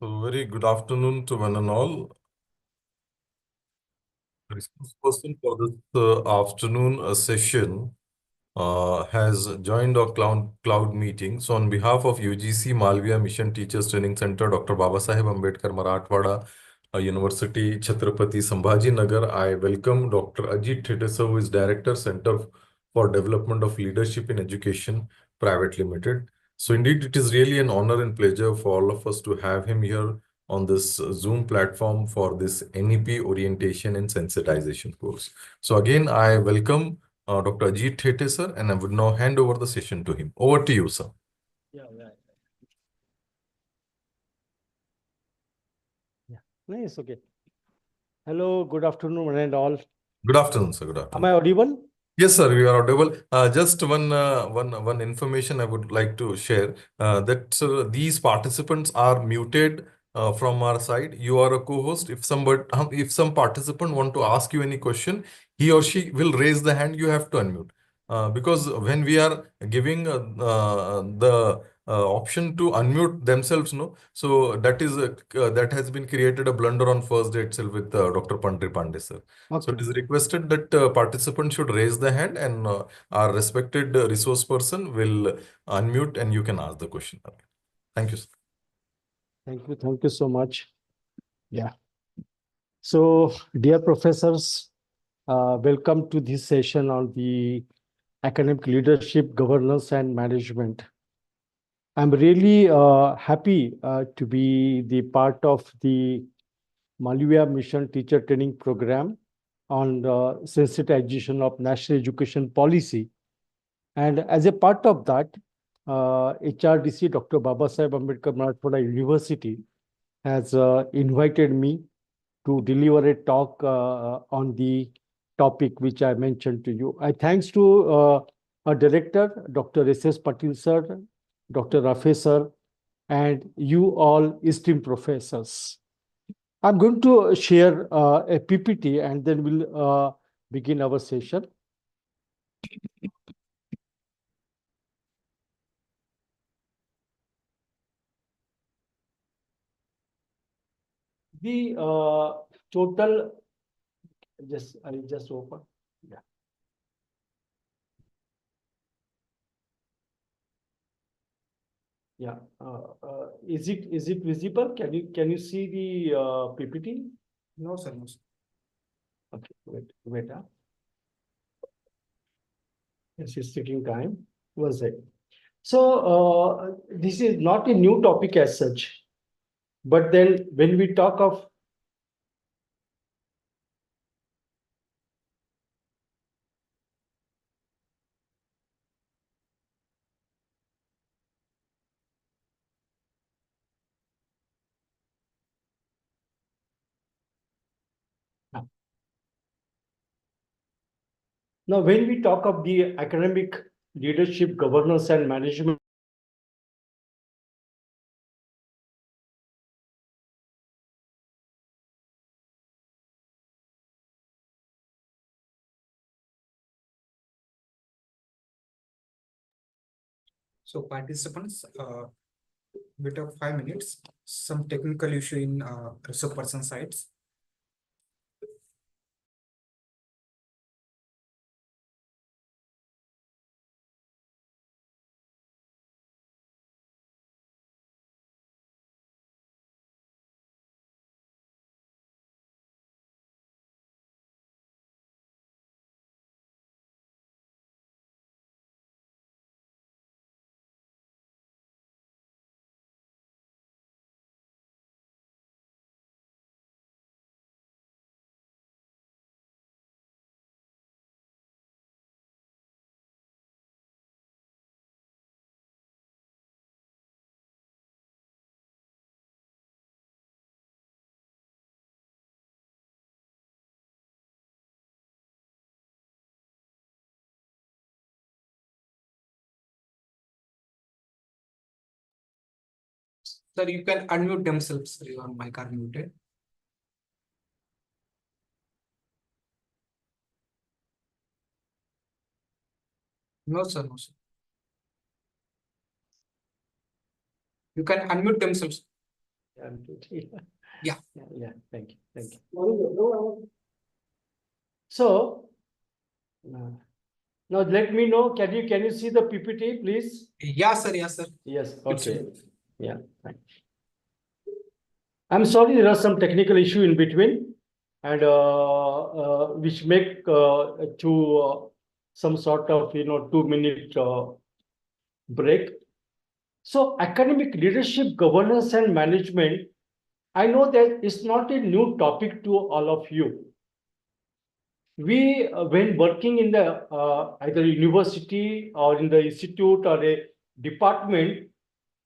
So very good afternoon to one and all. The resource person for this afternoon session has joined our cloud meeting. So on behalf of UGC Malviya Mission Teachers Training Center, Dr. Babasaheb Ambedkar Marathwada University, Chhatrapati Sambhaji Nagar, I welcome Dr. AJIT THETE, who is Director, Center for Development of Leadership in Education, Private Limited. So indeed, it is really an honor and pleasure for all of us to have him here on this Zoom platform for this NEP orientation and sensitization course. So again, I welcome Dr. Ajit Thete, sir, and I would now hand over the session to him. Over to you, sir. Yeah. Nice. Okay. Hello. Good afternoon, one and all. Good afternoon, sir. Good Am afternoon. I audible? Yes, sir, we are audible. Just one information I would like to share that these participants are muted from our side. You are a co-host. If some participant want to ask you any question, he or she will raise the hand. You have to unmute because when we are giving the option to unmute themselves, no, so that has been created a blunder on first day itself with Dr. Pandri Pandey, sir. Okay. So it is requested that participants should raise the hand and our respected resource person will unmute and you can ask the question. Thank you, sir. Thank you so much. Yeah. So, dear professors, welcome to this session on the academic leadership, governance, and management. I'm really happy to be the part of the Malviya Mission Teacher Training Program on the sensitization of national education policy. And as a part of that, HRDC, Dr. Babasaheb Ambedkar Marathwada University, has invited me to deliver a talk on the topic which I mentioned to you. I thanks to our director, Dr. S.S. Patil sir, Dr. Rafe sir, and you all esteemed professors. I'm going to share a PPT and then we'll begin our session. The total, I'll just open. Yeah. Yeah. Is it visible? Can you see the PPT? No, sir. No, sir. Okay, wait. Yes, it's taking time. One second. So this is not a new topic as such, but then when we talk of now, when we talk of the academic leadership, governance, and management, so participants, bit of 5 minutes, some technical issue in resource person sides. Sir, you can unmute themselves. Your mic are muted. No, sir. No, sir. You can unmute themselves. Yeah. Yeah, thank you. Thank you. So now let me know, can you see the PPT, please? Yeah, sir. Yeah, sir. Yes, It's okay. Yeah, fine. I'm sorry, there are some technical issue in between, and which make to some sort of 2-minute break. So academic leadership, governance, and management, I know that it's not a new topic to all of you. We, when working in the either university or in the institute or a department,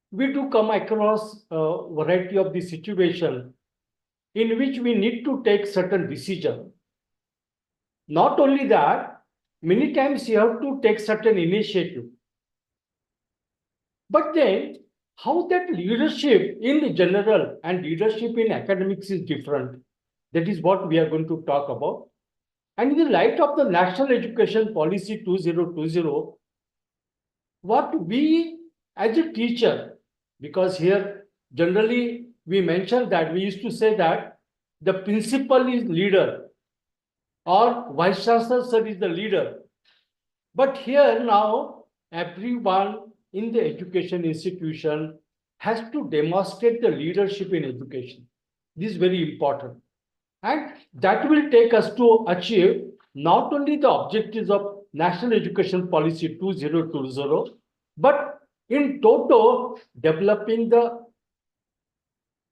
we do come across a variety of the situation in which we need to take certain decision. Not only that, many times you have to take certain initiative. But then, how that leadership in general and leadership in academics is different. That is what we are going to talk about. And in the light of the National Education Policy 2020, what we as a teacher, because here generally we mentioned that we used to say that the principal is leader or vice chancellor sir is the leader. But here now everyone in the education institution has to demonstrate the leadership in education. This is very important. And that will take us to achieve not only the objectives of National Education Policy 2020, but in total developing the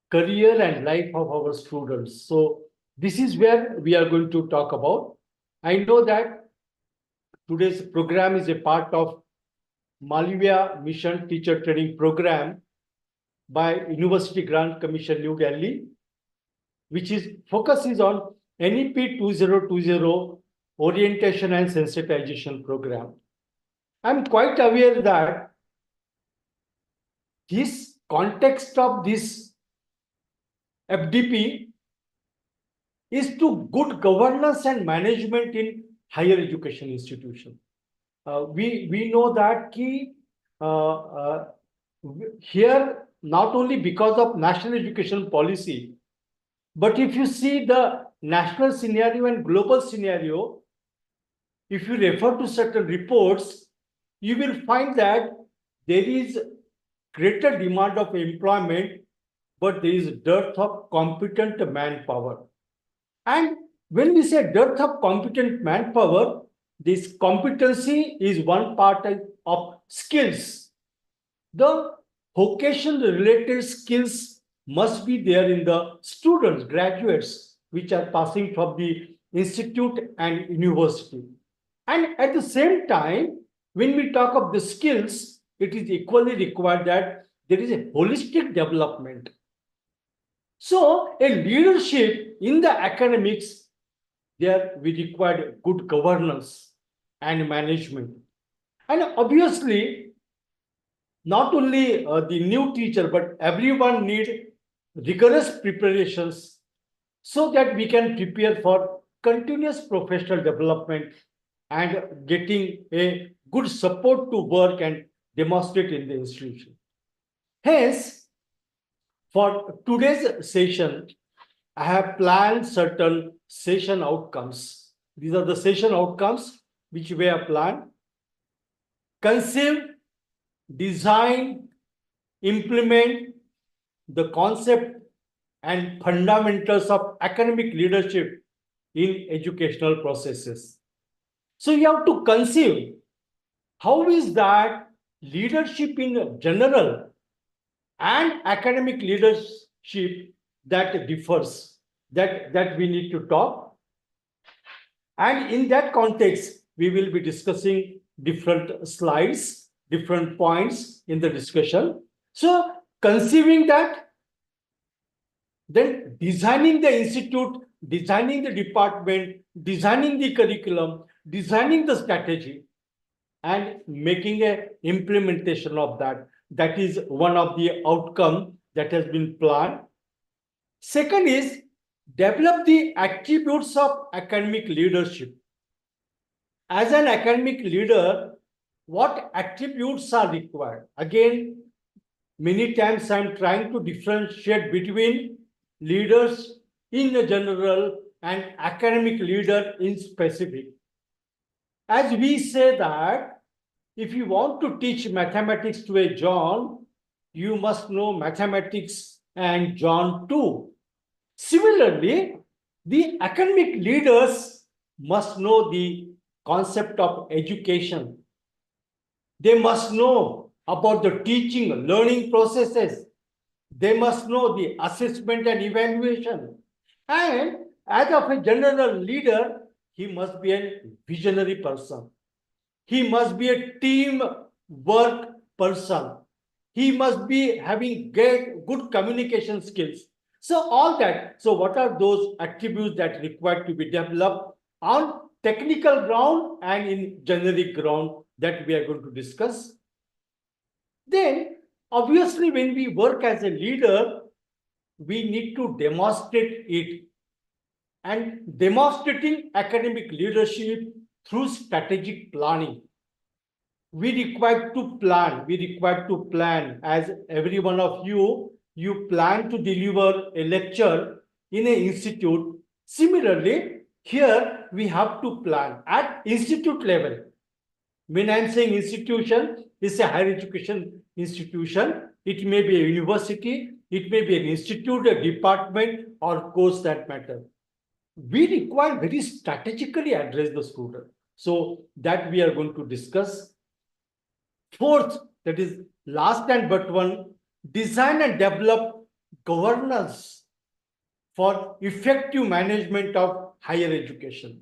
career and life of our students. So this is where we are going to talk about. I know that today's program is a part of Malviya Mission Teacher Training Program by University Grant Commission, New Delhi, which is focuses on NEP 2020 orientation and sensitization program. I'm quite aware that this context of this FDP is to good governance and management in higher education institution. We know that here not only because of national education policy, but if you see the national scenario and global scenario, if you refer to certain reports, you will find that there is greater demand of employment, but there is dearth of competent manpower. And when we say dearth of competent manpower, this competency is one part of skills. The vocation-related skills must be there in the students, graduates, which are passing from the institute and university. And at the same time, when we talk of the skills, it is equally required that there is a holistic development. So a leadership in the academics, there we require good governance and management. And obviously, not only the new teacher, but everyone needs rigorous preparations so that we can prepare for continuous professional development and getting a good support to work and demonstrate in the institution. Hence, for today's session, I have planned certain session outcomes. These are the session outcomes which we have planned. Conceive, design, implement the concept and fundamentals of academic leadership in educational processes. So you have to conceive how is that leadership in general and academic leadership that differs, that we need to talk. And in that context, we will be discussing different slides, different points in the discussion. So conceiving that, then designing the institute, designing the department, designing the curriculum, designing the strategy, and making an implementation of that. That is one of the outcomes that has been planned. Second is develop the attributes of academic leadership. As an academic leader, what attributes are required? Again, many times I'm trying to differentiate between leaders in general and academic leader in specific. As we say that if you want to teach mathematics to a John, you must know mathematics and John too. Similarly, the academic leaders must know the concept of education. They must know about the teaching, learning processes. They must know the assessment and evaluation. And as of a general leader, he must be a visionary person. He must be a team work person. He must be having good communication skills. So all that. So what are those attributes that required to be developed on technical ground and in generic ground that we are going to discuss? Then obviously when we work as a leader, we need to demonstrate it. And demonstrating academic leadership through strategic planning. We require to plan as every one of you plan to deliver a lecture in an institute. Similarly, here we have to plan at institute level. When I'm saying institution, it's a higher education institution. It may be a university, it may be an institute, a department, or course that matter. We require very strategically address the student. So that we are going to discuss. Fourth, that is last and but one, design and develop governance for effective management of higher education.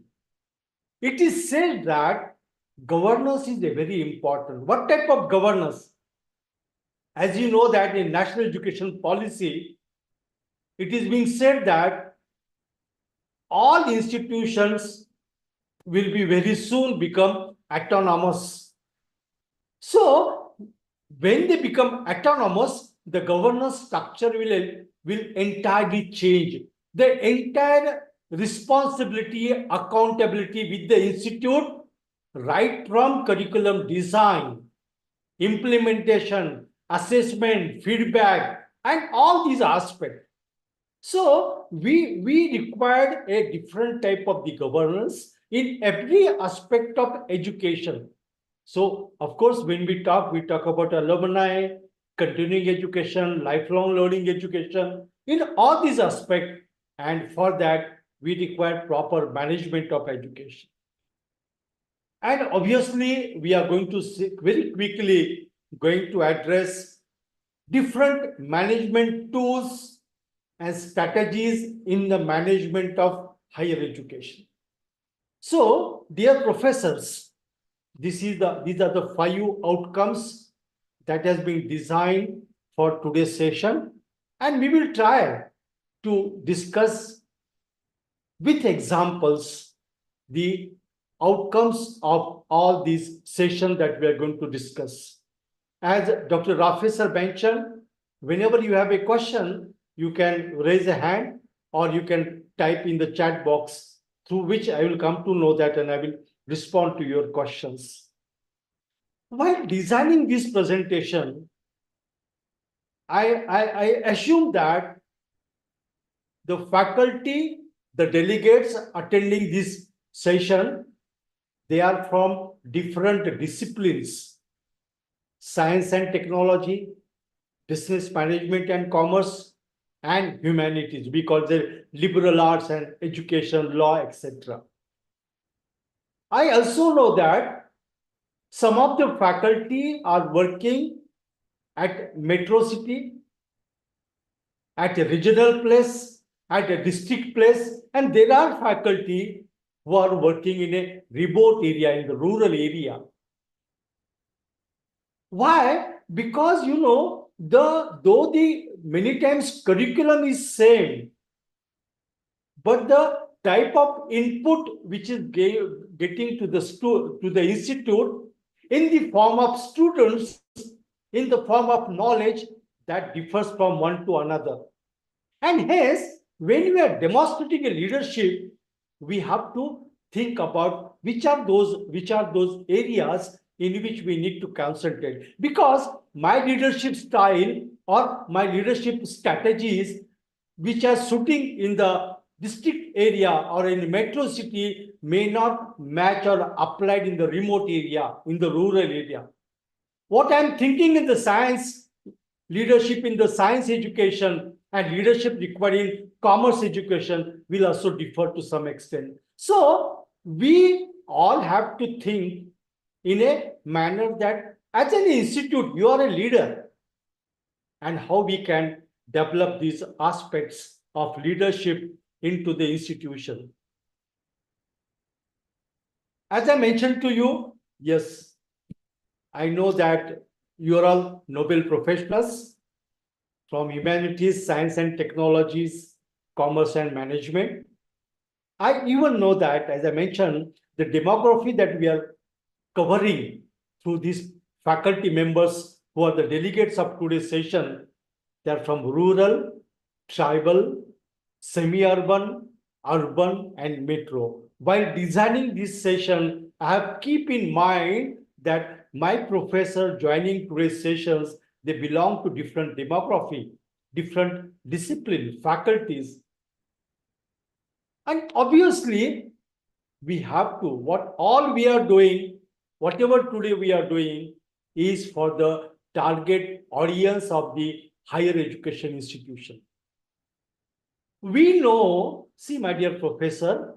It is said that governance is a very important. What type of governance? As you know that in national education policy, it is being said that all institutions will be very soon become autonomous. So when they become autonomous, the governance structure will entirely change. The entire responsibility, accountability with the institute, right from curriculum design, implementation, assessment, feedback, and all these aspects. So we required a different type of the governance in every aspect of education. So of course, when we talk about alumni, continuing education, lifelong learning education, in all these aspects. And for that, we require proper management of education. And obviously, we are going to very quickly going to address different management tools and strategies in the management of higher education. So, dear professors, these are the 5 outcomes that has been designed for today's session, and we will try to discuss with examples the outcomes of all these sessions that we are going to discuss. As Dr. Rafi sir mentioned, whenever you have a question, you can raise a hand or you can type in the chat box, through which I will come to know that and I will respond to your questions. While designing this presentation, I assume that the faculty, the delegates attending this session, they are from different disciplines: science and technology, business management and commerce, and humanities. We call them liberal arts and education, law, etc. I also know that some of the faculty are working at metro city, at a regional place, at a district place, and there are faculty who are working in a remote area, in the rural area. Why? Because though the many times curriculum is same, but the type of input which is getting to the institute in the form of students, in the form of knowledge, that differs from one to another. And hence, when we are demonstrating a leadership, we have to think about which are those areas in which we need to concentrate, because my leadership style or my leadership strategies which are suiting in the district area or in the metro city may not match or applied in the remote area, in the rural area. What I'm thinking in the science leadership, in the science education, and leadership required in commerce education will also differ to some extent. So we all have to think in a manner that as an institute, you are a leader, and how we can develop these aspects of leadership into the institution. As I mentioned to you, yes, I know that you are all Nobel professionals from humanities, science and technologies, commerce and management. I even know that, as I mentioned, the demography that we are covering through these faculty members who are the delegates of today's session, they are from rural, tribal, semi-urban, urban, and metro. While designing this session, I have keep in mind that my professor joining today's sessions, they belong to different demography, different discipline, faculties. And obviously, we have to, what all we are doing, whatever today we are doing is for the target audience of the higher education institution. We know, see, my dear professor,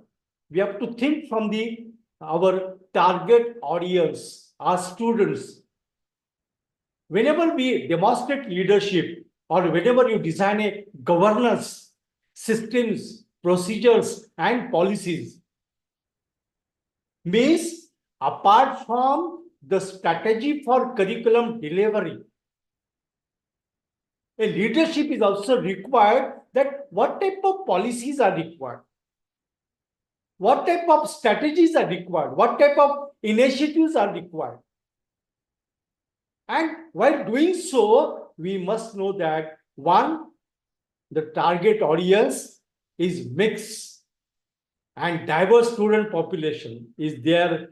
we have to think from our target audience, our students. Whenever we demonstrate leadership or whenever you design a governance, systems, procedures, and policies, means apart from the strategy for curriculum delivery, a leadership is also required, that what type of policies are required, what type of strategies are required, what type of initiatives are required. And while doing so, we must know that one, the target audience is mixed and diverse student population is there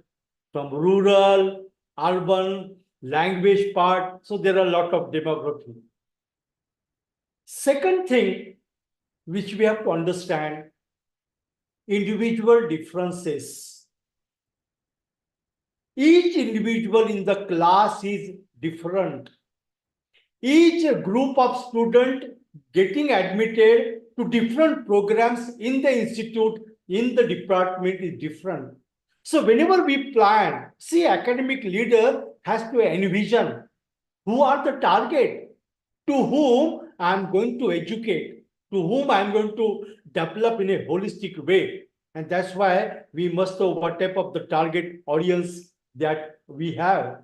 from rural, urban, language part. So there are a lot of demography. Second thing which we have to understand, individual differences. Each individual in the class is different. Each group of students getting admitted to different programs in the institute, in the department is different. So whenever we plan, see, academic leader has to envision who are the target, to whom I am going to educate, to whom I am going to develop in a holistic way. And that's why we must know what type of the target audience that we have.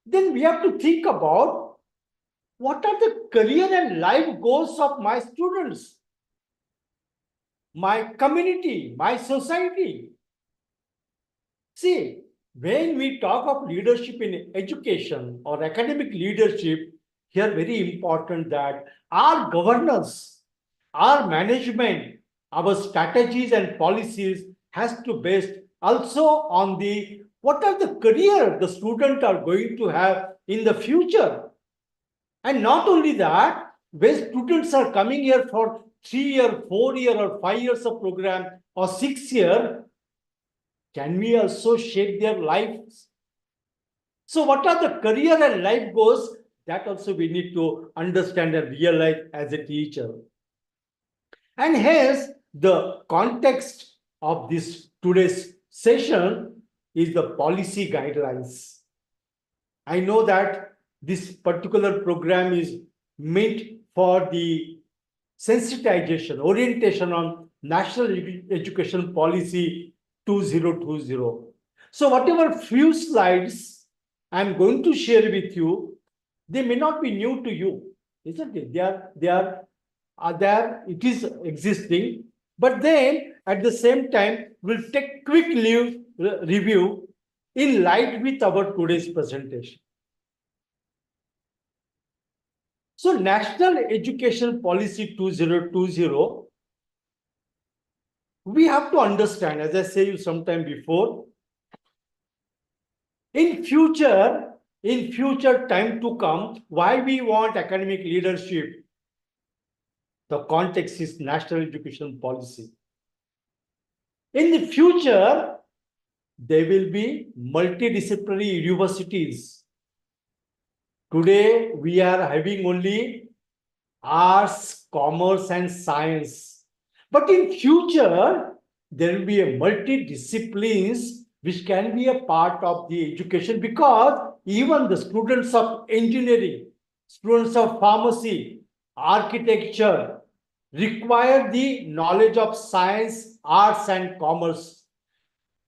Then we have to think about what are the career and life goals of my students, my community, my society. See, when we talk of leadership in education or academic leadership, here very important that our governance, our management, our strategies and policies has to based also on the what are the career the students are going to have in the future. And not only that, when students are coming here for 3-year, 4-year, or 5 years of program or 6 year, can we also shape their lives? So what are the career and life goals? That also we need to understand and realize as a teacher. And hence, the context of this today's session is the policy guidelines. I know that this particular program is meant for the sensitization, orientation on National Education Policy 2020. So whatever few slides I'm going to share with you, they may not be new to you, isn't it? They are there, it is existing, but then at the same time, we'll take quick review in light with our today's presentation. So National Education Policy 2020, we have to understand, as I said you sometime before, In future time to come, why we want academic leadership? The context is national education policy. In the future, there will be multidisciplinary universities. Today, we are having only arts, commerce, and science. But in future, there will be a multidisciplines which can be a part of the education, because even the students of engineering, students of pharmacy, architecture require the knowledge of science, arts, and commerce.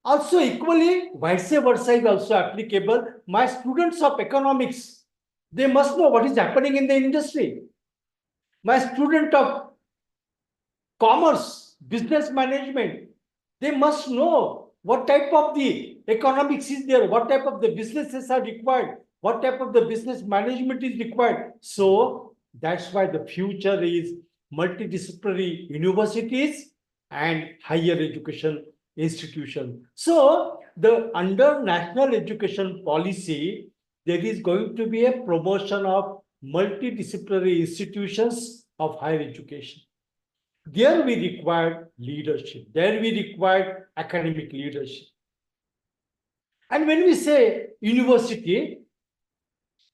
Also, equally, vice versa is also applicable. My students of economics, they must know what is happening in the industry. My student of commerce, business management, they must know what type of the economics is there, what type of the businesses are required, what type of the business management is required. So that's why the future is multidisciplinary universities and higher education institution. So the under national education policy, there is going to be a promotion of multidisciplinary institutions of higher education. There we required leadership. There we required academic leadership. And when we say university,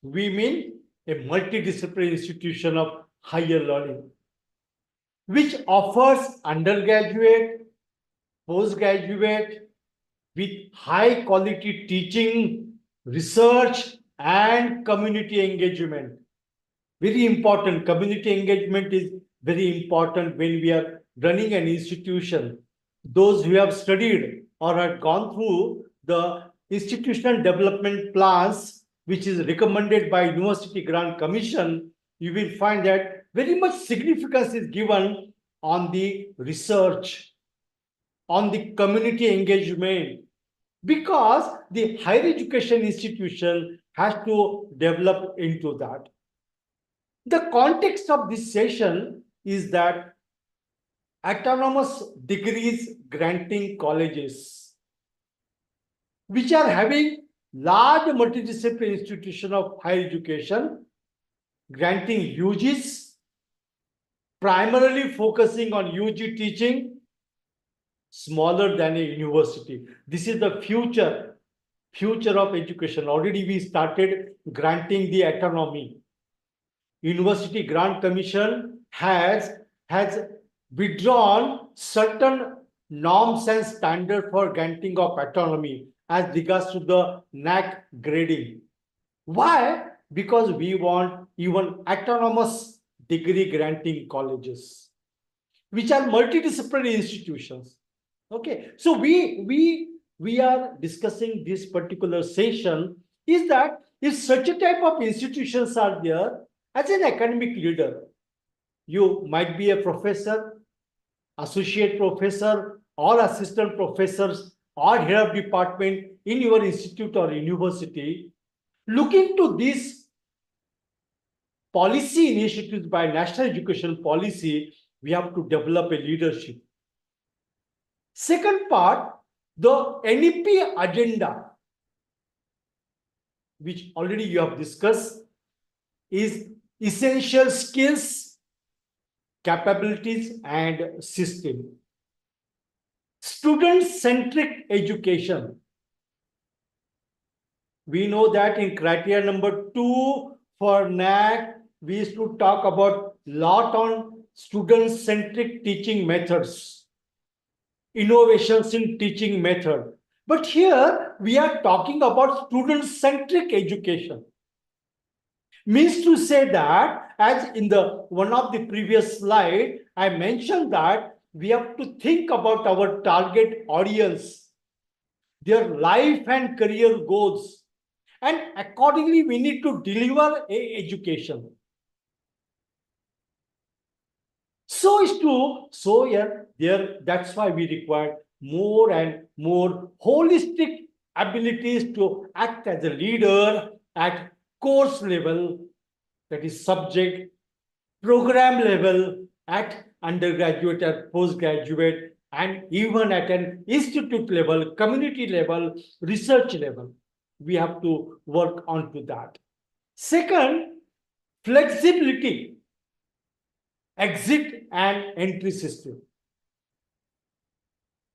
we mean a multidisciplinary institution of higher learning, which offers undergraduate, postgraduate, with high quality teaching, research, and community engagement. Very important. Community engagement is very important when we are running an institution. Those who have studied or have gone through the institutional development plans, which is recommended by University Grant Commission, you will find that very much significance is given on the research, on the community engagement, because the higher education institution has to develop into that. The context of this session is that autonomous degrees granting colleges, which are having large multidisciplinary institution of higher education, granting UGs, primarily focusing on UG teaching, smaller than a university. This is the future of education. Already we started granting the autonomy. University Grant Commission has withdrawn certain norms and standards for granting of autonomy as regards to the NEP grading. Why? Because we want even autonomous degree granting colleges, which are multidisciplinary institutions. Okay, so we are discussing this particular session is that if such a type of institutions are there, as an academic leader, you might be a professor, associate professor, or assistant professors, or head of department in your institute or university. Looking to these policy initiatives by national education policy, we have to develop a leadership. Second part, the NEP agenda, which already you have discussed, is essential skills, capabilities, and system. Student-centric education. We know that in criteria number 2 for NEP, we used to talk about lot on student-centric teaching methods, innovations in teaching method. But here we are talking about student-centric education. Means to say that, as in the one of the previous slide, I mentioned that we have to think about our target audience, their life and career goals, and accordingly we need to deliver a education. That's why we require more and more holistic abilities to act as a leader at course level, that is subject, program level, at undergraduate and postgraduate, and even at an institute level, community level, research level. we have to work onto that. Second, flexibility, exit and entry system.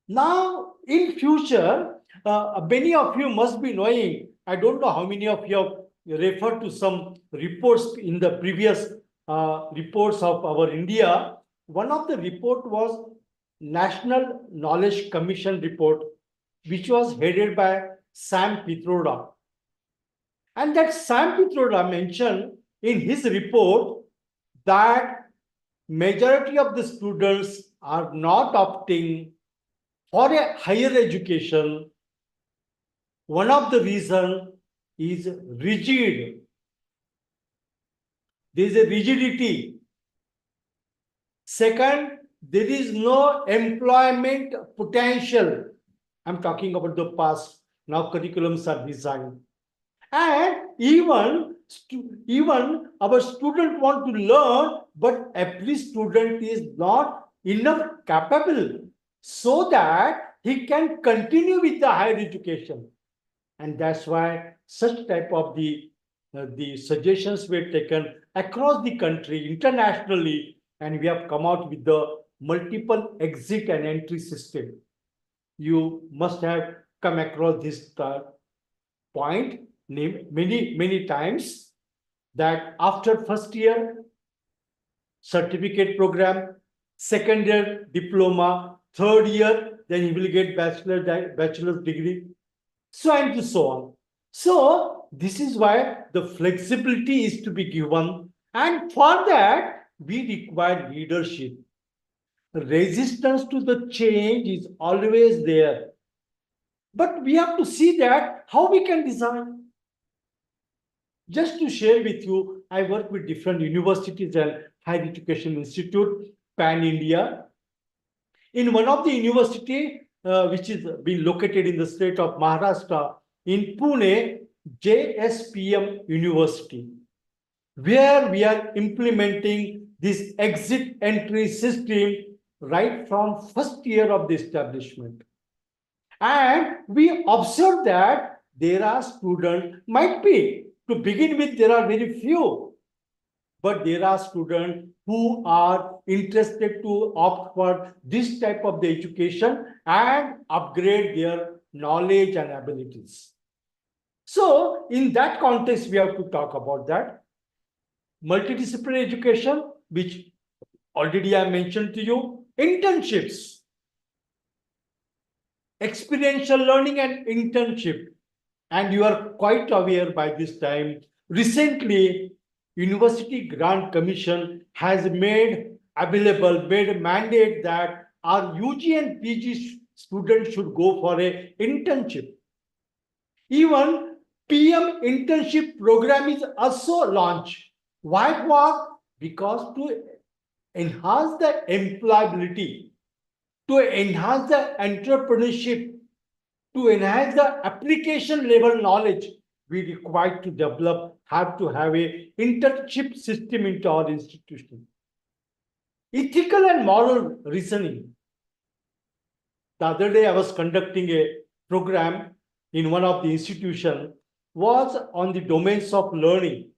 Now, in future, many of you must be knowing, I don't know how many of you have referred to some reports in the previous reports of our India. One of the report was National Knowledge Commission report, which was headed by Sam Pitroda. And that Sam Pitroda mentioned in his report that majority of the students are not opting for a higher education. One of the reasons is rigid. There is a rigidity. Second, there is no employment potential. I'm talking about the past. Now curriculums are designed. And even our student want to learn, but every student is not enough capable so that he can continue with the higher education. And that's why such type of the suggestions were taken across the country, internationally, and we have come out with the multiple exit and entry system. You must have come across this point many times, that after first year certificate program, second year diploma, third year then he will get bachelor's degree, and so on. So this is why the flexibility is to be given, and for that we require leadership. Resistance to the change is always there, but we have to see that how we can design. Just to share with you, I work with different universities and higher education institute pan-India. In one of the university, which is being located in the state of Maharashtra, in Pune, JSPM University, where we are implementing this exit entry system right from first year of the establishment. And we observe that there are students, might be, to begin with, there are very few, but there are students who are interested to opt for this type of the education and upgrade their knowledge and abilities. So in that context, we have to talk about that. Multidisciplinary education, which already I mentioned to you, internships, experiential learning and internship. And you are quite aware by this time, recently, University Grant Commission has made mandate that our UG and PG students should go for a internship. Even PM internship program is also launched. Why? What? Because to enhance the employability, to enhance the entrepreneurship, to enhance the application level knowledge, we require to have to have a internship system into our institution. Ethical and moral reasoning. The other day I was conducting a program in one of the institutions, was on the domains of learning.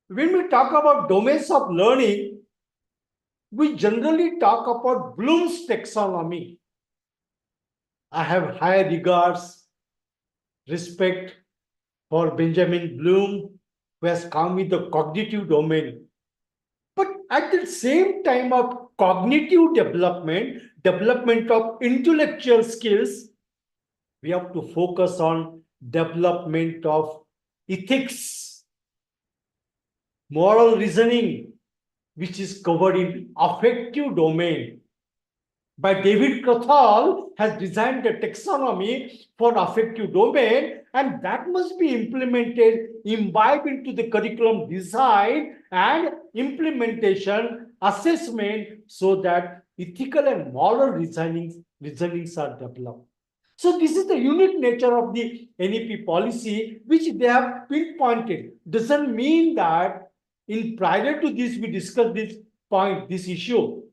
When we talk about domains of learning, we generally talk about Bloom's taxonomy. I have high regards, respect for Benjamin Bloom, who has come with the cognitive domain. But at the same time of cognitive development of intellectual skills, we have to focus on development of ethics, moral reasoning, which is covered in affective domain. By David Cathal has designed a taxonomy for affective domain, and that must be implemented, imbibed into the curriculum design and implementation, assessment, so that ethical and moral reasonings are developed. So this is the unique nature of the NEP policy, which they have pinpointed. Doesn't mean that prior to this we discussed this issue,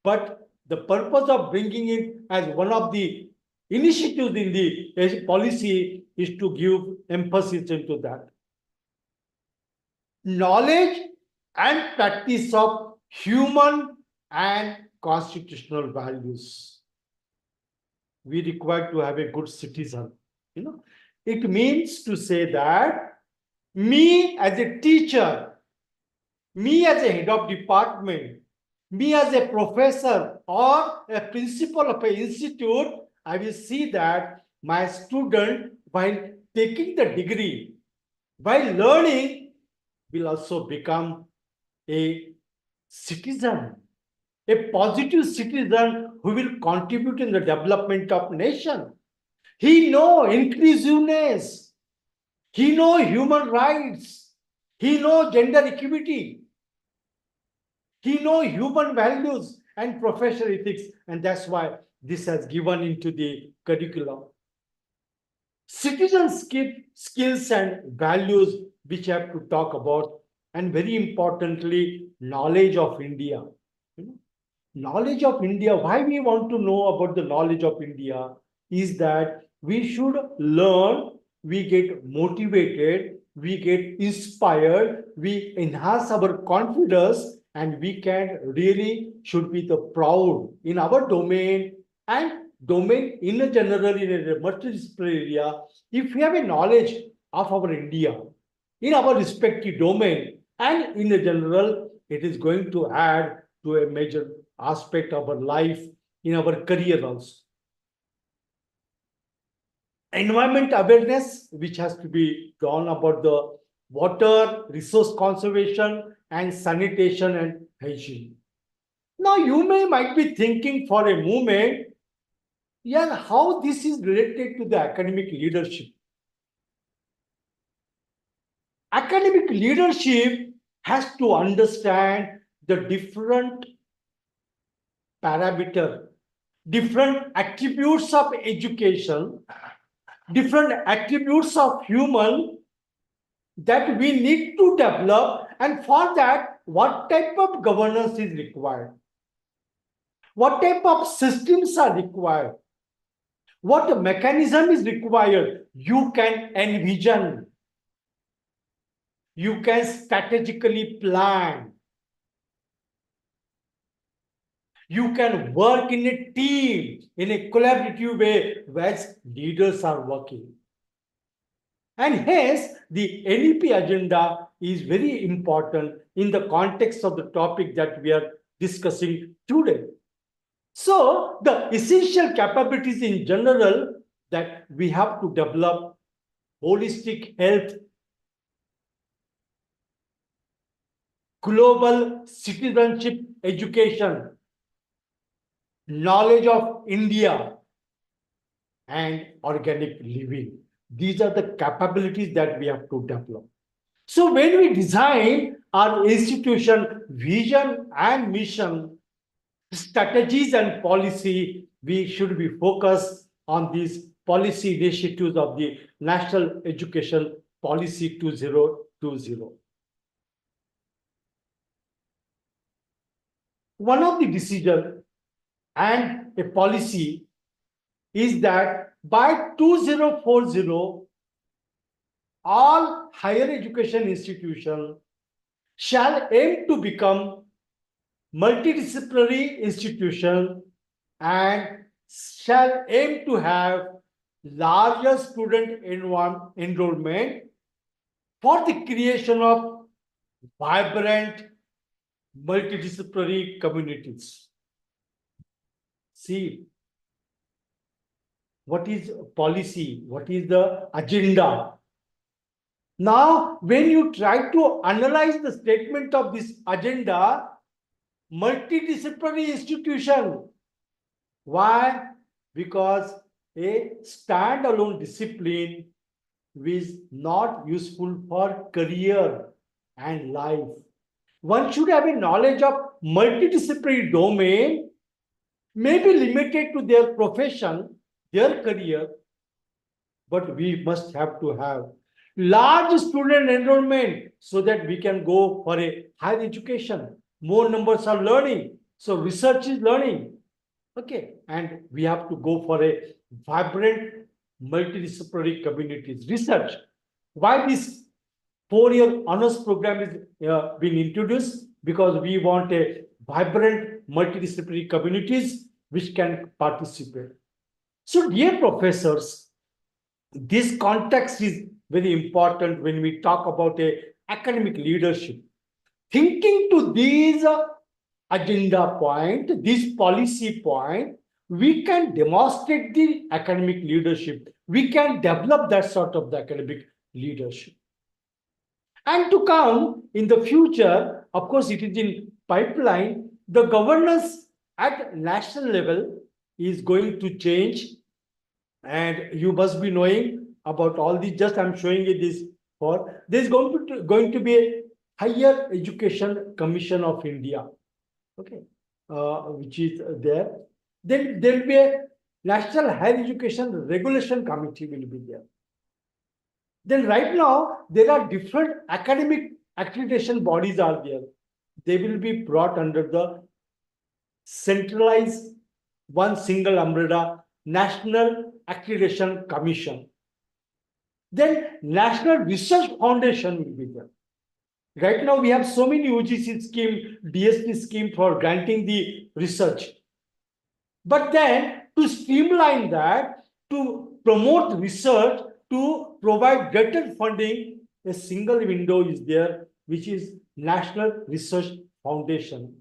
but the purpose of bringing it as one of the initiatives in the policy is to give emphasis into that. Knowledge and practice of human and constitutional values. We require to have a good citizen. It means to say that me as a teacher, me as a head of department, me as a professor or a principal of an institute, I will see that my student, while taking the degree, while learning, will also become a citizen, a positive citizen who will contribute in the development of nation. He knows inclusiveness. He knows human rights. He knows gender equity. He knows human values and professional ethics. And that's why this has given into the curriculum. Citizen skills and values which I have to talk about, and very importantly, knowledge of India. Knowledge of India, why we want to know about the knowledge of India is that we should learn, we get motivated, we get inspired, we enhance our confidence, and we can really should be the proud in our domain and domain in a general, in a multidisciplinary area. If we have a knowledge of our India in our respective domain and in a general, it is going to add to a major aspect of our life in our career also. Environment awareness, which has to be done about the water, resource conservation, and sanitation and hygiene. Now, you might be thinking for a moment, yeah, how this is related to the academic leadership. Academic leadership has to understand the different parameter, different attributes of education, different attributes of human that we need to develop, and for that, what type of governance is required? What type of systems are required? What mechanism is required? You can envision. You can strategically plan. You can work in a team, in a collaborative way, where leaders are working. And hence, the NEP agenda is very important in the context of the topic that we are discussing today. So, the essential capabilities in general that we have to develop: holistic health, global citizenship education, knowledge of India, and organic living. These are the capabilities that we have to develop. So when we design our institution vision and mission, strategies and policy, we should be focused on these policy initiatives of the National Education Policy 2020. One of the decisions and a policy is that by 2040, all higher education institutions shall aim to become multidisciplinary institutions and shall aim to have larger student enrollment for the creation of vibrant multidisciplinary communities. See, what is policy? What is the agenda? Now, when you try to analyze the statement of this agenda, multidisciplinary institution. Why? Because a standalone discipline is not useful for career and life. One should have a knowledge of multidisciplinary domain, may be limited to their profession, their career, but we must have to have large student enrollment so that we can go for a higher education. More numbers are learning, so research is learning. Okay, and we have to go for a vibrant multidisciplinary communities. Research. Why this 4-year honors program is being introduced? Because we want a vibrant multidisciplinary communities which can participate. So, dear professors, this context is very important when we talk about a academic leadership. Thinking to these agenda point, this policy point, we can demonstrate the academic leadership. We can develop that sort of the academic leadership. And to come in the future, of course, it is in pipeline, the governance at national level is going to change. And you must be knowing about all these. Just I'm showing you this for. There's going to be a Higher Education Commission of India, okay, which is there. Then there will be a National Higher Education Regulation Committee will be there. Then right now there are different academic accreditation bodies are there. They will be brought under the centralized one single umbrella National Accreditation Commission. Then National Research Foundation will be there. Right now, we have so many UGC scheme, DSP scheme for granting the research. But then to streamline that, to promote research, to provide greater funding, a single window is there, which is National Research Foundation.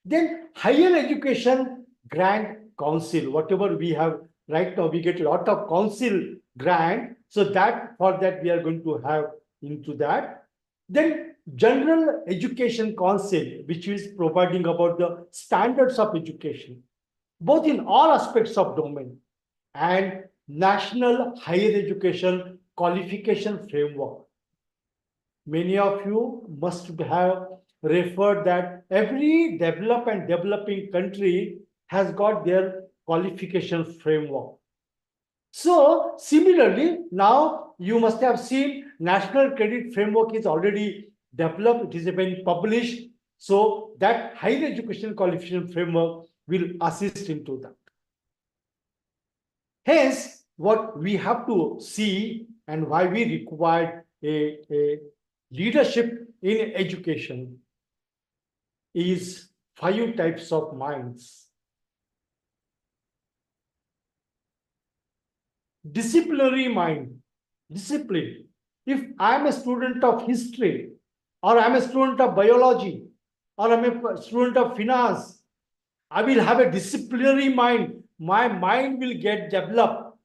Then Higher Education Grant Council, whatever we have right now, we get a lot of council grant. So that for that we are going to have into that. Then General Education Council, which is providing about the standards of education, both in all aspects of domain, and National Higher Education Qualification Framework. Many of you must have referred that every developed and developing country has got their qualification framework. So similarly, now you must have seen National Credit Framework is already developed, it is been published. So that Higher Education Qualification Framework will assist into that. Hence, what we have to see and why we require a leadership in education is 5 types of minds. Disciplinary mind, discipline. If I'm a student of history, or I'm a student of biology, or I'm a student of finance, I will have a disciplinary mind. My mind will get developed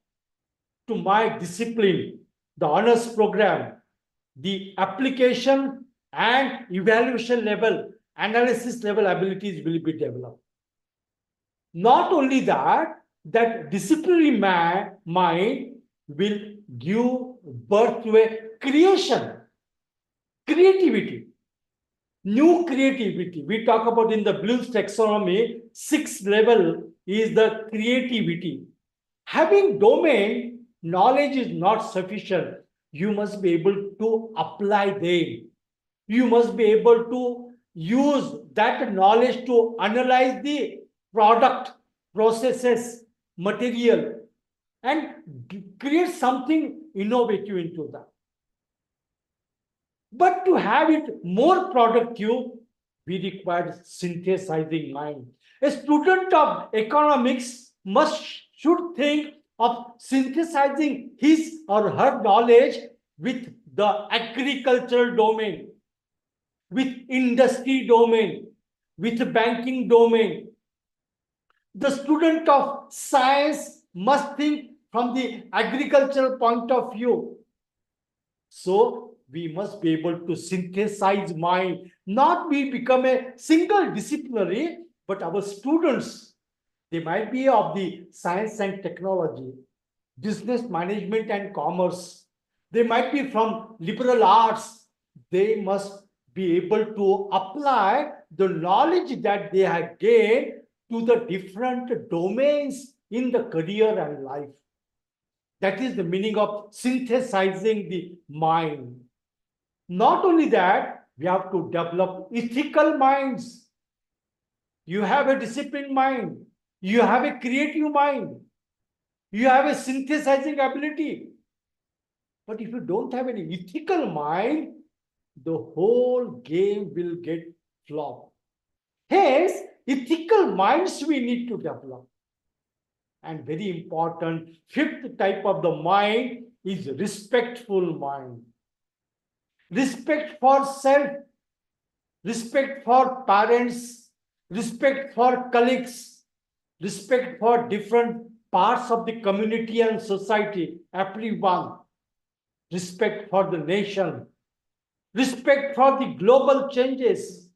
to my discipline, the honors program, the application and evaluation level, analysis level abilities will be developed. Not only that, that disciplinary mind will give birth to a creativity, new creativity. We talk about in the Bloom's taxonomy, 6th level is the creativity. Having domain knowledge is not sufficient. You must be able to apply them. You must be able to use that knowledge to analyze the product, processes, material, and create something innovative into that. But to have it more productive, we require synthesizing mind. A student of economics should think of synthesizing his or her knowledge with the agricultural domain, with industry domain, with banking domain. The student of science must think from the agricultural point of view. So we must be able to synthesize mind, not we become a single disciplinary, but our students, they might be of the science and technology, business management and commerce. They might be from liberal arts. They must be able to apply the knowledge that they have gained to the different domains in the career and life. That is the meaning of synthesizing the mind. Not only that, we have to develop ethical minds. You have a disciplined mind. You have a creative mind. You have a synthesizing ability. But if you don't have any ethical mind, the whole game will get flopped. Hence, ethical minds we need to develop. And very important, fifth type of the mind is respectful mind. Respect for self, respect for parents, respect for colleagues, respect for different parts of the community and society, everyone, respect for the nation, respect for the global changes,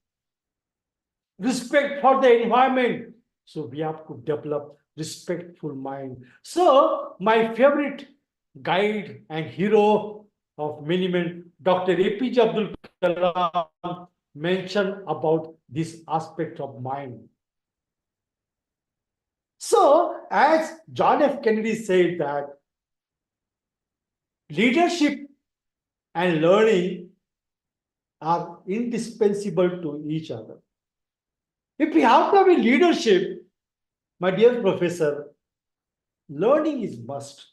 respect for the environment. So we have to develop respectful mind. So my favorite guide and hero of many men, Dr. APJ Abdul Kalam, mentioned about this aspect of mind. So as John F. Kennedy said that leadership and learning are indispensable to each other. If we have to have a leadership, my dear professor, learning is must.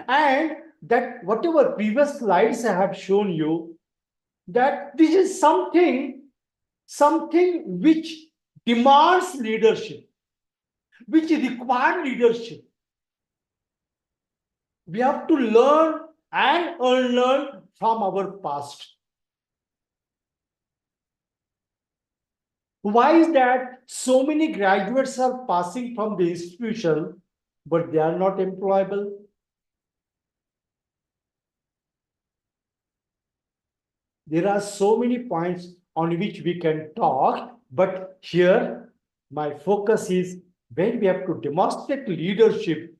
And that whatever previous slides I have shown you, that this is something which demands leadership, which requires leadership. We have to learn and unlearn from our past. Why is that so many graduates are passing from the institution, but they are not employable? There are so many points on which we can talk, but here my focus is when we have to demonstrate leadership,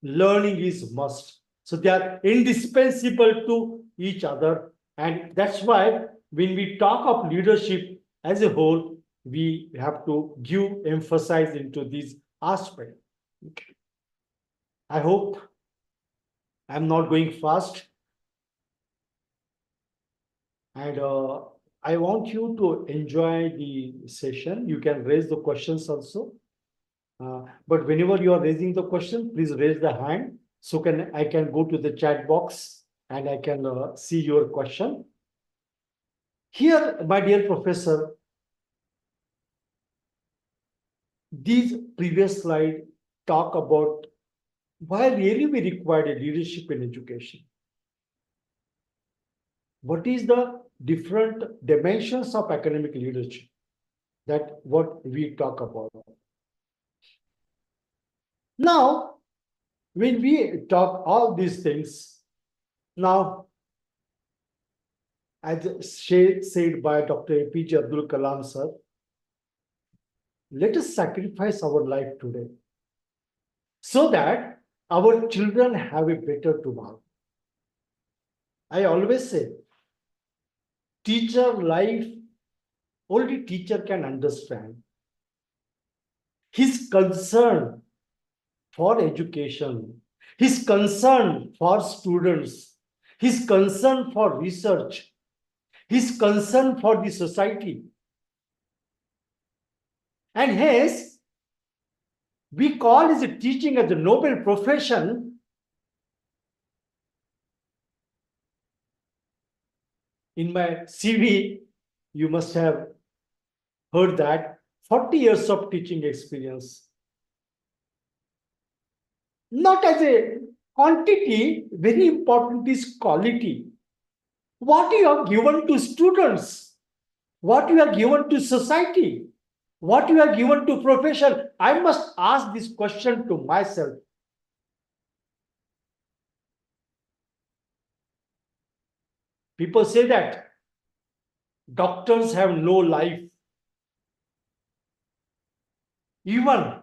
learning is must. So they are indispensable to each other. And that's why when we talk of leadership as a whole, we have to give emphasis into this aspect. I hope I'm not going fast. And I want you to enjoy the session. You can raise the questions also. But whenever you are raising the question, please raise the hand. So I can go to the chat box and I can see your question. Here, my dear professor, these previous slide talk about why really we require a leadership in education. What is the different dimensions of academic leadership? That what we talk about. Now, when we talk all these things, now, as said by Dr. APJ Abdul Kalam sir, let us sacrifice our life today so that our children have a better tomorrow. I always say, teacher life, only teacher can understand. His concern for education, his concern for students, his concern for research, his concern for the society. And hence, we call as a teaching as a noble profession. In my CV, you must have heard that 40 years of teaching experience. Not as a quantity, very important is quality. What you are given to students, what you are given to society, what you are given to profession. I must ask this question to myself. People say that doctors have no life. Even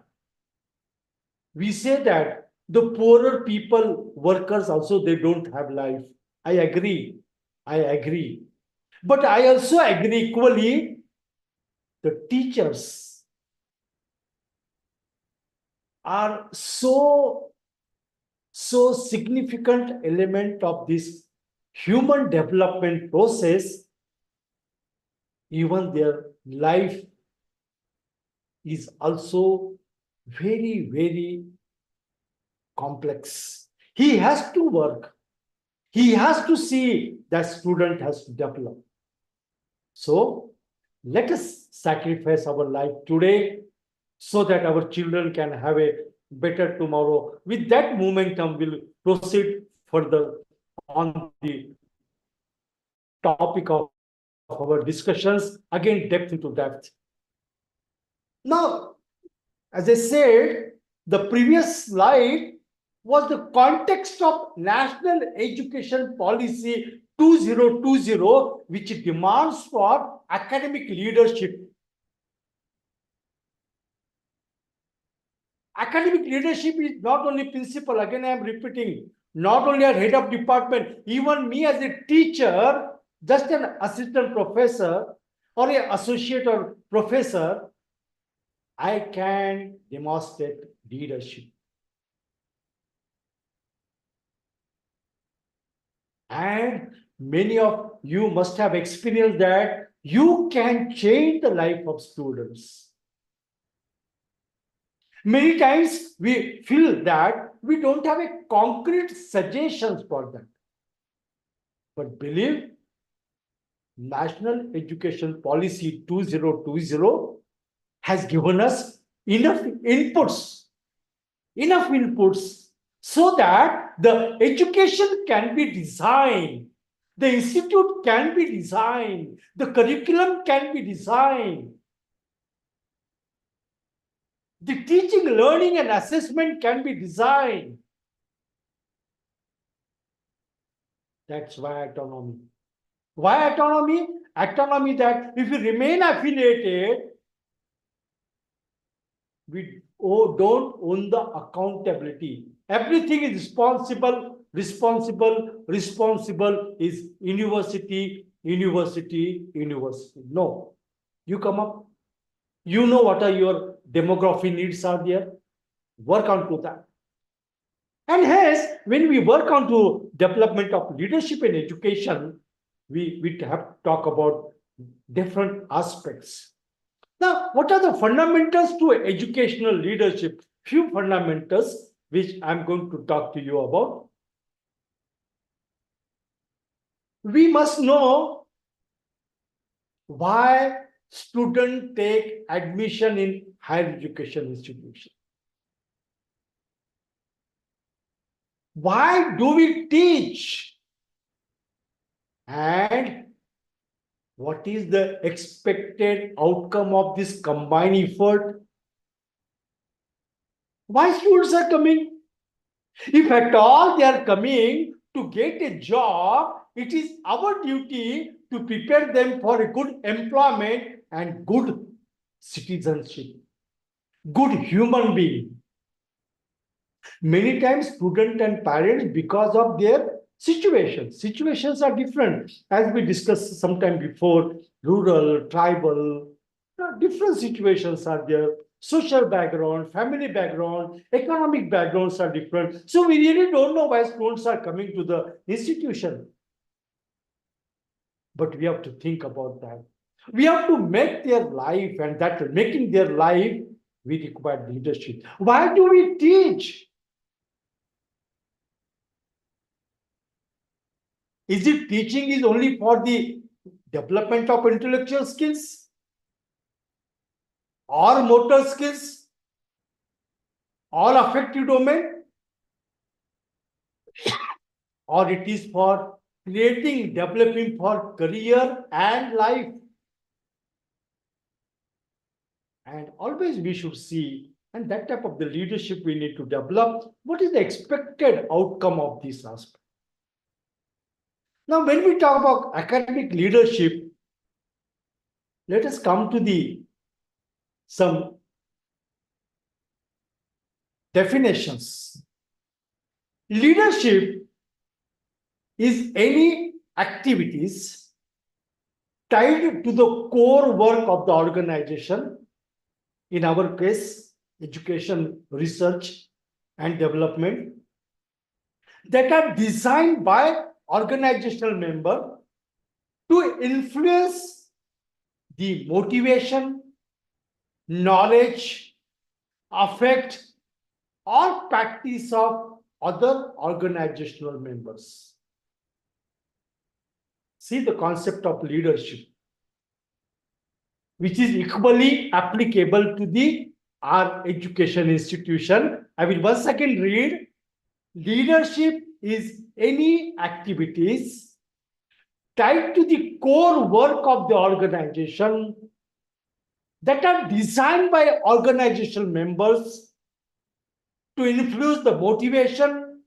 we say that the poorer people, workers also, they don't have life. I agree. But I also agree equally, the teachers are so significant element of this human development process. Even their life is also very complex. He has to work. He has to see that student has to develop. So let us sacrifice our life today so that our children can have a better tomorrow. With that momentum, we'll proceed further on the topic of our discussions, again, depth into depth. Now, as I said, the previous slide was the context of National Education Policy 2020, which demands for academic leadership. Academic leadership is not only principal, again I am repeating, not only a head of department, even me as a teacher, just an assistant professor or an associate or professor, I can demonstrate leadership. And many of you must have experienced that you can change the life of students. Many times we feel that we don't have a concrete suggestions for them. But believe, National Education Policy 2020 has given us enough inputs so that the education can be designed, the institute can be designed, the curriculum can be designed, the teaching, learning, and assessment can be designed. That's why autonomy. Why autonomy? Autonomy that if you remain affiliated, we don't own the accountability. Everything is responsible is university. No, you come up, you know what are your demography needs are there, work on to that. And hence, when we work on to development of leadership in education, we have to talk about different aspects. Now, what are the fundamentals to educational leadership? Few fundamentals which I'm going to talk to you about. We must know why students take admission in higher education institution. Why do we teach? And what is the expected outcome of this combined effort? Why students are coming? If at all they are coming to get a job, it is our duty to prepare them for a good employment and good citizenship, good human being. Many times students and parents, because of their situations are different. As we discussed sometime before, rural, tribal, different situations are there. Social background, family background, economic backgrounds are different. So we really don't know why students are coming to the institution. But we have to think about that. We have to make their life, and that making their life, we require leadership. Why do we teach? Is it teaching is only for the development of intellectual skills or motor skills or affective domain, or it is for creating, developing for career and life? And always we should see, and that type of the leadership we need to develop, what is the expected outcome of this aspect. Now, when we talk about academic leadership, let us come to some definitions. Leadership is any activities tied to the core work of the organization, in our case, education, research, and development, that are designed by organizational member to influence the motivation, knowledge, affect, or practice of other organizational members. See the concept of leadership, which is equally applicable to our education institution. I will once again read. Leadership is any activities tied to the core work of the organization that are designed by organizational members to influence the motivation,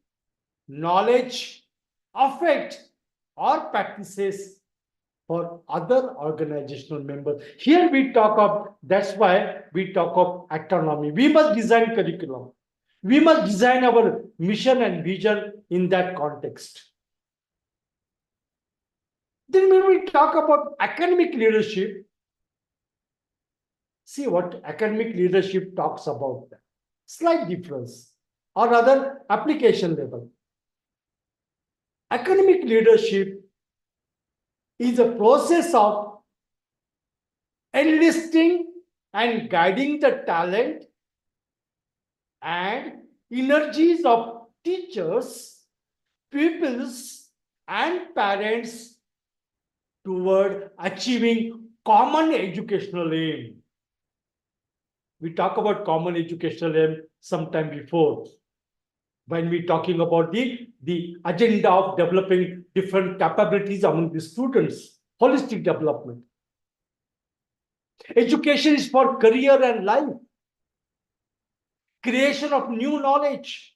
knowledge, affect, or practices for other organizational members. Here we talk of, that's why we talk of autonomy. We must design curriculum. We must design our mission and vision in that context. Then when we talk about academic leadership, see what academic leadership talks about that. Slight difference or rather application level. Academic leadership is a process of enlisting and guiding the talent and energies of teachers, pupils, and parents toward achieving common educational aim. We talk about common educational aim sometime before, when we're talking about the agenda of developing different capabilities among the students, holistic development. Education is for career and life, creation of new knowledge.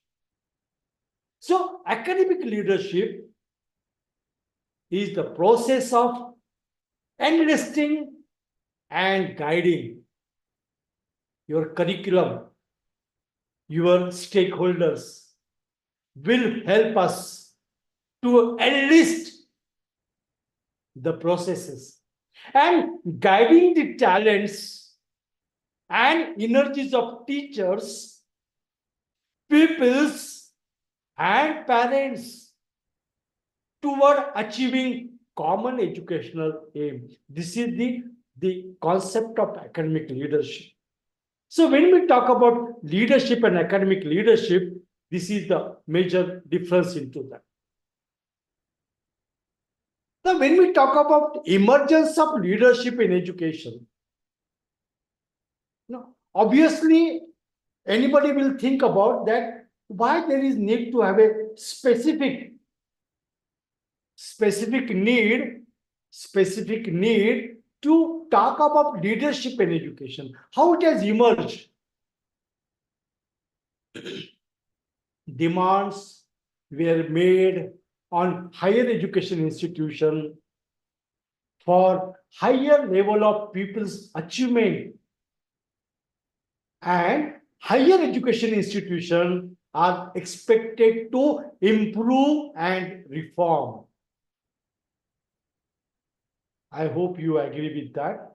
So academic leadership is the process of enlisting and guiding your curriculum, your stakeholders will help us to enlist the processes and guiding the talents and energies of teachers, pupils, and parents toward achieving common educational aim. This is the concept of academic leadership. So when we talk about leadership and academic leadership, this is the major difference into that. Now, when we talk about emergence of leadership in education, now, obviously, anybody will think about that, why there is need to have a specific need to talk about leadership in education, how it has emerged. Demands were made on higher education institution for higher level of people's achievement, and higher education institutions are expected to improve and reform. I hope you agree with that.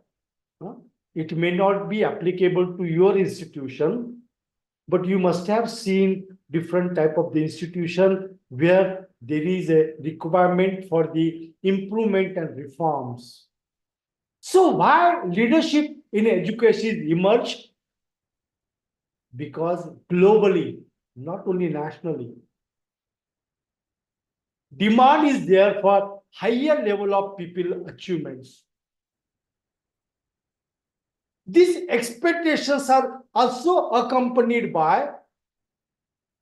It may not be applicable to your institution, but you must have seen different type of the institution where there is a requirement for the improvement and reforms. So why leadership in education emerged? Because globally, not only nationally, demand is there for higher level of people achievements. These expectations are also accompanied by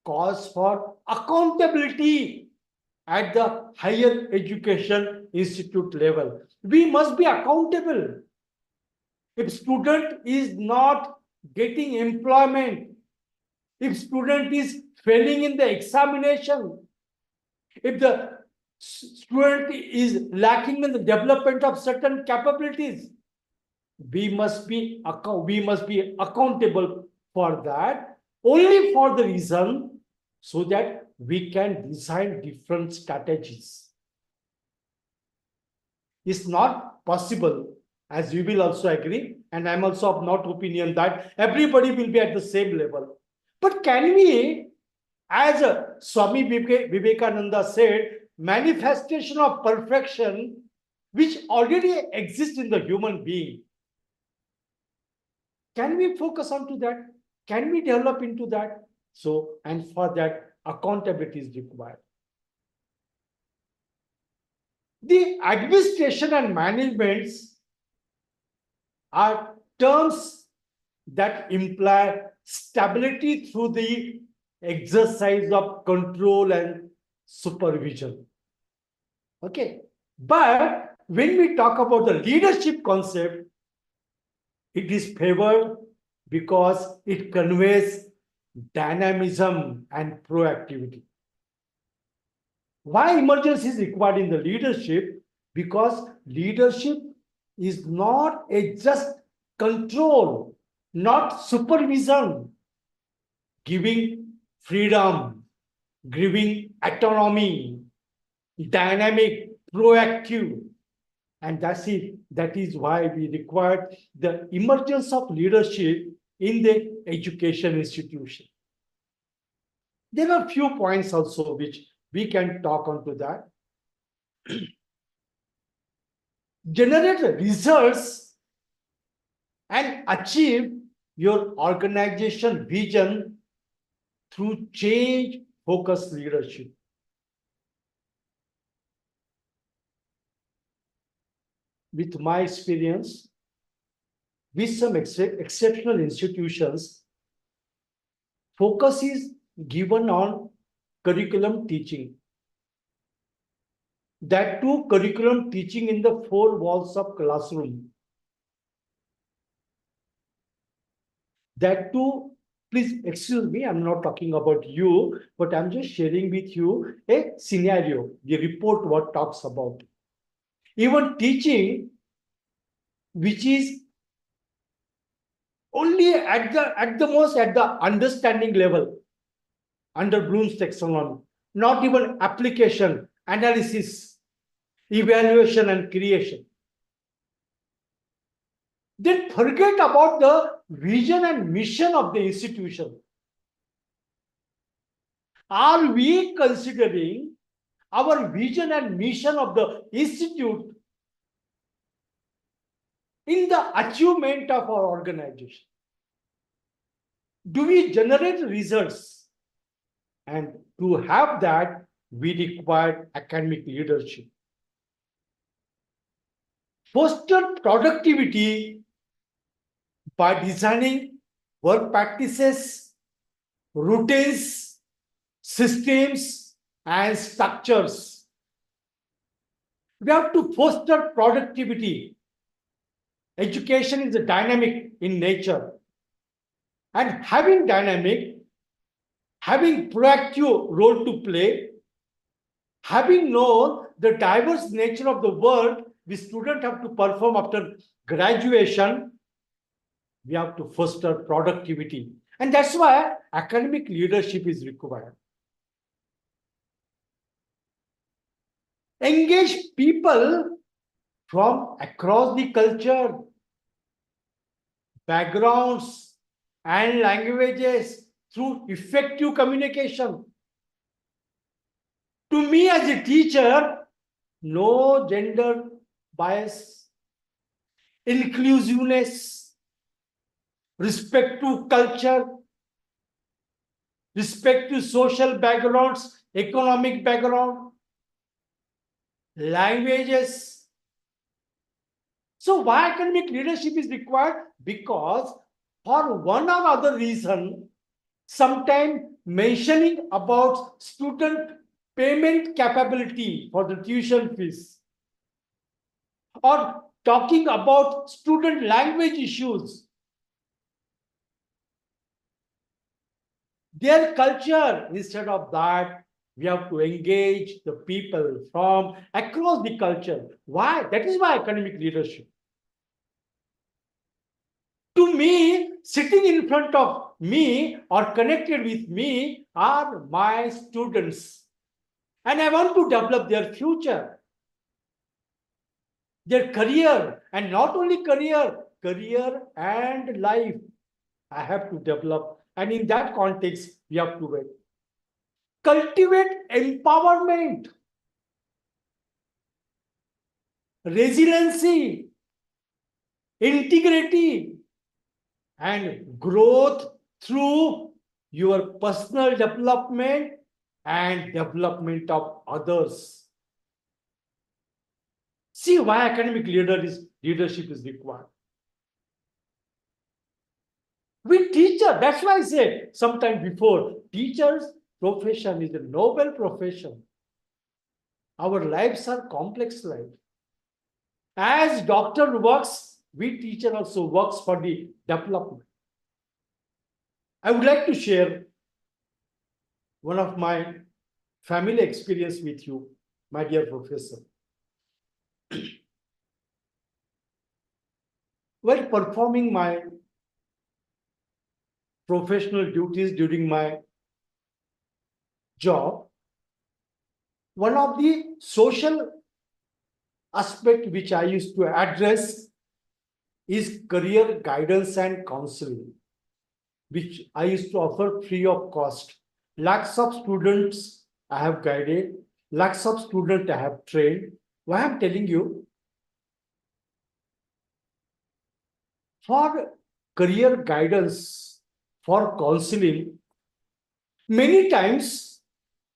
cause for accountability at the higher education institute level. We must be accountable. If student is not getting employment, if student is failing in the examination, if the student is lacking in the development of certain capabilities, we must be accountable for that, only for the reason so that we can design different strategies. It's not possible, as you will also agree, and I'm also of not opinion that everybody will be at the same level. But can we, as Swami Vivekananda said, manifestation of perfection which already exists in the human being, can we focus on to that? Can we develop into that? So, and for that, accountability is required. The administration and management are terms that imply stability through the exercise of control and supervision. Okay, but when we talk about the leadership concept, it is favored because it conveys dynamism and proactivity. Why emergence is required in the leadership? Because leadership is not a just control, not supervision, giving freedom, giving autonomy, dynamic, proactive. And that's it. That is why we require the emergence of leadership in the education institution. There are few points also which we can talk on to that. Generate results and achieve your organization vision through change-focused leadership. With my experience, with some exceptional institutions, focus is given on curriculum teaching. That too, curriculum teaching in the four walls of classroom. That too, please excuse me, I'm not talking about you, but I'm just sharing with you a scenario, the report what talks about. Even teaching, which is only at the most at the understanding level, under Bloom's taxonomy, not even application, analysis, evaluation, and creation. Then forget about the vision and mission of the institution. Are we considering our vision and mission of the institute in the achievement of our organization? Do we generate results? And to have that, we require academic leadership. Foster productivity by designing work practices, routines, systems, and structures. We have to foster productivity. Education is a dynamic in nature. And having dynamic, having proactive role to play, having known the diverse nature of the work the student have to perform after graduation, we have to foster productivity. And that's why academic leadership is required. Engage people from across the culture, backgrounds, and languages through effective communication. To me as a teacher, no gender bias, inclusiveness, respect to culture, respect to social backgrounds, economic background, languages. So why academic leadership is required? Because for one or other reason, sometimes mentioning about student payment capability for the tuition fees, or talking about student language issues, their culture, instead of that, we have to engage the people from across the culture. Why? That is why academic leadership. To me, sitting in front of me or connected with me are my students. And I want to develop their future, their career, and not only career and life. I have to develop. And in that context, we have to wait. Cultivate empowerment, resiliency, integrity, and growth through your personal development and development of others. See why academic leadership is required. We teacher, that's why I say sometime before, teachers' profession is a noble profession. Our lives are complex life. As doctor works, we teacher also works for the development. I would like to share one of my family experience with you, my dear professor. While performing my professional duties during my job, one of the social aspect which I used to address is career guidance and counseling, which I used to offer free of cost. Lakhs of students I have guided, lakhs of students I have trained. Why I'm telling you? For career guidance, for counseling, many times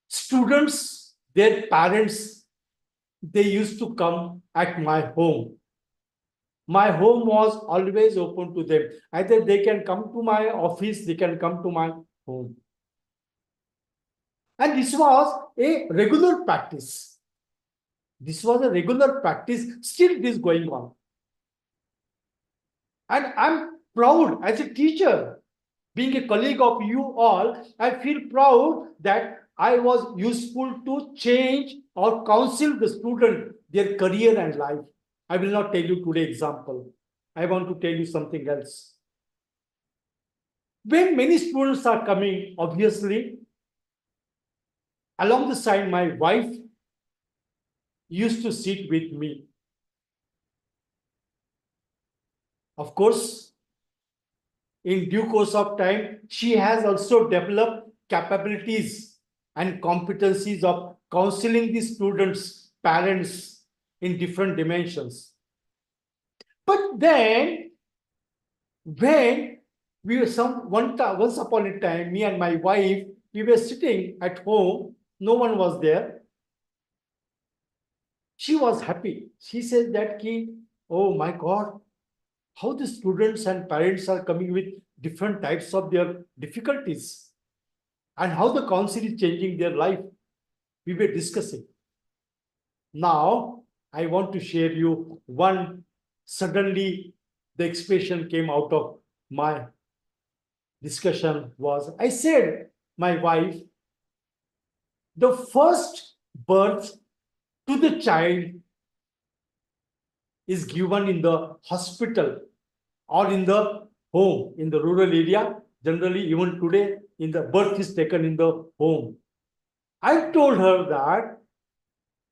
students, their parents, they used to come at my home. My home was always open to them. Either they can come to my office, they can come to my home. And this was a regular practice. This was a regular practice. Still it is going on. And I'm proud as a teacher, being a colleague of you all, I feel proud that I was useful to change or counsel the student, their career and life. I will not tell you today example. I want to tell you something else. When many students are coming, obviously, along the side, my wife used to sit with me. Of course, in due course of time, she has also developed capabilities and competencies of counseling the students, parents in different dimensions. But then, when we were once upon a time, me and my wife, we were sitting at home, no one was there. She was happy. She said that, oh my God, how the students and parents are coming with different types of their difficulties and how the council is changing their life. We were discussing. Now, I want to share you one, suddenly the expression came out of my discussion was, I said, my wife, the first birth to the child is given in the hospital or in the home, in the rural area. Generally, even today, in the birth is taken in the home. I told her that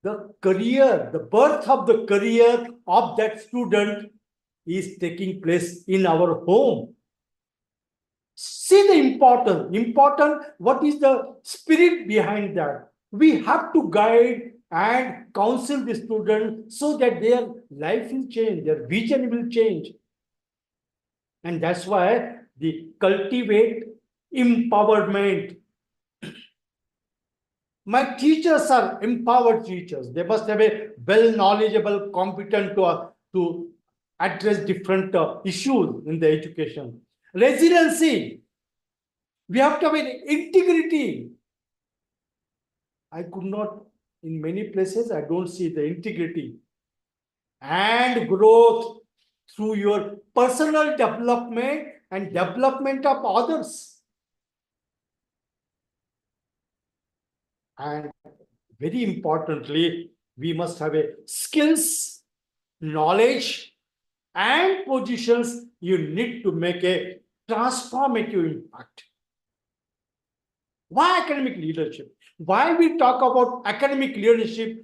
the career, the birth of the career of that student is taking place in our home. See the important, what is the spirit behind that? We have to guide and counsel the student so that their life will change, their vision will change. And that's why the cultivate empowerment. My teachers are empowered teachers. They must have a well-knowledgeable, competent to address different issues in the education. Resiliency. We have to have an integrity. I could not, in many places, I don't see the integrity. And growth through your personal development and development of others. And very importantly, we must have a skills, knowledge, and positions you need to make a transformative impact. Why academic leadership? Why we talk about academic leadership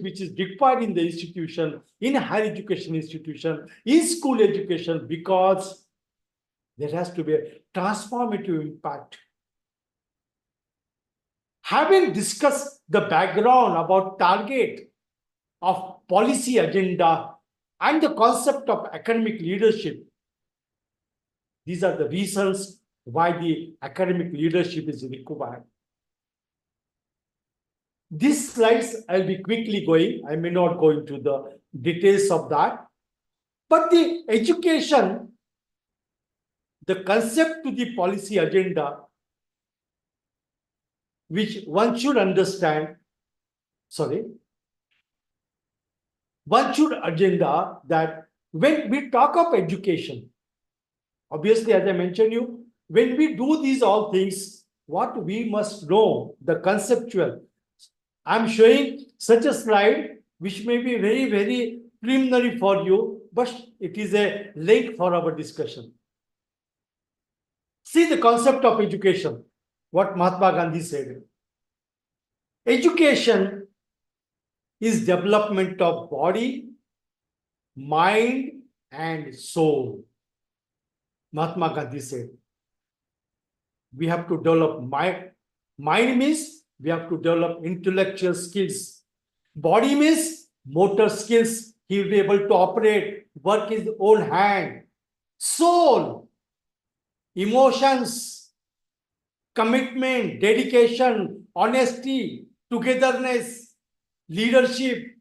which is required in the institution, in higher education institution, in school education, because there has to be a transformative impact. Having discussed the background about target of policy agenda and the concept of academic leadership, these are the reasons why the academic leadership is required. These slides I'll be quickly going. I may not go into the details of that. But the education, the concept to the policy agenda, which one should understand, one should agenda that when we talk of education, obviously, as I mentioned you, when we do these all things, what we must know, the conceptual. I'm showing such a slide which may be very, very preliminary for you, but it is a link for our discussion. See the concept of education, what Mahatma Gandhi said. Education is development of body, mind, and soul. Mahatma Gandhi said. We have to develop mind. Mind means we have to develop intellectual skills. Body means motor skills. He will be able to operate, work his own hand. Soul, emotions, commitment, dedication, honesty, togetherness, leadership.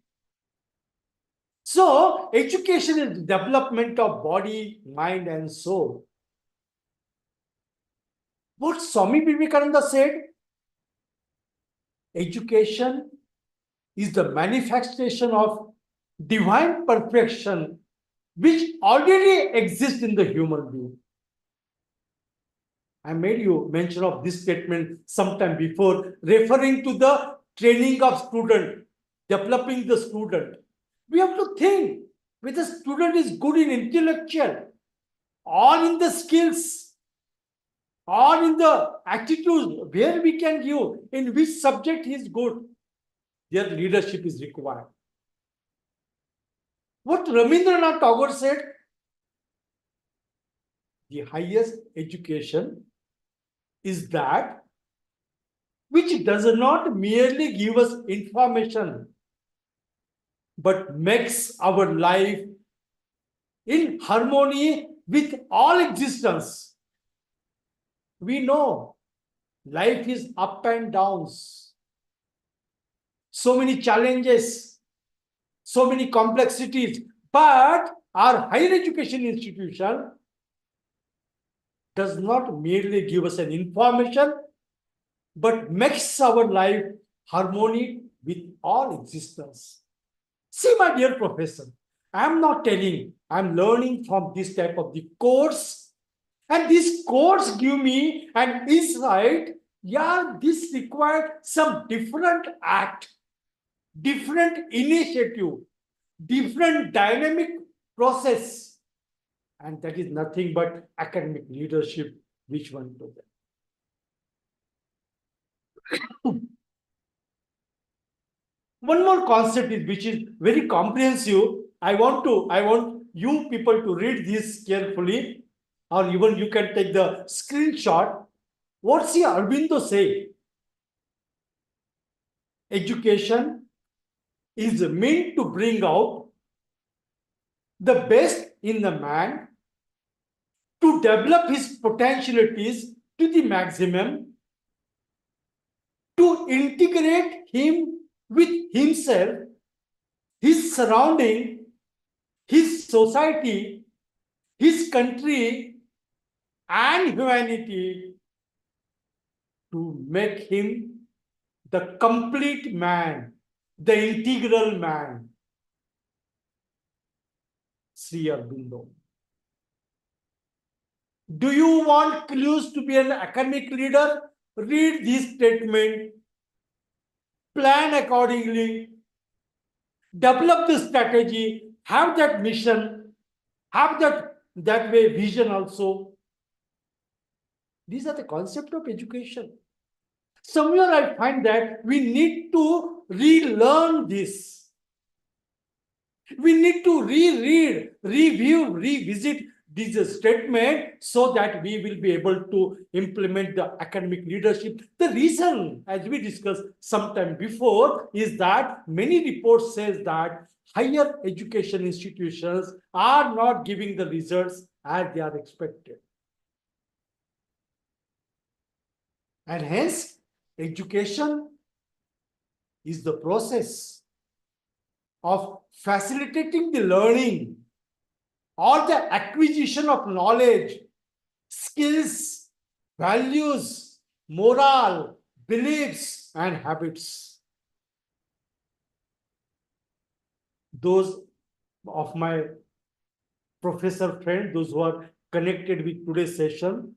So, education is development of body, mind, and soul. What Swami Vivekananda said, education is the manifestation of divine perfection which already exists in the human being. I made you mention of this statement sometime before, referring to the training of student, developing the student. We have to think whether the student is good in intellectual or in the skills or in the attitude, where we can give, in which subject he is good. Their leadership is required. What Rabindranath Tagore said, the highest education is that which does not merely give us information, but makes our life in harmony with all existence. We know life is up and downs, so many challenges, so many complexities, but our higher education institution does not merely give us an information, but makes our life harmony with all existence. See, my dear professor, I am not telling, I am learning from this type of the course, and this course give me an insight. Yeah, this required some different act, different initiative, different dynamic process. And that is nothing but academic leadership, which one to them. One more concept is which is very comprehensive. I want you people to read this carefully, or even you can take the screenshot. What's the Aurobindo say? Education is meant to bring out the best in the man, to develop his potentialities to the maximum, to integrate him with himself, his surrounding, his society, his country, and humanity, to make him the complete man, the integral man. Sri Aurobindo. Do you want clues to be an academic leader? Read this statement, plan accordingly, develop the strategy, have that mission, have that way vision also. These are the concept of education. Somewhere I find that we need to relearn this. We need to reread, review, revisit this statement so that we will be able to implement the academic leadership. The reason, as we discussed sometime before, is that many reports says that higher education institutions are not giving the results as they are expected. And hence, education is the process of facilitating the learning or the acquisition of knowledge, skills, values, moral, beliefs, and habits. Those of my professor friends, those who are connected with today's session,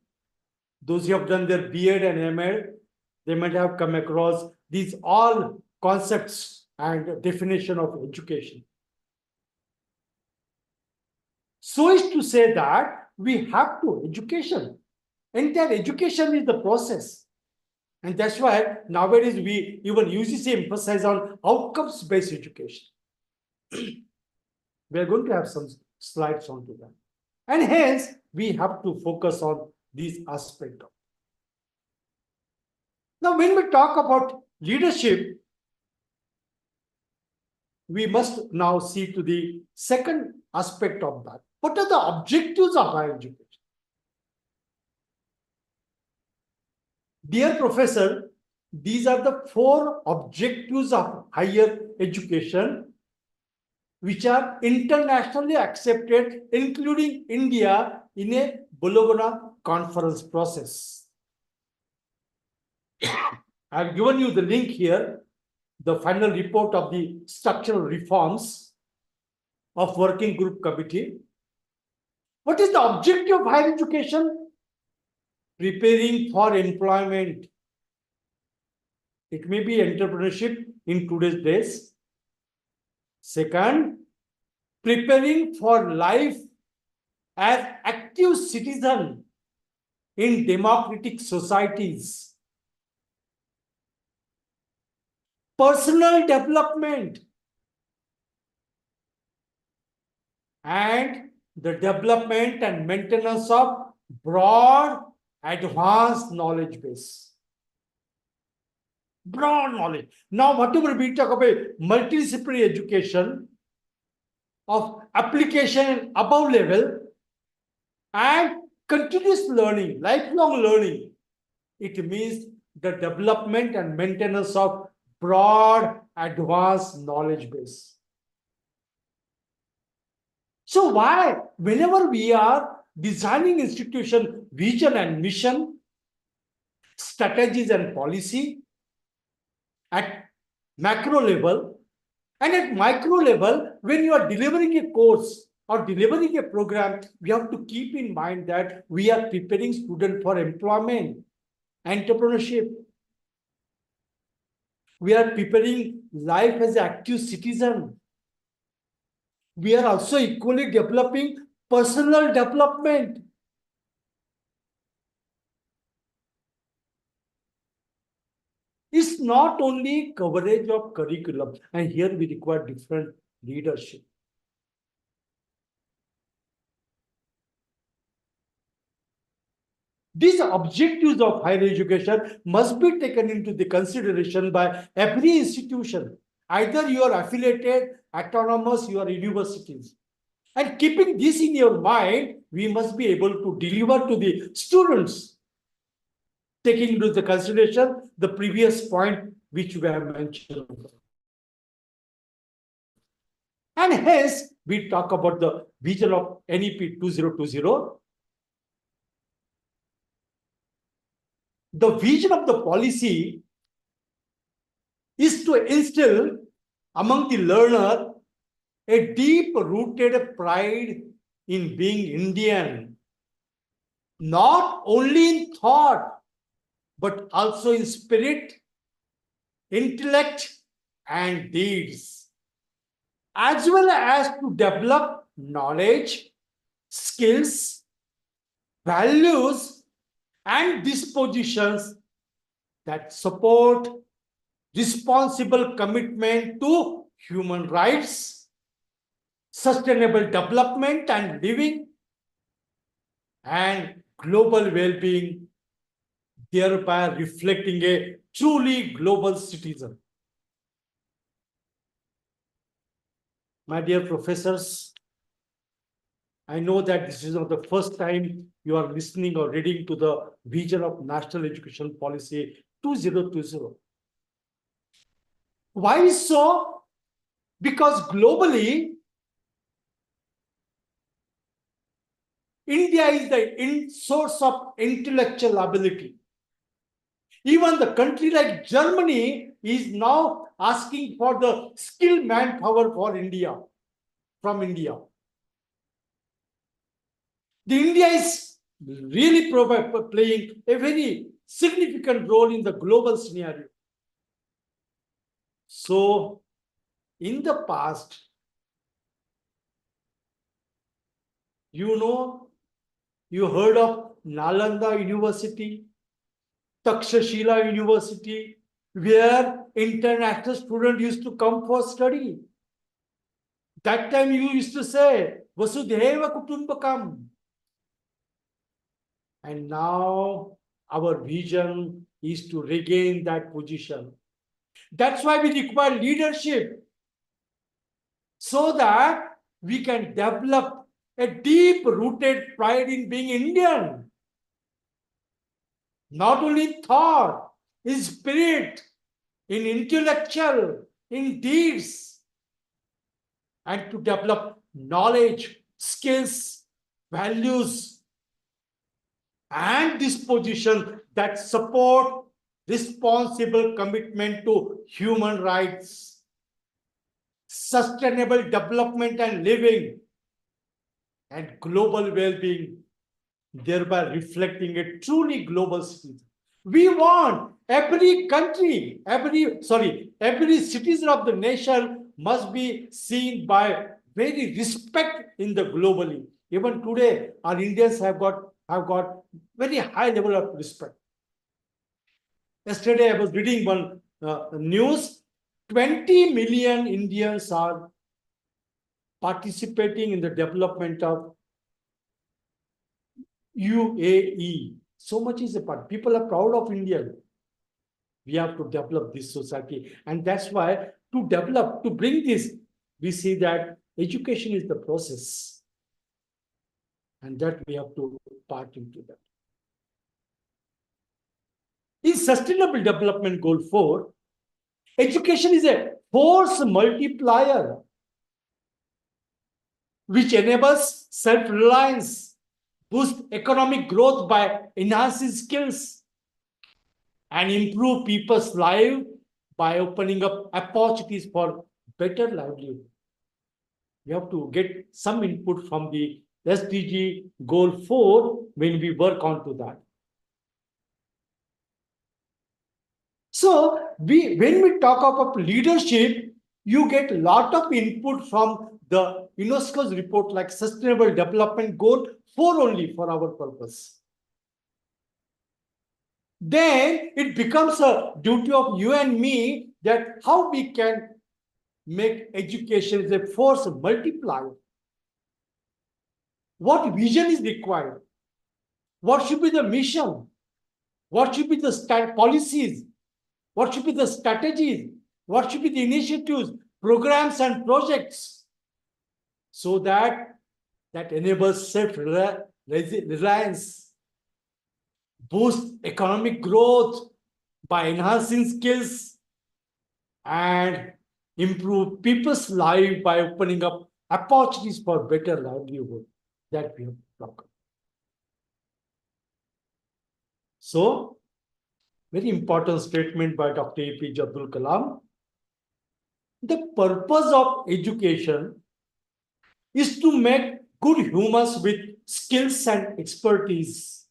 those who have done their B.Ed and M.Ed, they might have come across these all concepts and definition of education. So is to say that we have to education. Entire education is the process. And that's why nowadays we even UGC emphasize on outcomes-based education. We are going to have some slides onto that. And hence, we have to focus on these aspects. Now, when we talk about leadership, we must now see to the second aspect of that. What are the objectives of higher education? Dear professor, these are the 4 objectives of higher education, which are internationally accepted, including India, in a Bologna conference process. I've given you the link here, the final report of the structural reforms of working group committee. What is the objective of higher education? Preparing for employment. It may be entrepreneurship in today's days. Second, preparing for life as active citizen in democratic societies. Personal development and the development and maintenance of broad advanced knowledge base. Broad knowledge. Now, whatever we talk about multidisciplinary education of application above level and continuous learning, lifelong learning, it means the development and maintenance of broad advanced knowledge base. So why, whenever we are designing institution vision and mission, strategies and policy at macro level and at micro level, when you are delivering a course or delivering a program, we have to keep in mind that we are preparing students for employment, entrepreneurship. We are preparing life as an active citizen. We are also equally developing personal development. It's not only coverage of curriculum, and here we require different leadership. These objectives of higher education must be taken into the consideration by every institution. Either you are affiliated, autonomous, you are universities. And keeping this in your mind, we must be able to deliver to the students, taking into the consideration the previous point which we have mentioned. And hence, we talk about the vision of NEP 2020. The vision of the policy is to instill among the learner a deep-rooted pride in being Indian, not only in thought, but also in spirit, intellect, and deeds, as well as to develop knowledge, skills, values, and dispositions that support responsible commitment to human rights, sustainable development and living, and global well-being, thereby reflecting a truly global citizen. My dear professors, I know that this is not the first time you are listening or reading to the vision of National Education Policy 2020. Why so? Because globally, India is the source of intellectual ability. Even the country like Germany is now asking for the skilled manpower for India, from India. The India is really playing a very significant role in the global scenario. So, in the past, you heard of Nalanda University, Takshashila University, where international students used to come for study. That time you used to say, Vasudhaiva Kutumbakam. And now our vision is to regain that position. That's why we require leadership, so that we can develop a deep-rooted pride in being Indian. Not only in thought, in spirit, in intellectual, in deeds, and to develop knowledge, skills, values, and disposition that support responsible commitment to human rights, sustainable development and living, and global well-being, thereby reflecting a truly global citizen. We want every country, every citizen of the nation must be seen by very respect in the globally. Even today, our Indians have got very high level of respect. Yesterday, I was reading one news. 20 million Indians are participating in the development of UAE. So much is a part. People are proud of India. We have to develop this society. And that's why to bring this, we see that education is the process. And that we have to part into that. In Sustainable Development Goal 4, education is a force multiplier which enables self-reliance, boost economic growth by enhancing skills, and improve people's lives by opening up opportunities for better livelihood. We have to get some input from the SDG Goal 4 when we work on to that. So, when we talk about leadership, you get a lot of input from the UNESCO's report like Sustainable Development Goal 4 only for our purpose. Then it becomes a duty of you and me that how we can make education as a force multiplier. What vision is required? What should be the mission? What should be the policies? What should be the strategies? What should be the initiatives, programs, and projects? So that enables self-reliance, boost economic growth by enhancing skills, and improve people's life by opening up opportunities for better livelihood. That we have talked about. So, very important statement by Dr. APJ Abdul Kalam. The purpose of education is to make good humans with skills and expertise.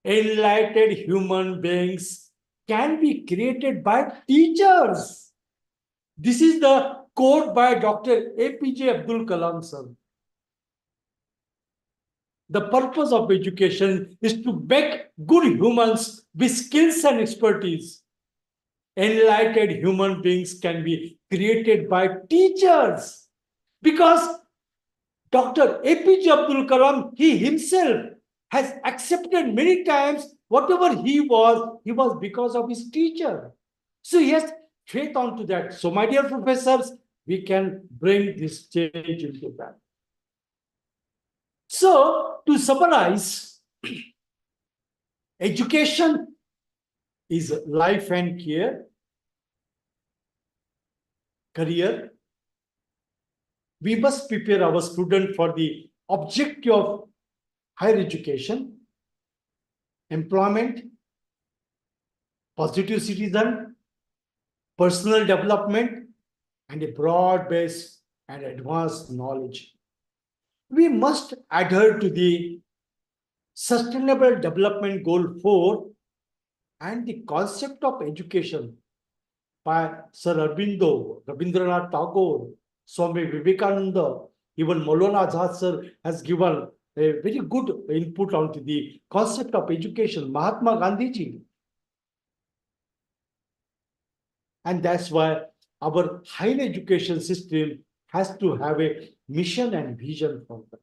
Enlightened human beings can be created by teachers. This is the quote by Dr. APJ Abdul Kalam, sir. The purpose of education is to make good humans with skills and expertise. Enlightened human beings can be created by teachers. Because Dr. APJ Abdul Kalam, he himself has accepted many times whatever he was because of his teacher. So he has faith onto that. So my dear professors, we can bring this change into that. So to summarize, education is life and care. career. We must prepare our students for the objective of higher education, employment, positive citizen, personal development, and a broad-based and advanced knowledge. We must adhere to the Sustainable Development Goal 4 and the concept of education by Sir Rabindranath Tagore, Swami Vivekananda, even Maulana Azad sir has given a very good input onto the concept of education, Mahatma Gandhi ji. And that's why our higher education system has to have a mission and vision for them.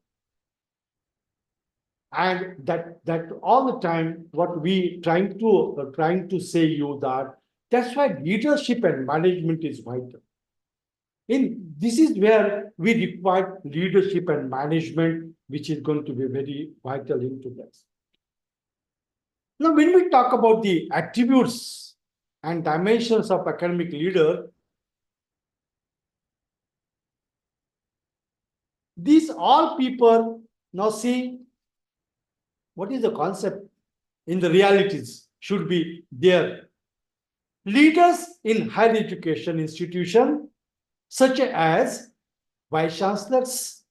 And that all the time, what we trying to say you that's why leadership and management is vital. This is where we require leadership and management, which is going to be very vital into this. Now, when we talk about the attributes and dimensions of academic leader, these all people now see what is the concept in the realities should be there. Leaders in higher education institution, such as vice chancellors,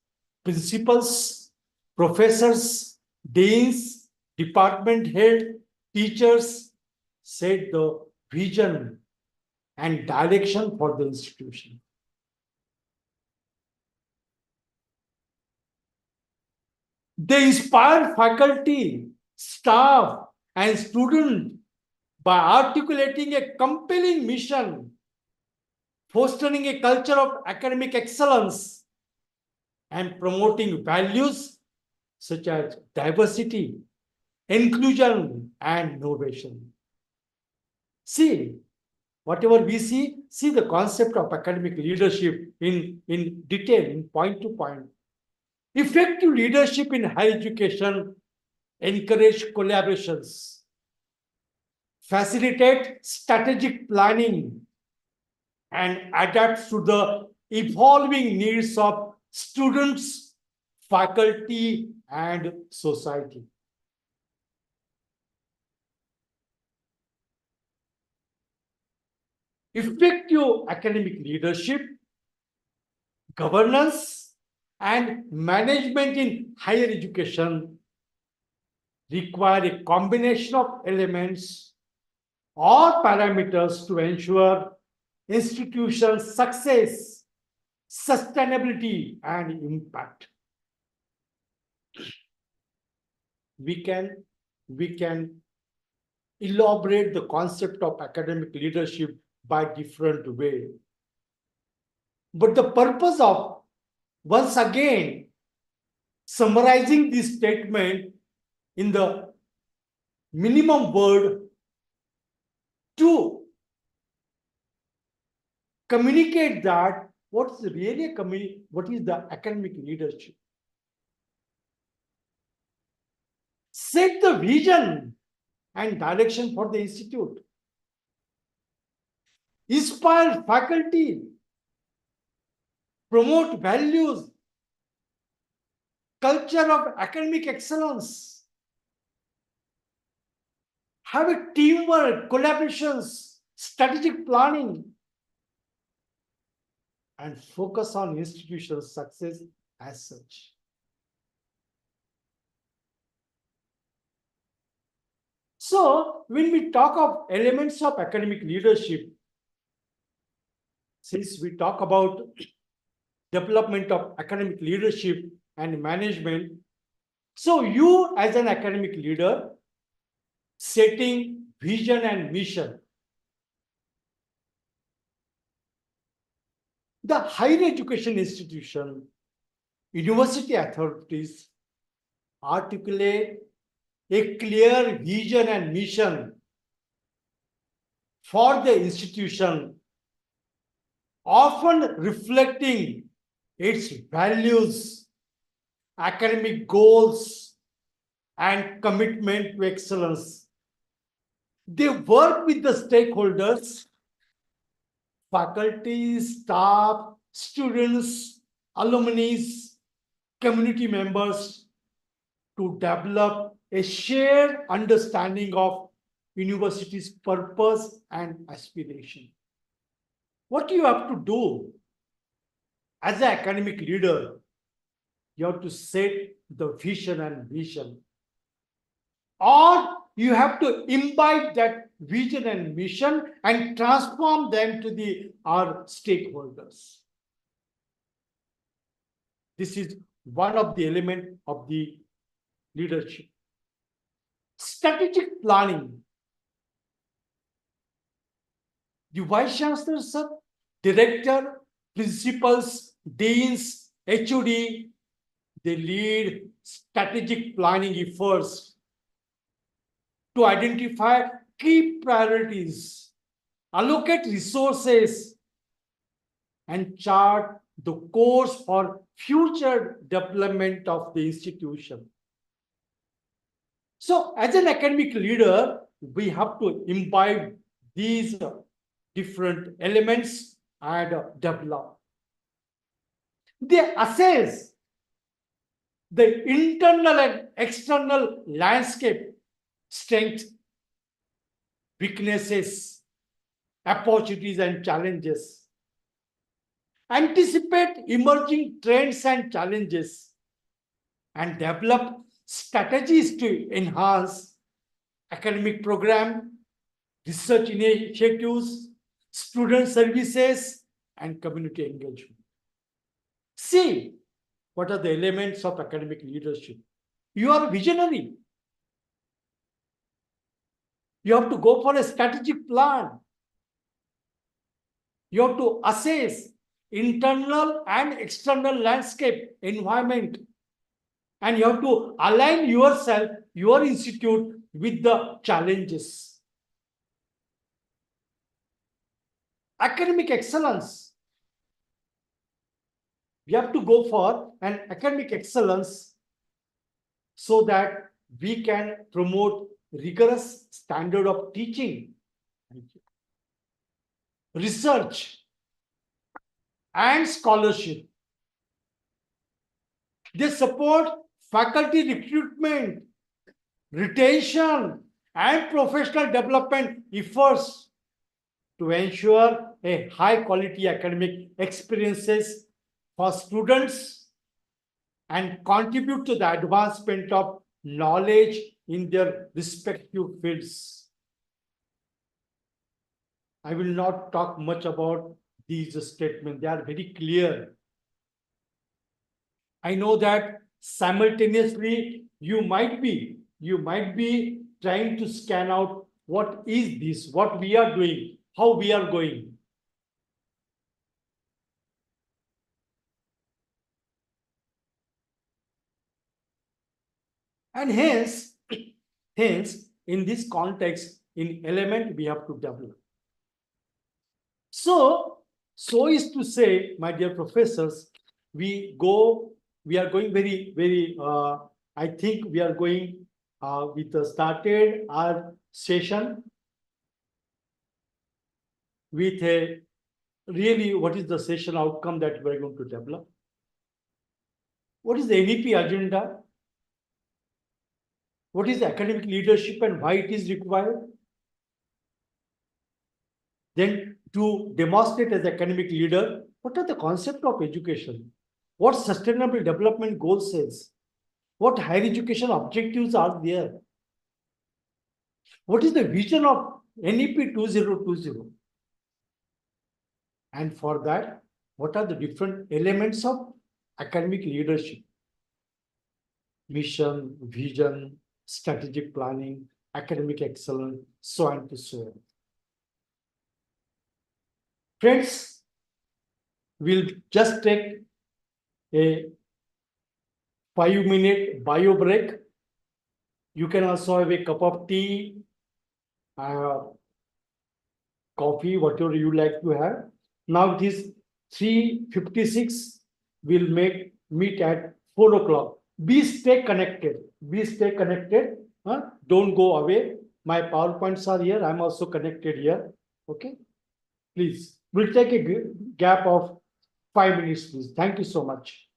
principals, professors, deans, department head, teachers, set the vision and direction for the institution. They inspire faculty, staff, and students by articulating a compelling mission, fostering a culture of academic excellence, and promoting values such as diversity, inclusion, and innovation. See, whatever we see the concept of academic leadership in detail, in point to point. Effective leadership in higher education encourage collaborations, facilitate strategic planning, and adapt to the evolving needs of students, faculty, and society. Effective academic leadership, governance, and management in higher education require a combination of elements or parameters to ensure institutional success, sustainability, and impact. We can elaborate the concept of academic leadership by different way. But the purpose of, once again, summarizing this statement in the minimum word to communicate that what is the academic leadership. Set the vision and direction for the institute. Inspire faculty. Promote values. Culture of academic excellence. Have a teamwork, collaborations, strategic planning, and focus on institutional success as such. So, when we talk of elements of academic leadership, since we talk about development of academic leadership and management, so you as an academic leader, setting vision and mission. The higher education institution, university authorities articulate a clear vision and mission for the institution, often reflecting its values, academic goals, and commitment to excellence. They work with the stakeholders faculty, staff, students, alumni, community members to develop a shared understanding of university's purpose and aspiration. What you have to do as an academic leader, you have to set the vision and mission, or you have to imbibe that vision and mission and transform them to our stakeholders. This is one of the elements of the leadership. Strategic planning. The Vice Chancellor, sir, Director, Principals, Deans, HOD, they lead strategic planning efforts to identify key priorities, allocate resources, and chart the course for future development of the institution. So, as an academic leader, we have to imbibe these different elements and develop. They assess the internal and external landscape, strengths, weaknesses, opportunities, and challenges. Anticipate emerging trends and challenges, and develop strategies to enhance academic program, research initiatives, student services, and community engagement. See, what are the elements of academic leadership? You are visionary. You have to go for a strategic plan. You have to assess internal and external landscape, environment, and you have to align yourself, your institute, with the challenges. Academic excellence. We have to go for an academic excellence so that we can promote rigorous standard of teaching, research, and scholarship. They support faculty recruitment, retention, and professional development efforts to ensure a high quality academic experiences for students and contribute to the advancement of knowledge in their respective fields. I will not talk much about these statements. They are very clear. I know that simultaneously you might be trying to scan out what is this, what we are doing, how we are going. And hence, in this context, in element, we have to develop. So is to say, my dear professors, we are going very, I think we are going with started our session with a really, what is the session outcome that we are going to develop? What is the NEP agenda? What is academic leadership and why it is required? Then to demonstrate as academic leader, what are the concept of education? What sustainable development goals says? What higher education objectives are there? What is the vision of NEP 2020? And for that, what are the different elements of academic leadership? Mission, vision, strategic planning, academic excellence, so on and so on. Friends, we'll just take a 5-minute bio break. You can also have a cup of tea, coffee, whatever you like to have. Now it is 3:56. We'll meet at 4 o'clock. Stay connected. Stay connected. Don't go away. My PowerPoints are here. I'm also connected here. Okay. Please. We'll take a gap of 5 minutes, please. Thank you so much.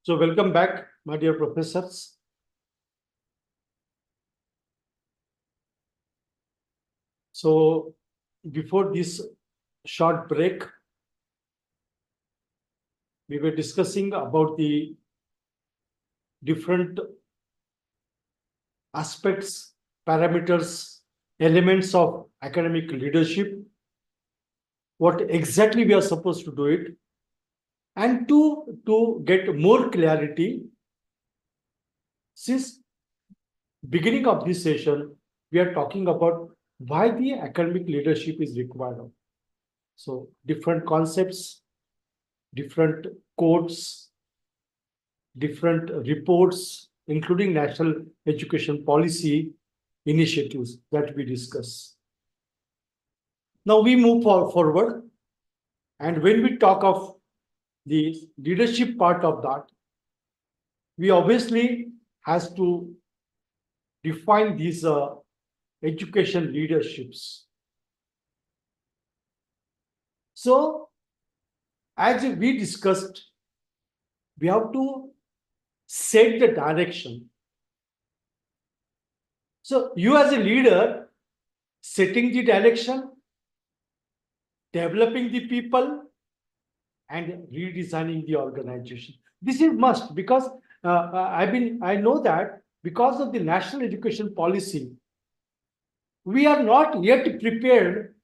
So welcome back, my dear professors. So before this short break, we were discussing about the different aspects, parameters, elements of academic leadership, what exactly we are supposed to do it, and to get more clarity, since beginning of this session, we are talking about why the academic leadership is required. So different concepts, different codes, different reports, including national education policy initiatives that we discuss. Now we move forward, and when we talk of the leadership part of that, we obviously has to define these education leaderships. So, as we discussed, we have to set the direction. So, you as a leader, setting the direction, developing the people, and redesigning the organization. This is must, because I know that because of the national education policy, we are not yet prepared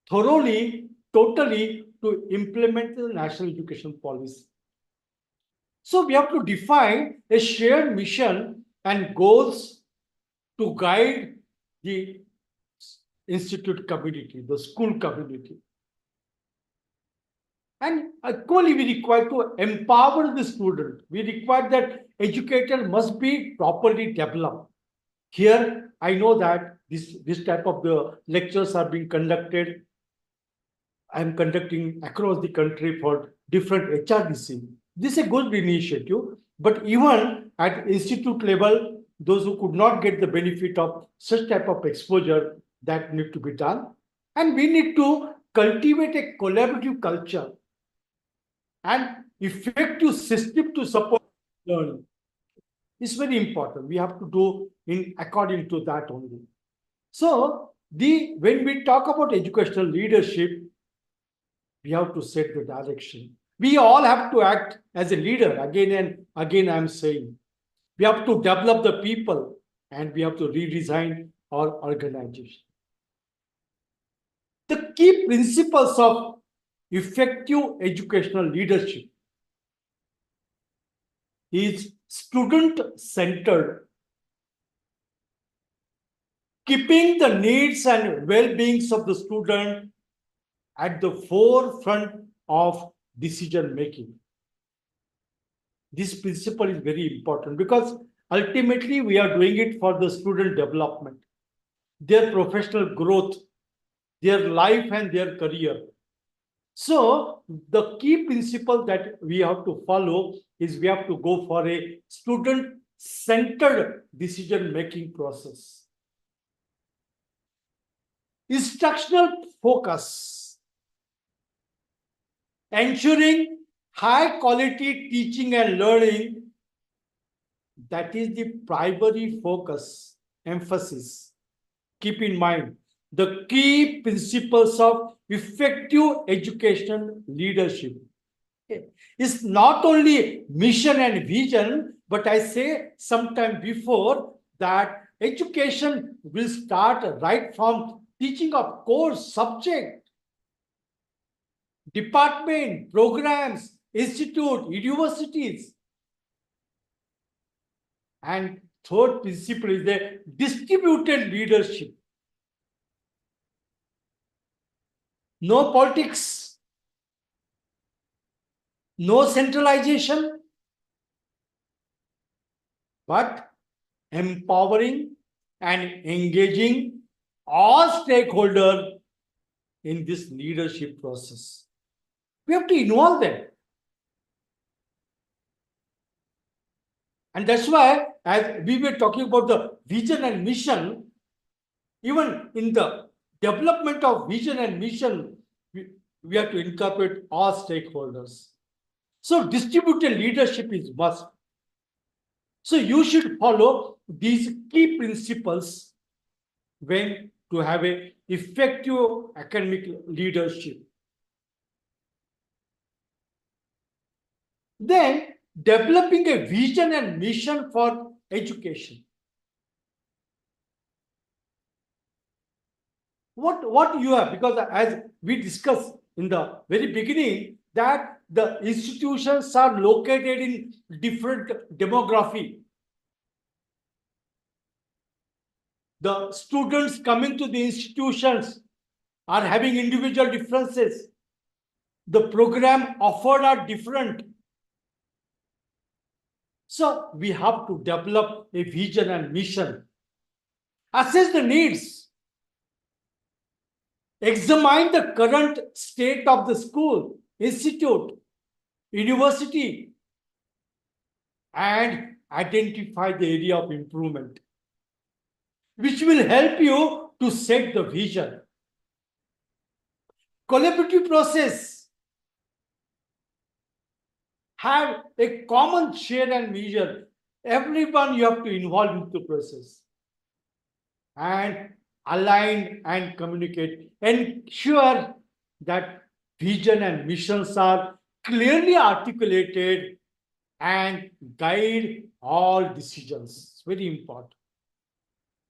thoroughly, totally to implement the national education policy. So we have to define a shared mission and goals to guide the institute community, the school community. And equally, we require to empower the student. We require that educator must be properly developed. Here, I know that this type of the lectures are being conducted. I'm conducting across the country for different HRDC. This is a good initiative, but even at institute level, those who could not get the benefit of such type of exposure, that need to be done. And we need to cultivate a collaborative culture and effective system to support learning. It's very important. We have to do in according to that only. So when we talk about educational leadership, we have to set the direction. We all have to act as a leader. Again and again, I'm saying, we have to develop the people and we have to redesign our organization. The key principles of effective educational leadership is student-centered, keeping the needs and well-beings of the student at the forefront of decision making. This principle is very important because ultimately we are doing it for the student development, their professional growth, their life and their career. So the key principle that we have to follow is we have to go for a student-centered decision-making process. Instructional focus, ensuring high quality teaching and learning, that is the primary focus, emphasis. Keep in mind the key principles of effective education leadership. It's not only mission and vision, but I say sometime before that education will start right from teaching of course subject, department, programs, institute, universities. And third principle is the distributed leadership. No politics, no centralization, but empowering and engaging all stakeholders in this leadership process. We have to involve them. And that's why, as we were talking about the vision and mission, even in the development of vision and mission, we have to incorporate all stakeholders. So distributed leadership is must. So you should follow these key principles when to have an effective academic leadership. Then developing a vision and mission for education. What you have, because as we discussed in the very beginning, that the institutions are located in different demography. The students coming to the institutions are having individual differences. The program offered are different. So we have to develop a vision and mission, assess the needs, examine the current state of the school, institute, university, and identify the area of improvement, which will help you to set the vision. Collaborative process. Have a common share and vision. Everyone you have to involve into the process. And align and communicate. Ensure that vision and missions are clearly articulated and guide all decisions. It's very important.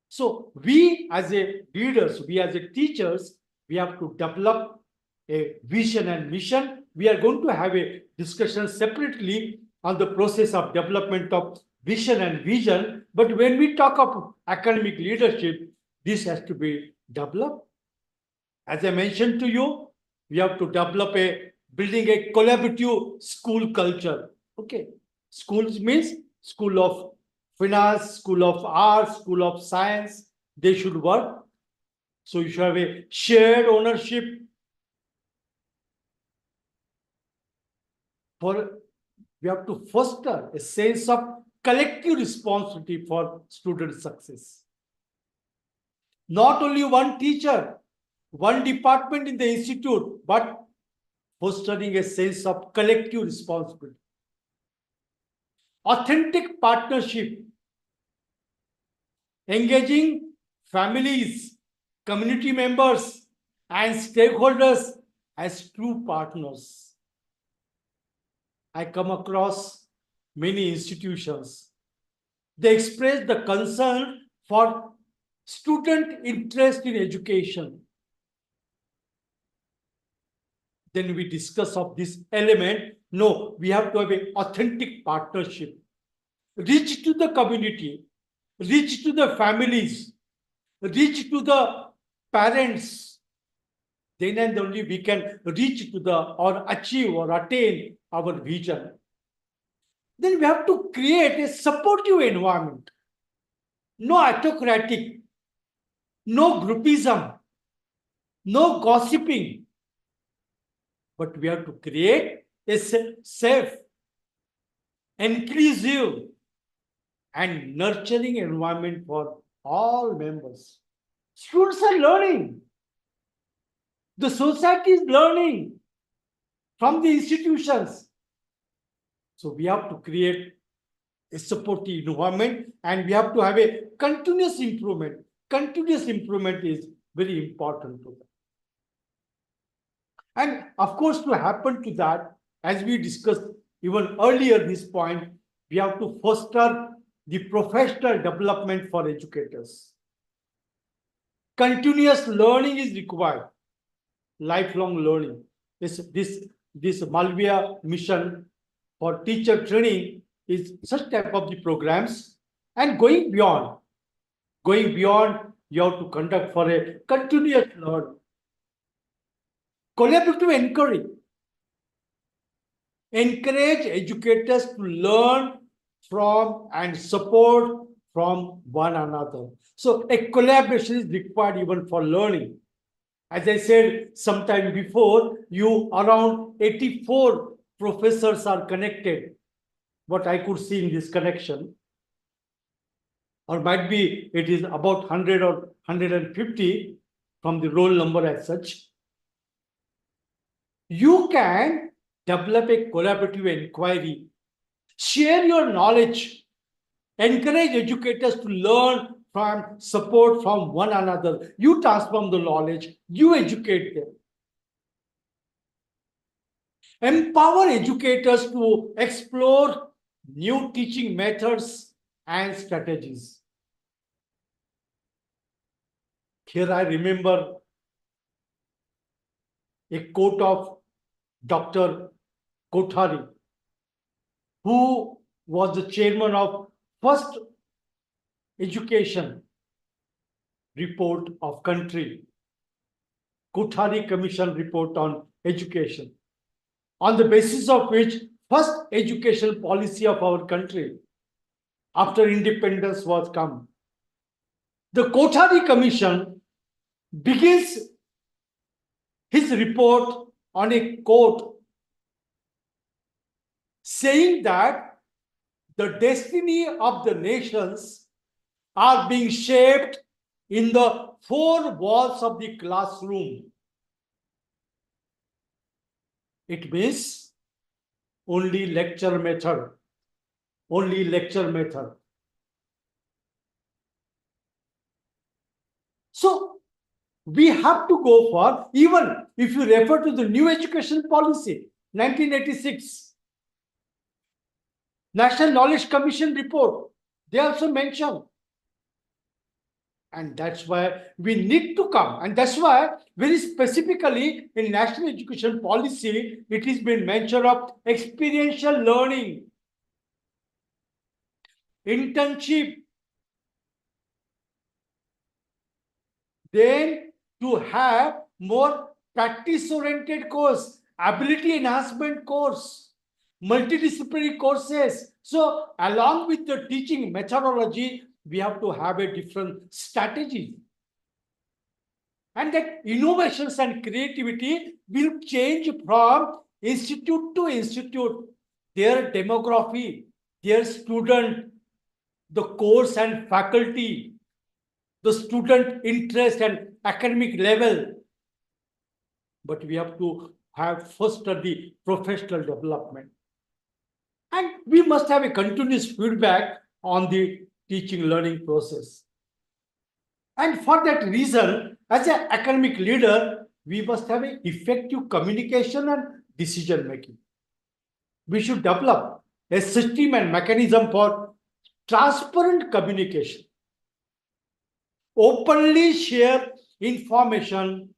So we as a leaders, we as a teachers, we have to develop a vision and mission. We are going to have a discussion separately on the process of development of vision and vision. But when we talk of academic leadership, this has to be developed. As I mentioned to you, we have to develop building a collaborative school culture. Okay. Schools means school of finance, school of arts, school of science, they should work. So you should have a shared ownership. We have to foster a sense of collective responsibility for student success. Not only one teacher, one department in the institute, but fostering a sense of collective responsibility. Authentic partnership, engaging families, community members, and stakeholders as true partners. I come across many institutions. They express the concern for student interest in education. Then we discuss of this element. No, we have to have an authentic partnership. Reach to the community, reach to the families, reach to the parents. Then and only we can reach to the or achieve or attain our vision. Then we have to create a supportive environment. No autocratic, no groupism, no gossiping. But we have to create a safe, inclusive, and nurturing environment for all members. Students are learning. The society is learning from the institutions. So we have to create a supportive environment and we have to have a continuous improvement. Continuous improvement is very important to them. And of course, to happen to that, as we discussed even earlier this point, we have to foster the professional development for educators. Continuous learning is required, lifelong learning. This Malviya mission for teacher training is such type of the programs. And going beyond, you have to conduct for a continuous learning. Collaborative encourage educators to learn from and support from one another. So a collaboration is required even for learning. As I said sometime before, around 84 professors are connected. What I could see in this connection, or might be it is about 100 or 150 from the roll number as such. You can develop a collaborative inquiry, share your knowledge, encourage educators to learn from, support from one another. You transform the knowledge, you educate them. Empower educators to explore new teaching methods and strategies. Here I remember a quote of Dr. Kothari, who was the chairman of First Education report of country, Kothari Commission report on education, on the basis of which first education policy of our country after independence was come. The Kothari Commission begins his report on a quote saying that the destiny of the nations are being shaped in the four walls of the classroom. It means only lecture method, only lecture method. So we have to go for, even if you refer to the new education policy, 1986, National Knowledge Commission report, they also mention. And that's why we need to come. And that's why very specifically in National Education Policy, it has been mentioned of experiential learning, internship, then to have more practice-oriented course, ability enhancement course, multidisciplinary courses. So along with the teaching methodology, we have to have a different strategy. And that innovations and creativity will change from institute to institute, their demography, their student, the course and faculty, the student interest and academic level. But we have to have foster the professional development. And we must have a continuous feedback on the teaching learning process. And for that reason, as an academic leader, we must have an effective communication and decision making. We should develop a system and mechanism for transparent communication, openly share information,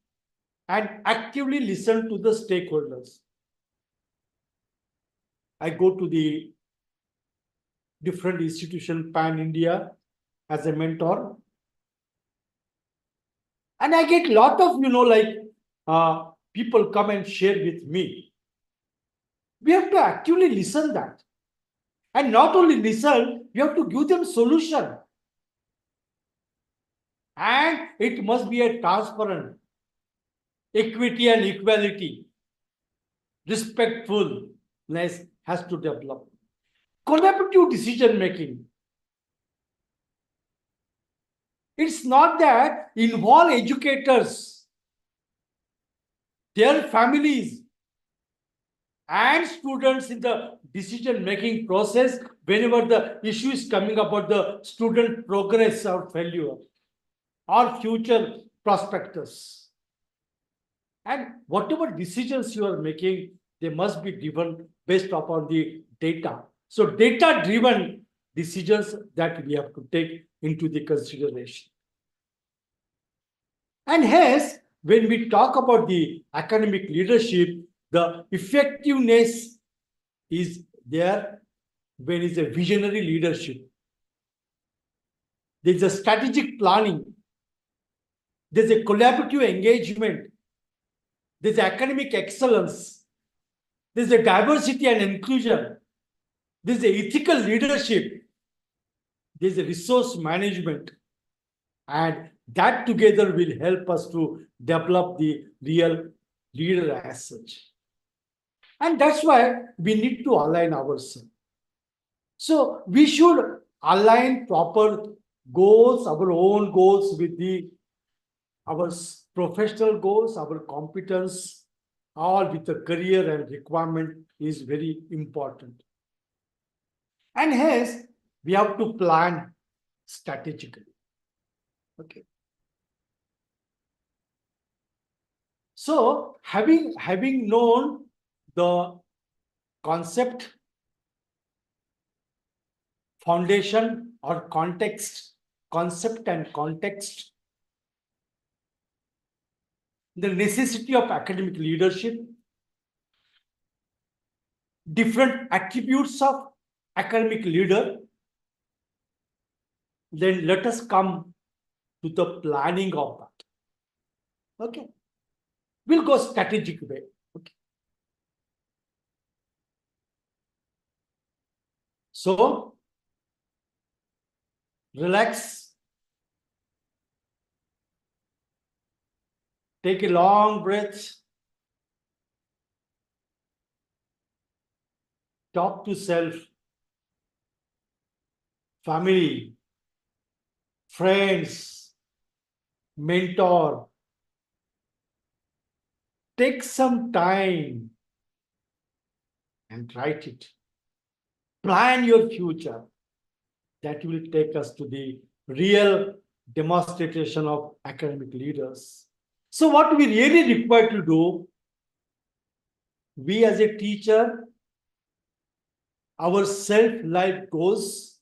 and actively listen to the stakeholders. I go to the different institutions pan-India as a mentor. And I get a lot of, people come and share with me. We have to actively listen that. And not only listen, we have to give them solution. And it must be a transparent, equity and equality, respectfulness has to develop. Collaborative decision making. It's not that involve educators, their families, and students in the decision-making process whenever the issue is coming about the student progress or failure or future prospectus. And whatever decisions you are making, they must be driven based upon the data. So data-driven decisions that we have to take into the consideration. And hence, when we talk about the academic leadership, the effectiveness is there when it's a visionary leadership. There's a strategic planning. There's a collaborative engagement. There's academic excellence. There's a diversity and inclusion. There's a ethical leadership. There's a resource management. And that together will help us to develop the real leader as such. And that's why we need to align ourselves. So we should align proper goals, our own goals with our professional goals, our competence, all with the career and requirement is very important. And hence, we have to plan strategically. Okay. So having known the concept, foundation or context, concept and context, the necessity of academic leadership, different attributes of academic leader, then let us come to the planning of that. Okay. We'll go strategic way. Okay. So, relax. Take a long breath. Talk to self, family, friends, mentor. Take some time and write it. Plan your future. That will take us to the real demonstration of academic leaders. So what we really require to do, we as a teacher, our self-life goals,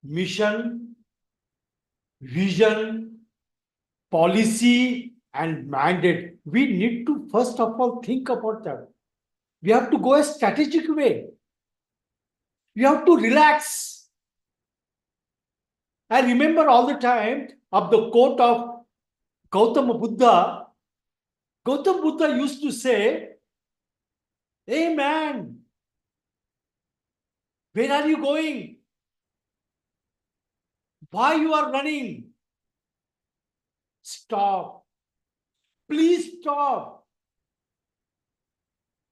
mission, vision, policy, and mandate. We need to first of all think about that. We have to go a strategic way. We have to relax. I remember all the time of the quote of Gautama Buddha. Gautama Buddha used to say, "Hey man, where are you going? Why you are running? Stop. Please stop.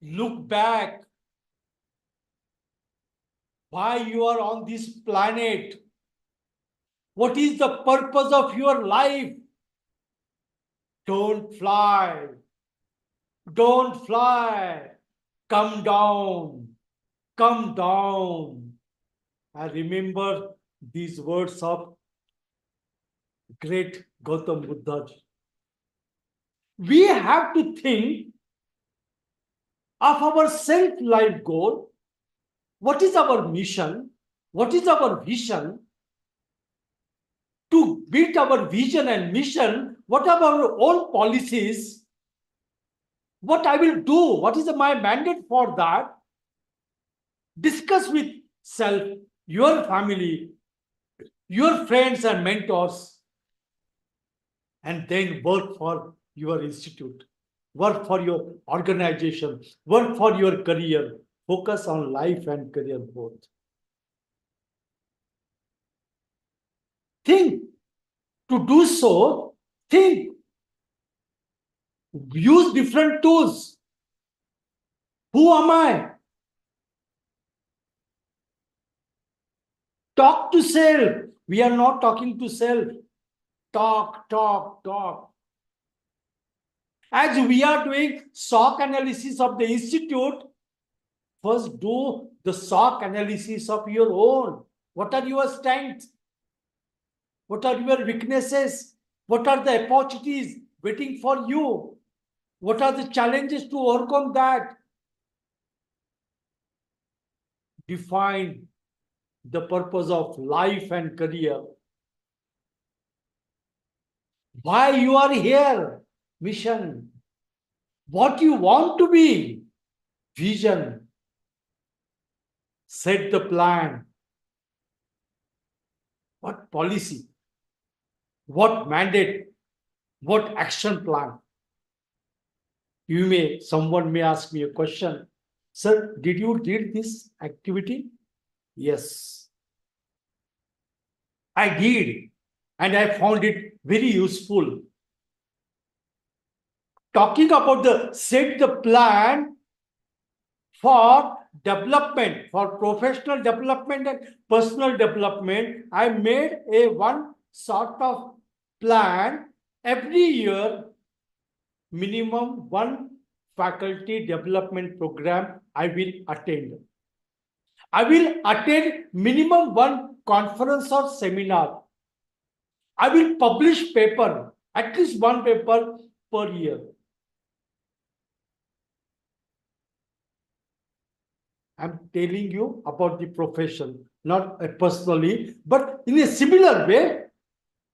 Look back. Why you are on this planet? What is the purpose of your life? Don't fly. Don't fly. Come down. Come down." I remember these words of great Gautam Buddha. We have to think of our self-life goal. What is our mission? What is our vision? To build our vision and mission, what are our own policies? What I will do? What is my mandate for that? Discuss with self, your family, your friends and mentors, and then work for your institute, work for your organization, work for your career. Focus on life and career both. Think. To do so, think. Use different tools. Who am I? Talk to self. We are not talking to self. Talk, talk, talk. As we are doing SOC analysis of the institute, first do the SOC analysis of your own. What are your strengths? What are your weaknesses? What are the opportunities waiting for you? What are the challenges to overcome that? Define the purpose of life and career. Why you are here? Mission. What you want to be? Vision. Set the plan. What policy? What mandate? What action plan? Someone may ask me a question. Sir, did you did this activity? Yes. I did. And I found it very useful. Talking about the set the plan for development, for professional development and personal development, I made a one sort of plan every year, minimum one faculty development program I will attend. I will attend minimum one conference or seminar. I will publish paper, at least one paper per year. I'm telling you about the profession, not personally, but in a similar way,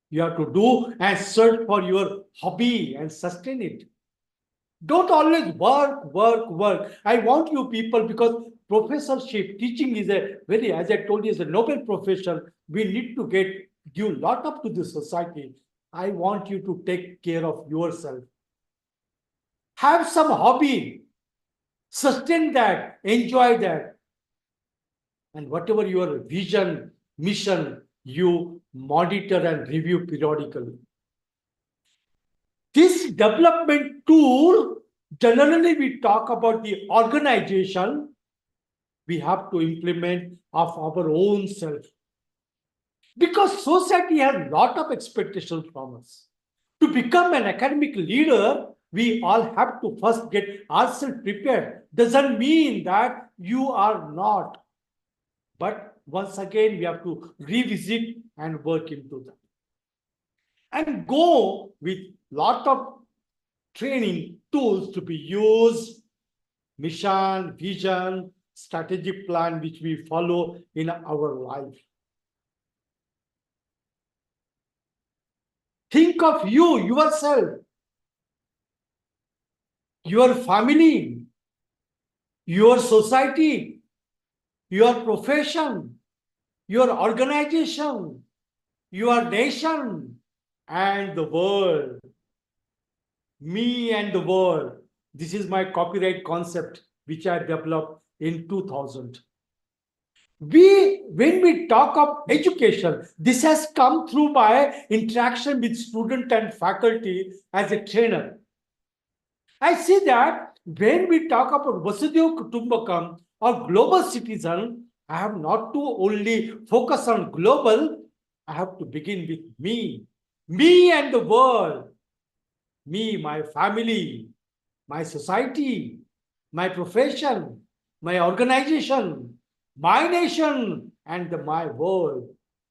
you have to do and search for your hobby and sustain it. Don't always work, work, work. I want you people, because professorship, teaching is a very, as I told you, is a noble profession. We need to get give a lot up to the society. I want you to take care of yourself. Have some hobby, sustain that, enjoy that. And whatever your vision, mission, you monitor and review periodically. This development tool, generally we talk about the organization, we have to implement of our own self. Because society has a lot of expectations from us. To become an academic leader, we all have to first get ourselves prepared. Doesn't mean that you are not. But once again, we have to revisit and work into that. And go with lot of training tools to be used, mission, vision, strategic plan, which we follow in our life. Think of you, yourself, your family, your society, your profession, your organization, your nation, and the world. Me and the world. This is my copyright concept, which I developed in 2000. When we talk of education, this has come through my interaction with student and faculty as a trainer. I see that when we talk about Vasudhaiva Kutumbakam or global citizen, I have not to only focus on global, I have to begin with me and the world, me, my family, my society, my profession, my organization, my nation, and my world.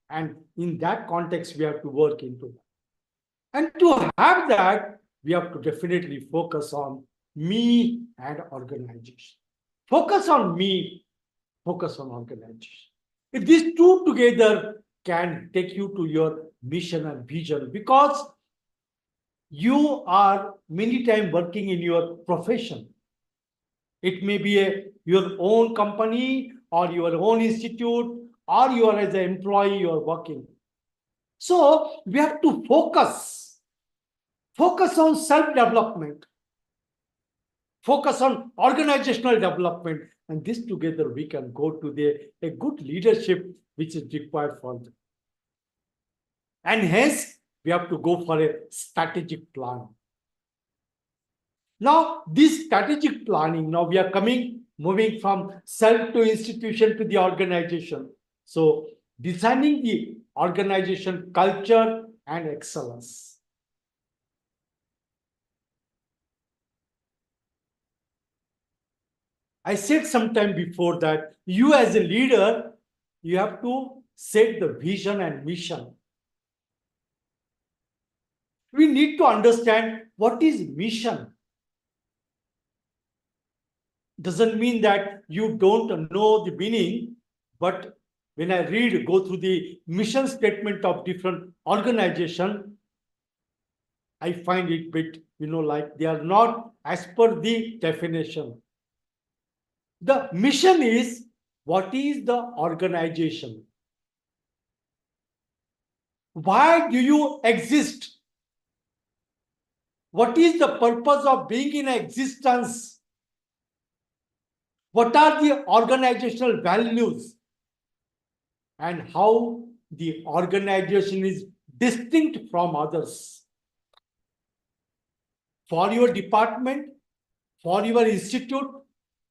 And in that context, we have to work into that. And to have that, we have to definitely focus on me and organization. Focus on me, focus on organization. If these two together can take you to your mission and vision, because you are many times working in your profession. It may be your own company or your own institute, or you are as an employee, you are working. So we have to focus on self-development, focus on organizational development, and this together we can go to a good leadership which is required for them. And hence, we have to go for a strategic plan. Now, this strategic planning, now we are moving from self to institution to the organization. So, designing the organization culture and excellence. I said sometime before that you as a leader, you have to set the vision and mission. We need to understand what is mission. Doesn't mean that you don't know the meaning, but when I go through the mission statement of different organization, I find it bit, like they are not as per the definition. The mission is, what is the organization? Why do you exist? What is the purpose of being in existence? What are the organizational values? And how the organization is distinct from others. For your department, for your institute,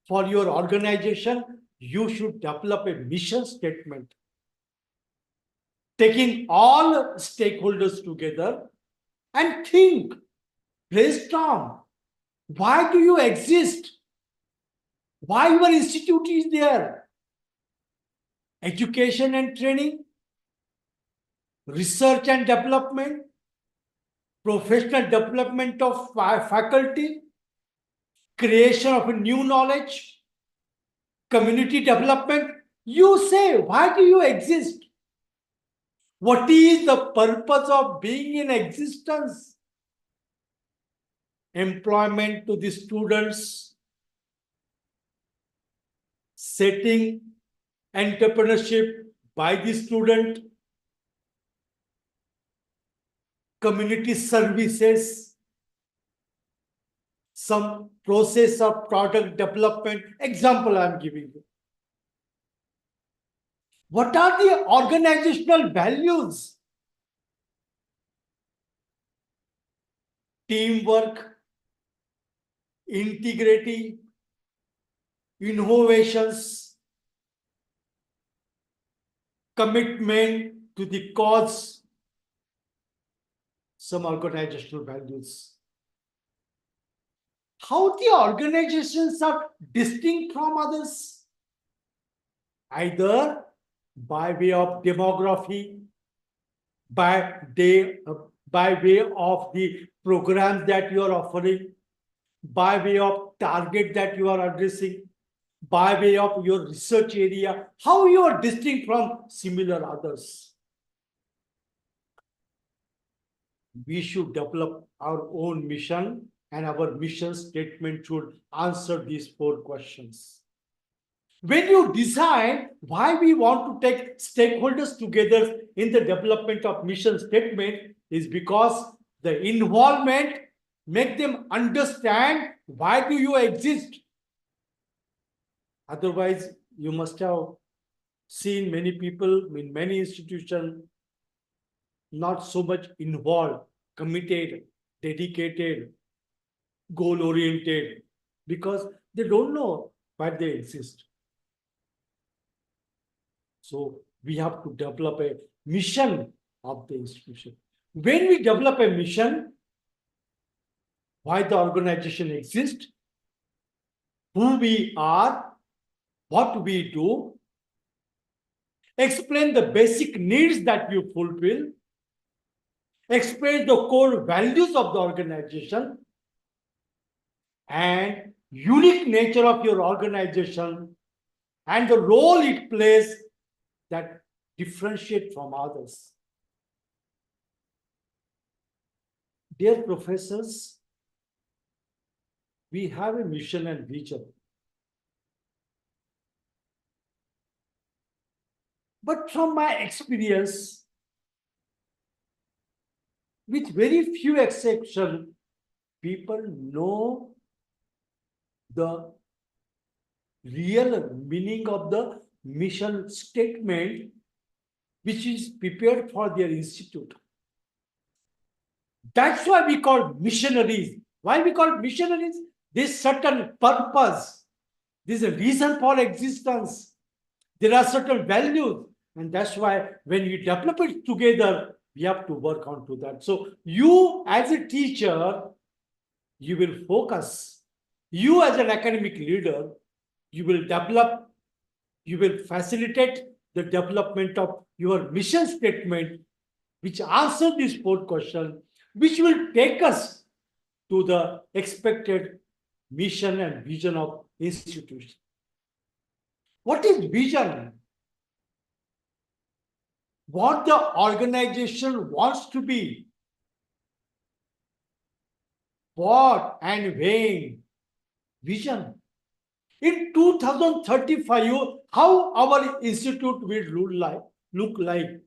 for your organization, you should develop a mission statement, taking all stakeholders together and think, brainstorm. Why do you exist? Why your institute is there? Education and training, research and development, professional development of faculty, creation of new knowledge, community development. You say, why do you exist? What is the purpose of being in existence? Employment to the students, setting entrepreneurship by the student, community services, some process of product development. Example I'm giving you. What are the organizational values? Teamwork, integrity, innovations, commitment to the cause, some organizational values. How the organizations are distinct from others? Either by way of demography, by way of the programs that you are offering, by way of target that you are addressing, by way of your research area, how you are distinct from similar others. We should develop our own mission, and our mission statement should answer these 4 questions. When you decide why we want to take stakeholders together in the development of mission statement is because the involvement make them understand why do you exist. Otherwise, you must have seen many people in many institutions not so much involved, committed, dedicated, goal-oriented, because they don't know why they exist. So we have to develop a mission of the institution. When we develop a mission, why the organization exists, who we are, what we do, explain the basic needs that you fulfill, explain the core values of the organization, and unique nature of your organization and the role it plays that differentiate from others. Dear professors, we have a mission and vision. But from my experience, with very few exceptions, people know the real meaning of the mission statement, which is prepared for their institute. That's why we call missionaries. Why we call missionaries? There's certain purpose. There's a reason for existence. There are certain values. And that's why when we develop it together, we have to work on to that. So you as a teacher, you will focus. You as an academic leader, you will develop, you will facilitate the development of your mission statement, which answer this 4 questions, which will take us to the expected mission and vision of institution. What is vision? What the organization wants to be. What and when? Vision. In 2035, how our institute will look like?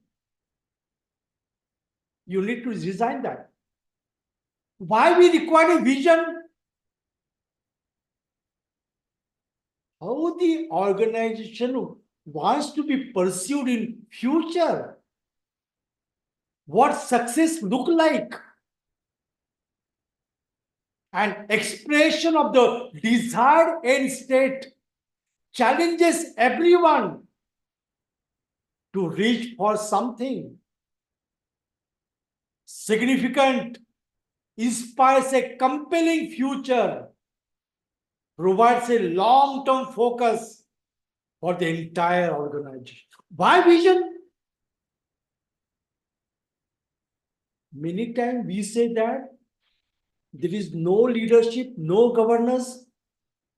You need to design that. Why we require a vision? How the organization wants to be pursued in future? What success look like? An expression of the desired end state challenges everyone to reach for something significant, inspires a compelling future, provides a long-term focus for the entire organization. Why vision? Many times we say that there is no leadership, no governance,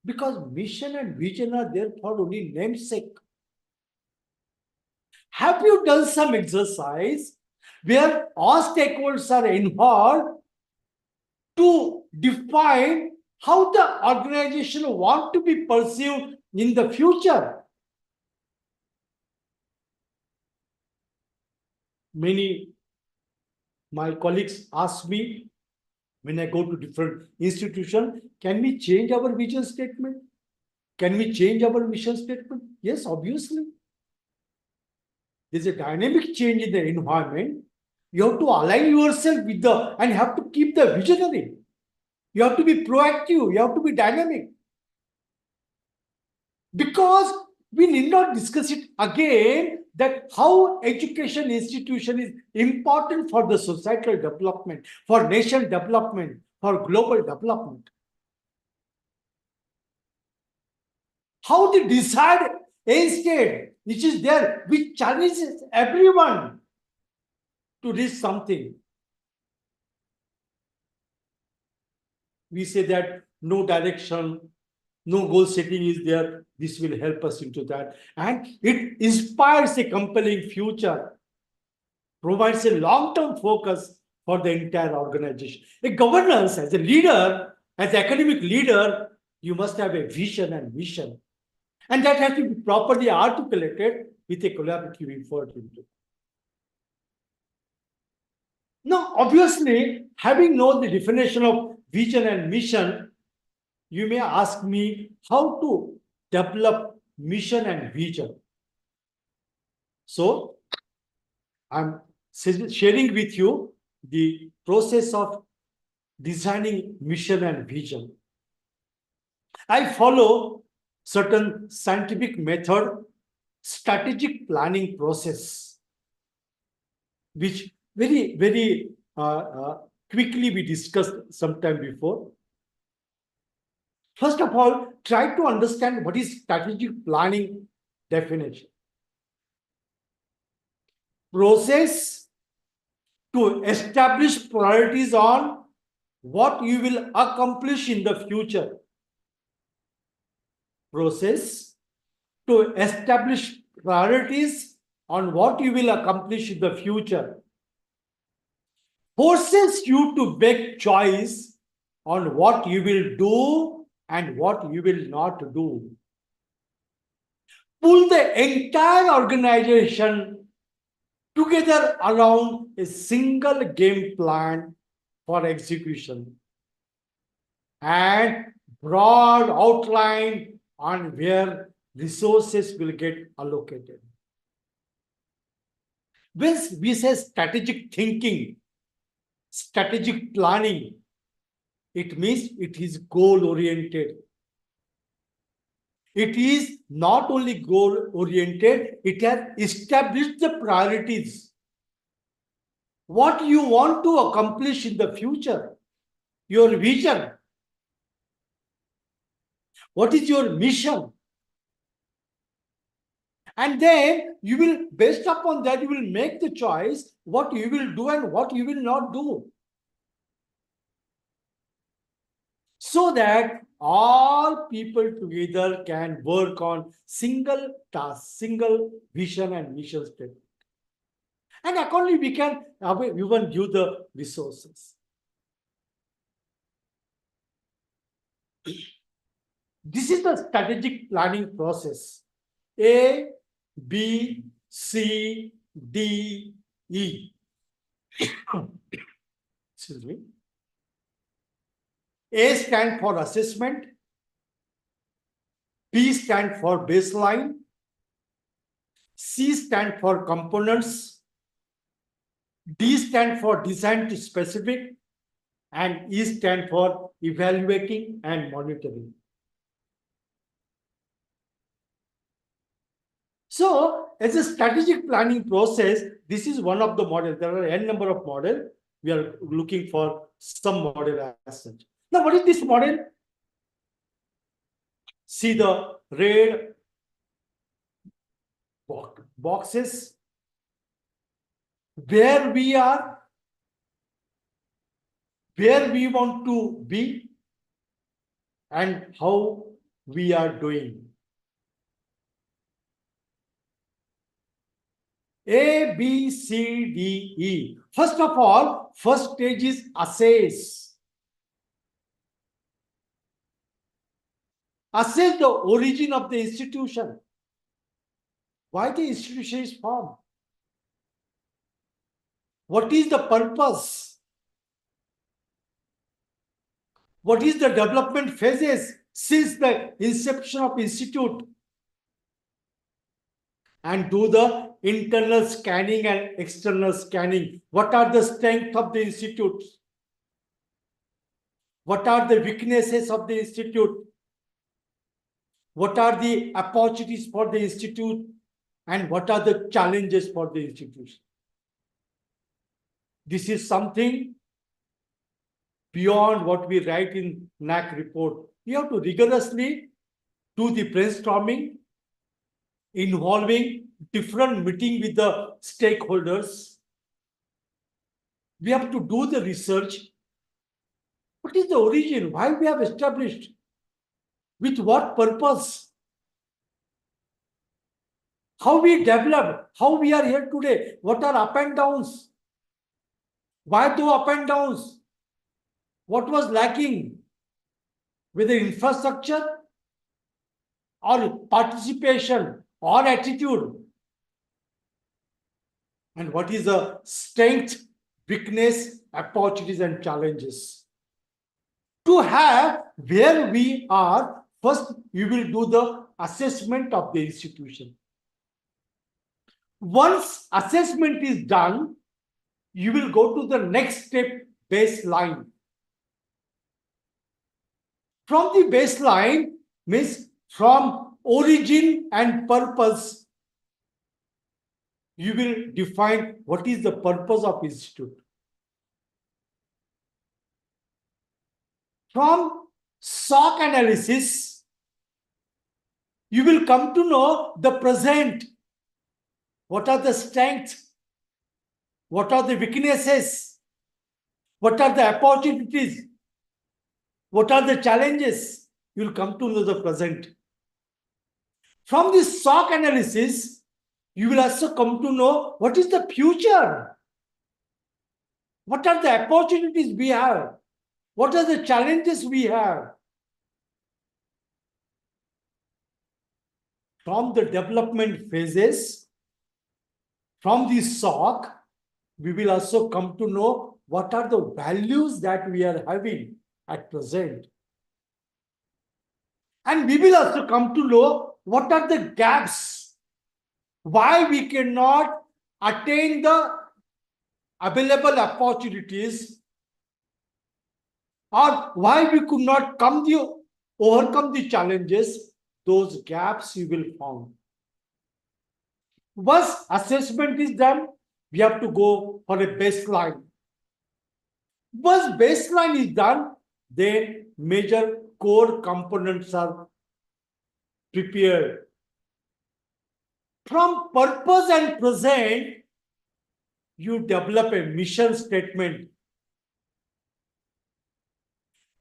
because mission and vision are there for only namesake. Have you done some exercise where all stakeholders are involved to define how the organization want to be pursued in the future? Many My colleagues ask me when I go to different institution, can we change our vision statement? Can we change our mission statement? Yes, obviously. There's a dynamic change in the environment. You have to align yourself with the, and have to keep the visionary. You have to be proactive. You have to be dynamic. Because we need not discuss it again that how education institution is important for the societal development, for nation development, for global development. How the desired end state, which is there, which challenges everyone to reach something. We say that no direction, no goal setting is there. This will help us into that. And it inspires a compelling future, provides a long-term focus for the entire organization. A governance, as a leader, as an academic leader, you must have a vision and mission. And that has to be properly articulated with a collaborative effort into. Now, obviously, having known the definition of vision and mission, you may ask me how to develop mission and vision. So, I'm sharing with you the process of designing mission and vision. I follow certain scientific method, strategic planning process, which very quickly we discussed sometime before. First of all, try to understand what is strategic planning definition. Process to establish priorities on what you will accomplish in the future. Process to establish priorities on what you will accomplish in the future. Forces you to make choice on what you will do and what you will not do. Pull the entire organization together around a single game plan for execution and broad outline on where resources will get allocated. When we say strategic thinking, strategic planning, it means it is goal-oriented. It is not only goal-oriented, it has established the priorities. What you want to accomplish in the future, your vision. What is your mission? And then you will, based upon that, you will make the choice what you will do and what you will not do. So that all people together can work on single task, single vision and mission statement. And accordingly, we can even give the resources. This is the strategic planning process. A, B, C, D, E. Excuse me. A stands for assessment. B stands for baseline. C stands for components. D stands for design to specific. And E stands for evaluating and monitoring. So, as a strategic planning process, this is one of the models. There are n number of models. We are looking for some model as such. Now, what is this model? See the red boxes, where we are, where we want to be, and how we are doing. A, B, C, D, E. First of all, first stage is assess. Assess the origin of the institution. Why the institution is formed? What is the purpose? What is the development phases since the inception of institute? And do the internal scanning and external scanning. What are the strengths of the institute? What are the weaknesses of the institute? What are the opportunities for the institute? And what are the challenges for the institution? This is something beyond what we write in NAC report. We have to rigorously do the brainstorming involving different meeting with the stakeholders. We have to do the research. What is the origin? Why we have established? With what purpose? How we developed? How we are here today? What are up and downs? Why do up and downs? What was lacking? Whether infrastructure or participation or attitude? And what is the strength, weakness, opportunities and challenges? To have where we are, first you will do the assessment of the institution. Once assessment is done, you will go to the next step, baseline. From the baseline means from origin and purpose, you will define what is the purpose of institute. From SOC analysis, you will come to know the present. What are the strengths? What are the weaknesses? What are the opportunities? What are the challenges? You will come to know the present. From this SOC analysis, you will also come to know what is the future. What are the opportunities we have? What are the challenges we have? From the development phases, from the SOC, we will also come to know what are the values that we are having at present. And we will also come to know what are the gaps, why we cannot attain the available opportunities, or why we could not overcome the challenges. Those gaps you will find. Once assessment is done, we have to go for a baseline. Once baseline is done, then major core components are prepared. From purpose and present, you develop a mission statement.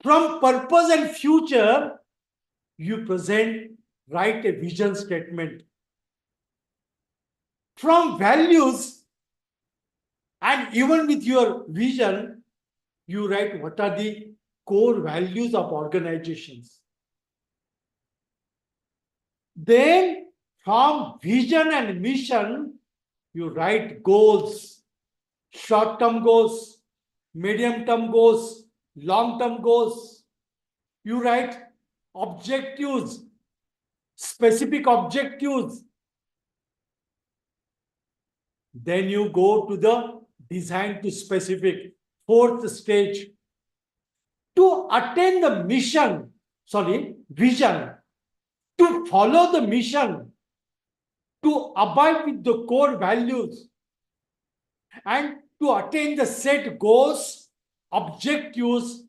From purpose and future, you write a vision statement. From values, and even with your vision, you write what are the core values of organizations. Then, from vision and mission, you write goals, short-term goals, medium-term goals, long-term goals. You write objectives, specific objectives. Then you go to the design to specific, fourth stage. To attain the vision, to follow the mission, to abide with the core values, and to attain the set goals, objectives,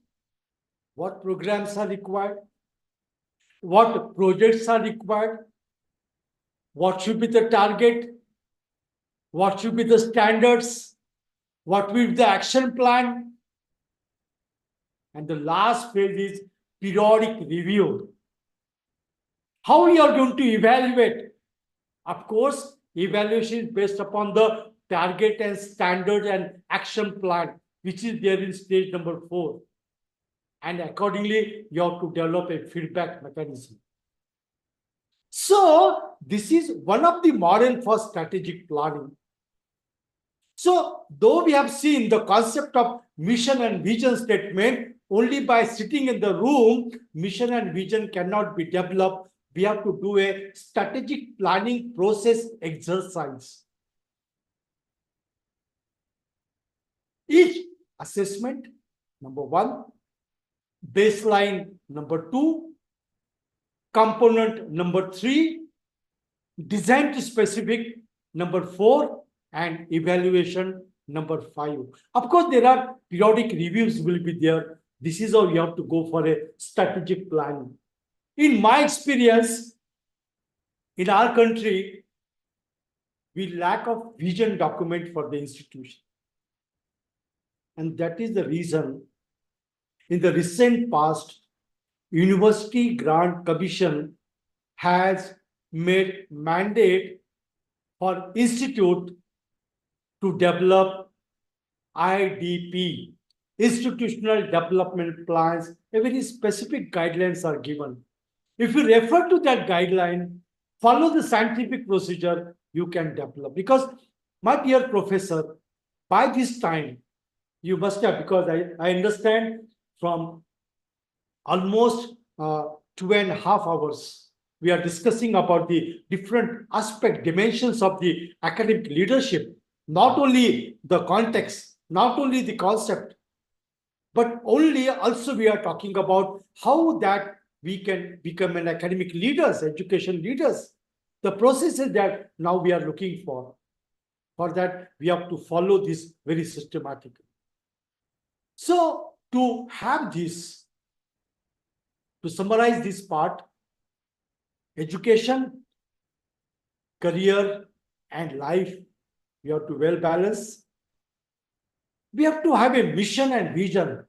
what programs are required, what projects are required, what should be the target, what should be the standards, what will be the action plan. And the last phase is periodic review. How you are going to evaluate? Of course, evaluation is based upon the target and standard and action plan, which is there in stage number 4. And accordingly, you have to develop a feedback mechanism. So, this is one of the model for strategic planning. So, though we have seen the concept of mission and vision statement, only by sitting in the room, mission and vision cannot be developed. We have to do a strategic planning process exercise. Each assessment, number one, baseline, number two, component, number three, design to specific, number four, and evaluation, number five. Of course, there are periodic reviews will be there. This is how you have to go for a strategic plan. In my experience, in our country, we lack of vision document for the institution. And that is the reason in the recent past, University Grant Commission has made mandate for institute to develop IDP, institutional development plans. A very specific guidelines are given. If you refer to that guideline, follow the scientific procedure, you can develop. Because my dear professor, by this time, you must have, because I understand from almost 2.5 hours, we are discussing about the different aspect, dimensions of the academic leadership, not only the context, not only the concept, but only also we are talking about how that we can become an academic leaders, education leaders. The processes that now we are looking for. For that, we have to follow this very systematically. So to have this, to summarize this part, education, career, and life, we have to well balance. We have to have a mission and vision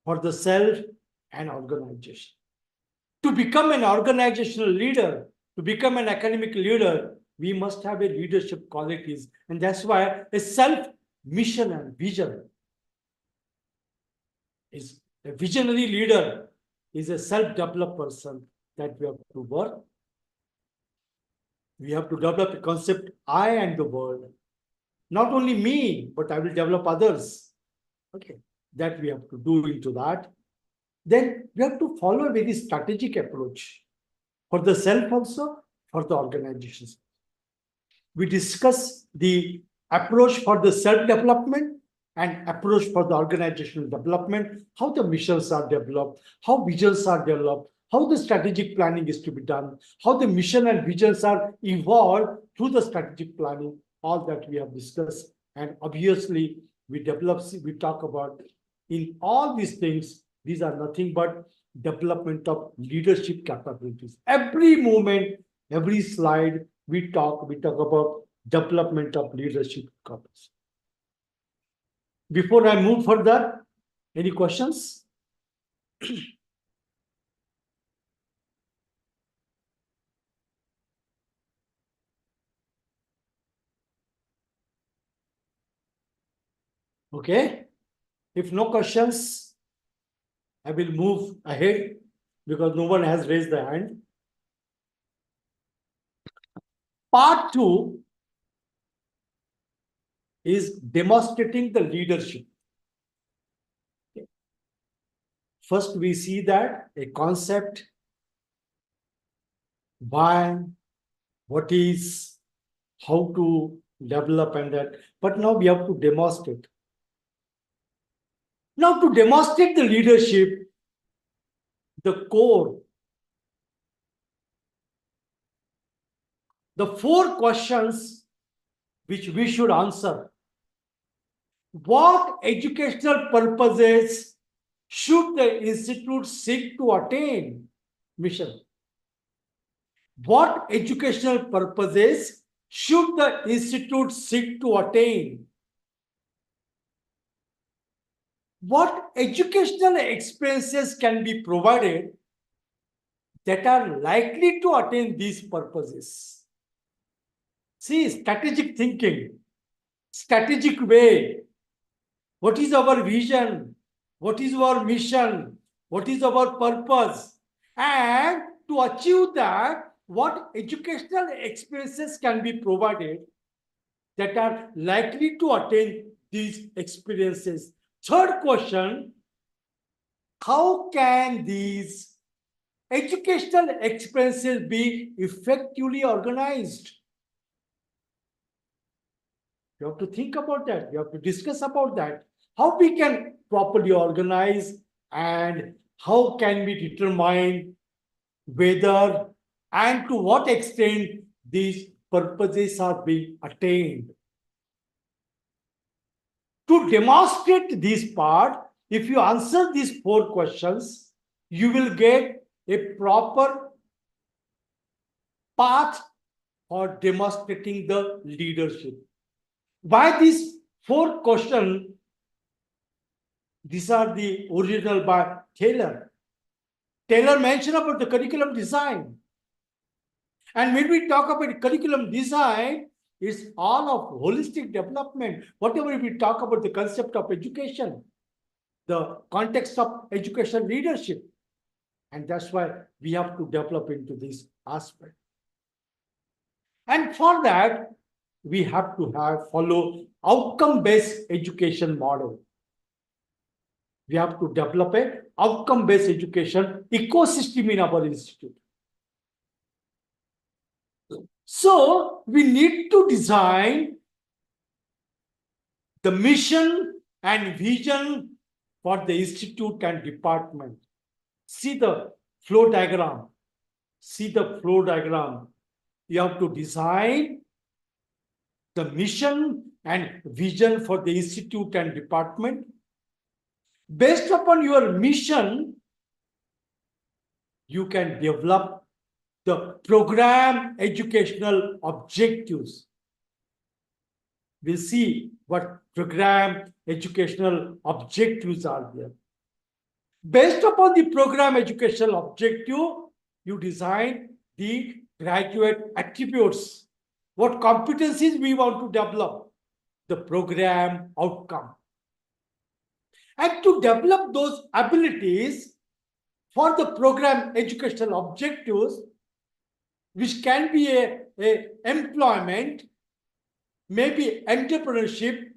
for the self and organization. To become an organizational leader, to become an academic leader, we must have a leadership qualities. And that's why a self mission and vision is a visionary leader is a self-developed person that we have to work. We have to develop a concept, I and the world. Not only me, but I will develop others. Okay, that we have to do into that. Then we have to follow a very strategic approach for the self also, for the organizations. We discuss the approach for the self-development and approach for the organizational development, how the missions are developed, how visions are developed, how the strategic planning is to be done, how the mission and visions are evolved through the strategic planning, all that we have discussed. And obviously, we talk about in all these things, these are nothing but development of leadership capabilities. Every moment, every slide, we talk about development of leadership capabilities. Before I move further, any questions? Okay. If no questions, I will move ahead because no one has raised their hand. Part 2 is demonstrating the leadership. First, we see that a concept, why, what is, how to develop and that. But now we have to demonstrate. Now to demonstrate the leadership, the core, the 4 questions which we should answer. What educational purposes should the institute seek to attain? Mission. What educational purposes should the institute seek to attain? What educational experiences can be provided that are likely to attain these purposes? See, strategic thinking, strategic way. What is our vision? What is our mission? What is our purpose? And to achieve that, what educational experiences can be provided that are likely to attain these experiences. Third question, how can these educational experiences be effectively organized? You have to think about that. You have to discuss about that. How we can properly organize and how can we determine whether and to what extent these purposes are being attained. To demonstrate this part, if you answer these 4 questions, you will get a proper path for demonstrating the leadership. By these 4 questions, these are the original by Taylor. Taylor mentioned about the curriculum design. And when we talk about curriculum design, it's all of holistic development. Whatever we talk about the concept of education, the context of education leadership. And that's why we have to develop into this aspect. And for that, we have to follow outcome-based education model. We have to develop a outcome-based education ecosystem in our institute. So we need to design the mission and vision for the institute and department. See the flow diagram. See the flow diagram. You have to design the mission and vision for the institute and department. Based upon your mission, you can develop the program educational objectives. We'll see what program educational objectives are there. Based upon the program educational objective, you design the graduate attributes. What competencies we want to develop, the program outcome. And to develop those abilities for the program educational objectives, which can be a employment, maybe entrepreneurship,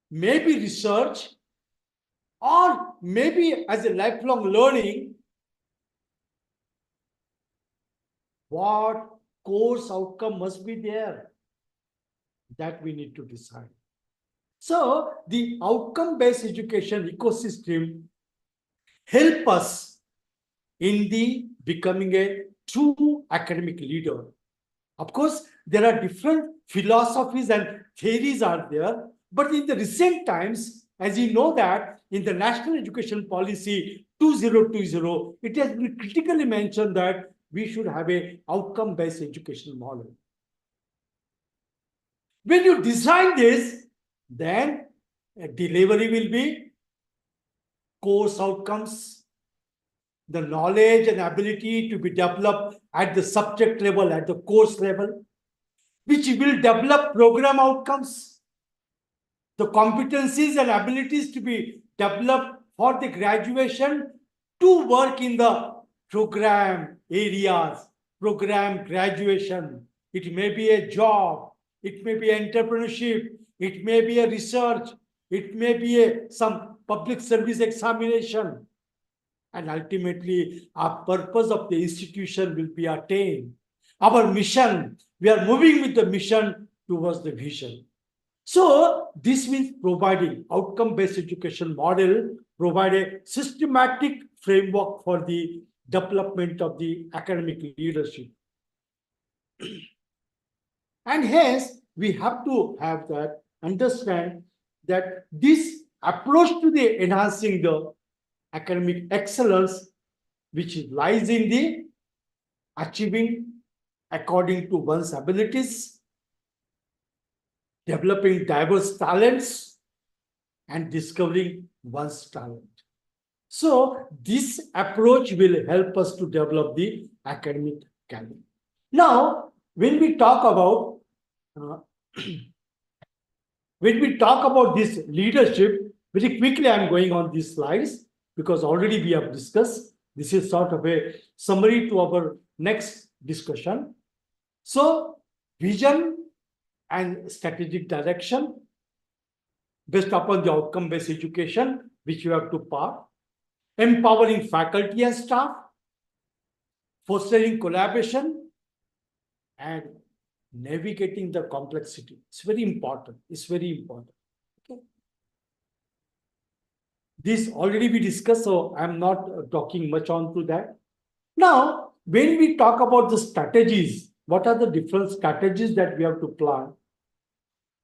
maybe research, or maybe as a lifelong learning, what course outcome must be there? That we need to decide. So the outcome-based education ecosystem help us in the becoming a true academic leader. Of course, there are different philosophies and theories are there, but in the recent times, as you know that in the National Education Policy 2020, it has been critically mentioned that we should have a outcome-based education model. When you design this, then delivery will be course outcomes, the knowledge and ability to be developed at the subject level, at the course level, which will develop program outcomes, the competencies and abilities to be developed for the graduation to work in the program areas, program graduation. It may be a job, it may be entrepreneurship, it may be a research, it may be some public service examination. And ultimately, our purpose of the institution will be attained. Our mission, we are moving with the mission towards the vision. So this means providing outcome-based education model, provide a systematic framework for the development of the academic leadership. And hence, we have to have that, understand that this approach to the enhancing the academic excellence, which lies in the achieving according to one's abilities, developing diverse talents, and discovering one's talent. So this approach will help us to develop the academic career. Now, when we talk about this leadership, very quickly I'm going on these slides because already we have discussed. This is sort of a summary to our next discussion. So vision and strategic direction based upon the outcome-based education, which you have to pass, empowering faculty and staff, fostering collaboration, and navigating the complexity. It's very important. It's very important. Okay. This already we discussed, so I'm not talking much on to that. Now, when we talk about the strategies, what are the different strategies that we have to plan?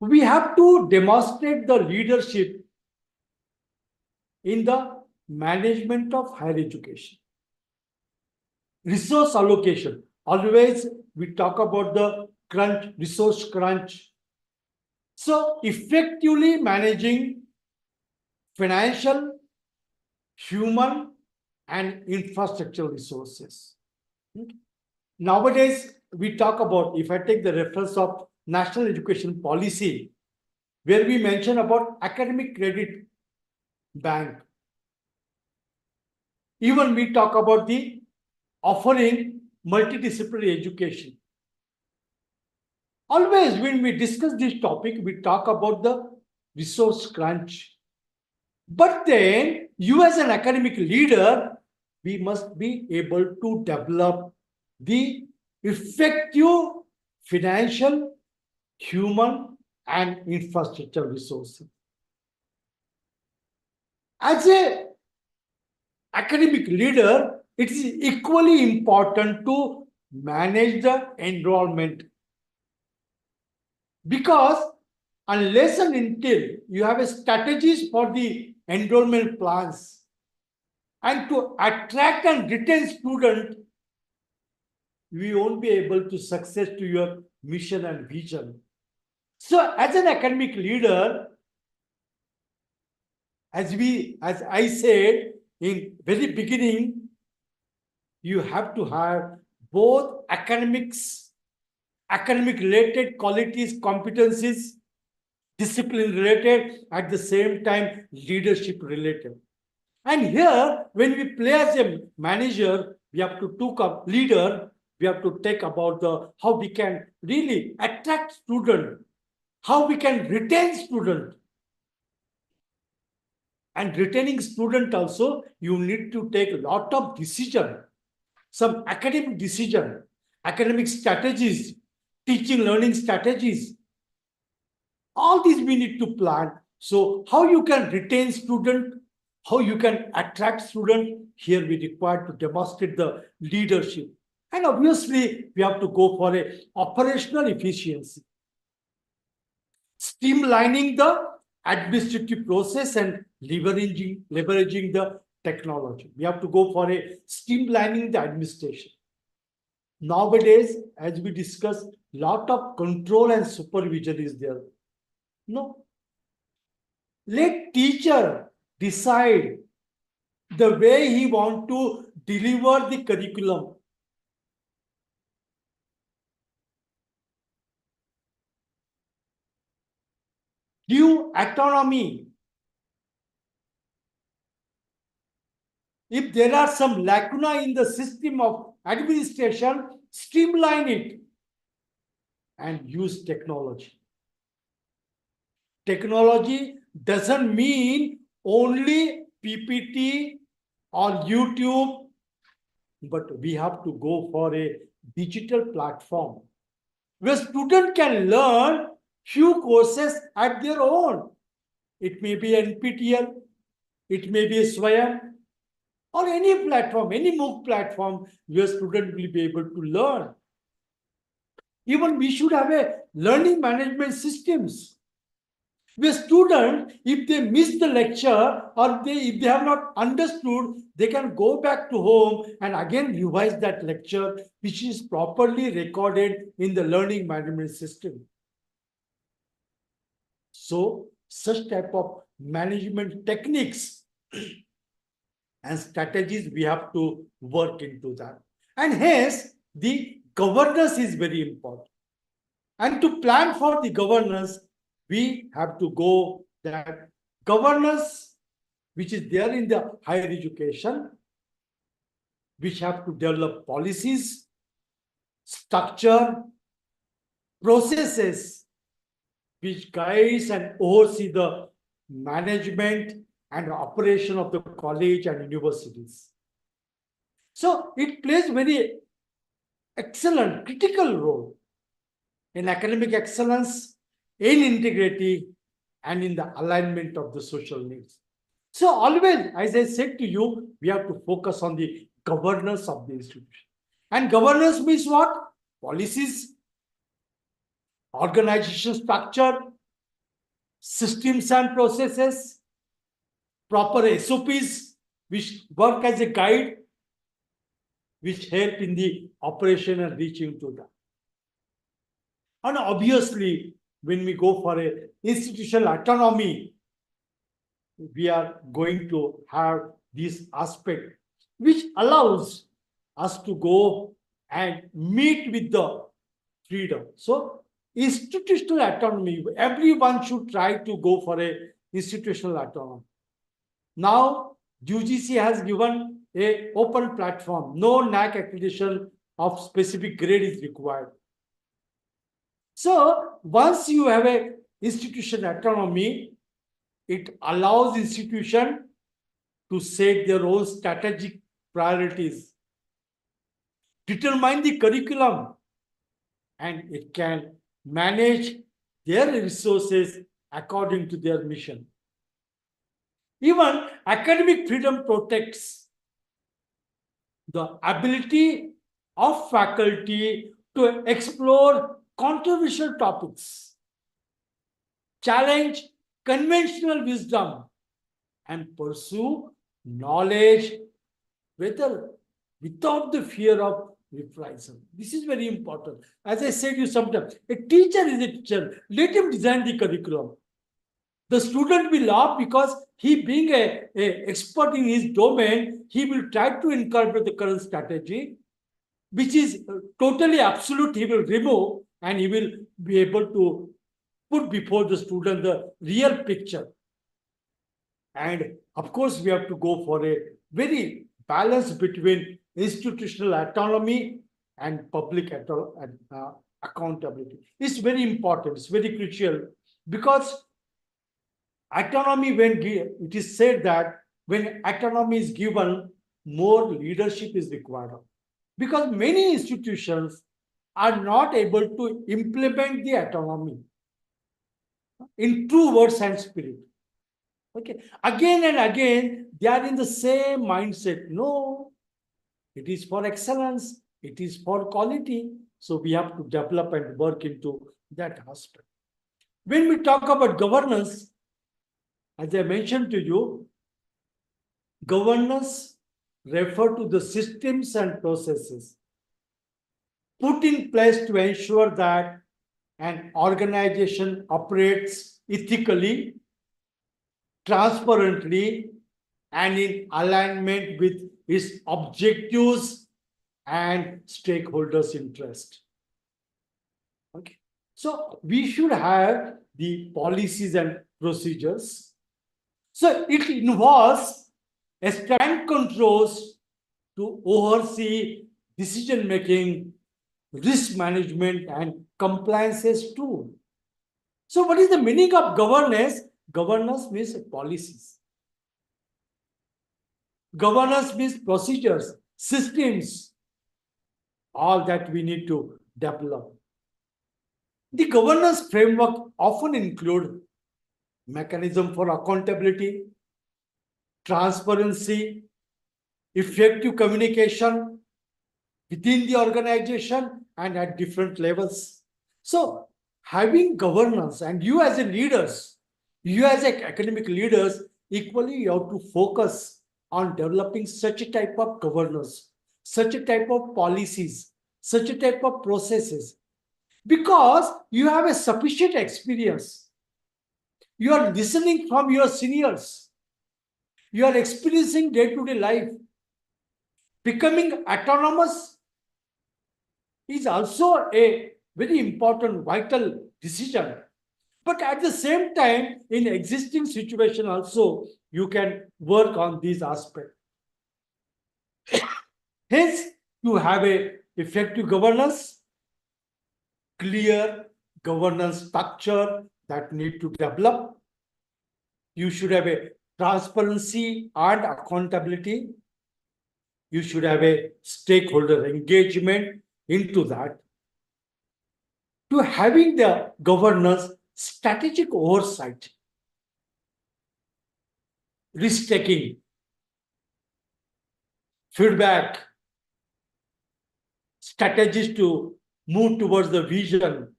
We have to demonstrate the leadership in the management of higher education. Resource allocation. Always we talk about the crunch, resource crunch. So effectively managing financial, human, and infrastructure resources. Nowadays, we talk about, if I take the reference of National Education Policy, where we mention about academic credit bank. Even we talk about the offering multidisciplinary education. Always when we discuss this topic, we talk about the resource crunch. But then, you as an academic leader, we must be able to develop the effective financial, human, and infrastructure resources. As an academic leader, it is equally important to manage the enrollment. Because unless and until you have a strategies for the enrollment plans and to attract and retain students, we won't be able to success to your mission and vision. So as an academic leader, as I said in very beginning, you have to have both academic related qualities, competencies, discipline related, at the same time leadership related. And here, when we play as a manager, we have to take up leader, we have to take about the how we can really attract student, how we can retain student. And retaining student also, you need to take a lot of decision, some academic decision, academic strategies, teaching learning strategies. All these we need to plan. So how you can retain student, how you can attract student, here we require to demonstrate the leadership. And obviously, we have to go for a operational efficiency. Streamlining the administrative process and leveraging the technology. We have to go for a streamlining the administration. Nowadays, as we discussed, lot of control and supervision is there. No. Let teacher decide the way he want to deliver the curriculum. Give autonomy. If there are some lacuna in the system of administration, streamline it and use technology. Technology doesn't mean only PPT or YouTube, but we have to go for a digital platform where students can learn few courses at their own. It may be NPTEL, it may be Swayam, or any platform, any MOOC platform where students will be able to learn. Even we should have a learning management systems where students, if they miss the lecture or if they have not understood, they can go back to home and again revise that lecture, which is properly recorded in the learning management system. So such type of management techniques and strategies we have to work into that. And hence, the governance is very important. And to plan for the governance, we have to go that governance, which is there in the higher education, which have to develop policies, structure, processes, which guides and oversees the management and operation of the college and universities. So it plays very excellent, critical role in academic excellence, in integrity, and in the alignment of the social needs. So always, as I said to you, we have to focus on the governance of the institution. And governance means what? Policies, organization structure, systems and processes, proper SOPs, which work as a guide, which help in the operation and reaching to that. And obviously, when we go for a institutional autonomy, we are going to have this aspect which allows us to go and meet with the freedom. So institutional autonomy, everyone should try to go for a institutional autonomy. Now, UGC has given a open platform. No NAC accreditation of specific grade is required. So once you have a institution autonomy, it allows institution to set their own strategic priorities, determine the curriculum, and it can manage their resources according to their mission. Even academic freedom protects the ability of faculty to explore controversial topics, challenge conventional wisdom, and pursue knowledge without the fear of reprisal. This is very important. As I said you sometimes, a teacher is a teacher. Let him design the curriculum. The student will laugh because he, being a expert in his domain, he will try to incorporate the current strategy, which is totally absolute. He will remove and he will be able to put before the student the real picture. And of course, we have to go for a very balance between institutional autonomy and public accountability. It's very important. It's very crucial because autonomy, when it is said that when autonomy is given, more leadership is required. Because many institutions are not able to implement the autonomy in true words and spirit. Okay, again and again, they are in the same mindset. No, it is for excellence, it is for quality. So we have to develop and work into that aspect. When we talk about governance, as I mentioned to you, governance refer to the systems and processes put in place to ensure that an organization operates ethically, transparently, and in alignment with its objectives and stakeholders' interest. Okay. So we should have the policies and procedures. So it involves a stand controls to oversee decision-making, risk management, and compliances too. So what is the meaning of governance? Governance means policies. Governance means procedures, systems, all that we need to develop. The governance framework often includes mechanism for accountability, transparency, effective communication within the organization and at different levels. So having governance, and you as a leaders, you as academic leaders, equally you have to focus on developing such a type of governance, such a type of policies, such a type of processes, because you have a sufficient experience. You are listening from your seniors. You are experiencing day-to-day life. Becoming autonomous is also a very important, vital decision. But at the same time, in existing situation also, you can work on these aspects. Hence, you have a effective governance, clear governance structure, that need to develop. You should have a transparency and accountability. You should have a stakeholder engagement into that. To having the governance, strategic oversight, risk taking, feedback, strategies to move towards the vision,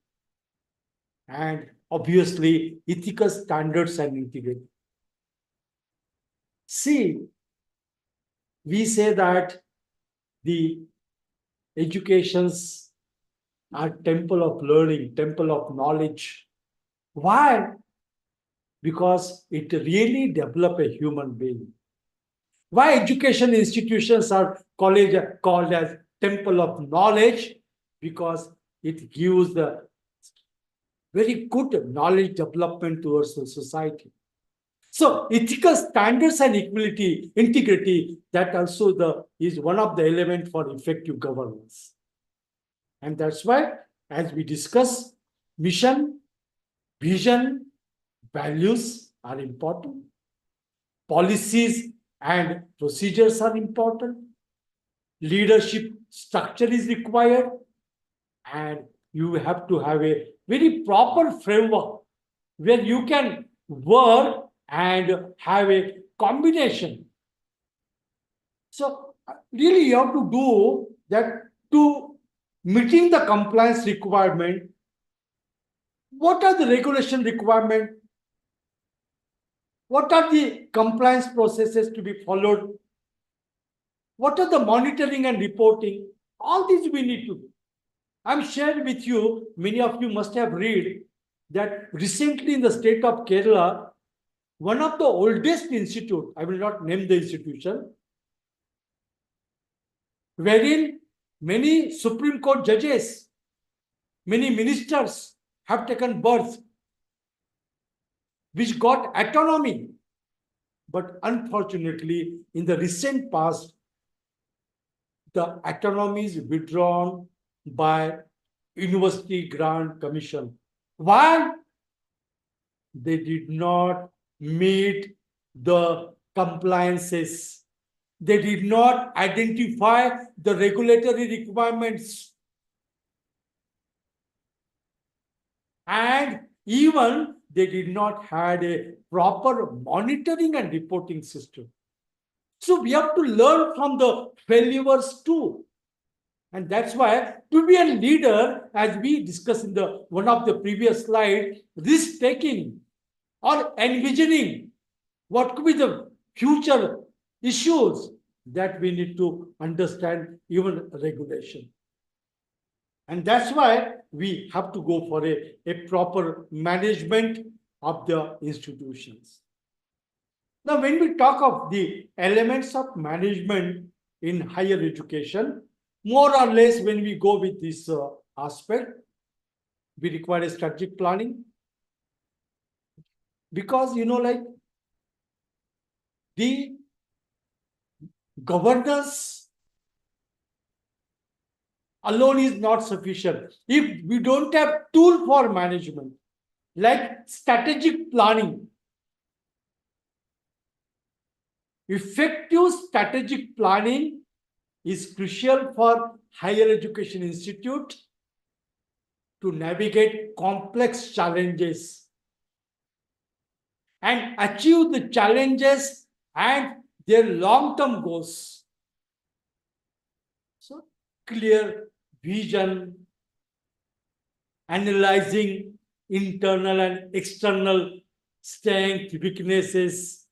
and obviously ethical standards and integrity. See, we say that the educations are temple of learning, temple of knowledge. Why? Because it really develop a human being. Why education institutions are called as temple of knowledge? Because it gives the very good knowledge development towards the society. So ethical standards and equality, integrity, that also is one of the elements for effective governance. And that's why, as we discuss, mission, vision, values are important. Policies and procedures are important. Leadership structure is required. And you have to have a very proper framework where you can work and have a combination. So really you have to do that to meeting the compliance requirement. What are the regulation requirement? What are the compliance processes to be followed? What are the monitoring and reporting? All these we need to do. I'm sharing with you, many of you must have read that recently in the state of Kerala, one of the oldest institute, I will not name the institution, wherein many Supreme Court judges, many ministers have taken birth, which got autonomy. But unfortunately, in the recent past, the autonomy is withdrawn by University Grant Commission. Why? They did not meet the compliances. They did not identify the regulatory requirements. And even they did not have a proper monitoring and reporting system. So we have to learn from the failures too. And that's why to be a leader, as we discussed in the one of the previous slide, risk-taking or envisioning what could be the future issues that we need to understand even regulation. And that's why we have to go for a proper management of the institutions. Now, when we talk of the elements of management in higher education, more or less when we go with this aspect, we require a strategic planning. Because, like the governance alone is not sufficient. If we don't have tool for management, like strategic planning, effective strategic planning is crucial for higher education institute to navigate complex challenges and achieve the challenges and their long-term goals. So clear vision, analyzing internal and external strengths, weaknesses,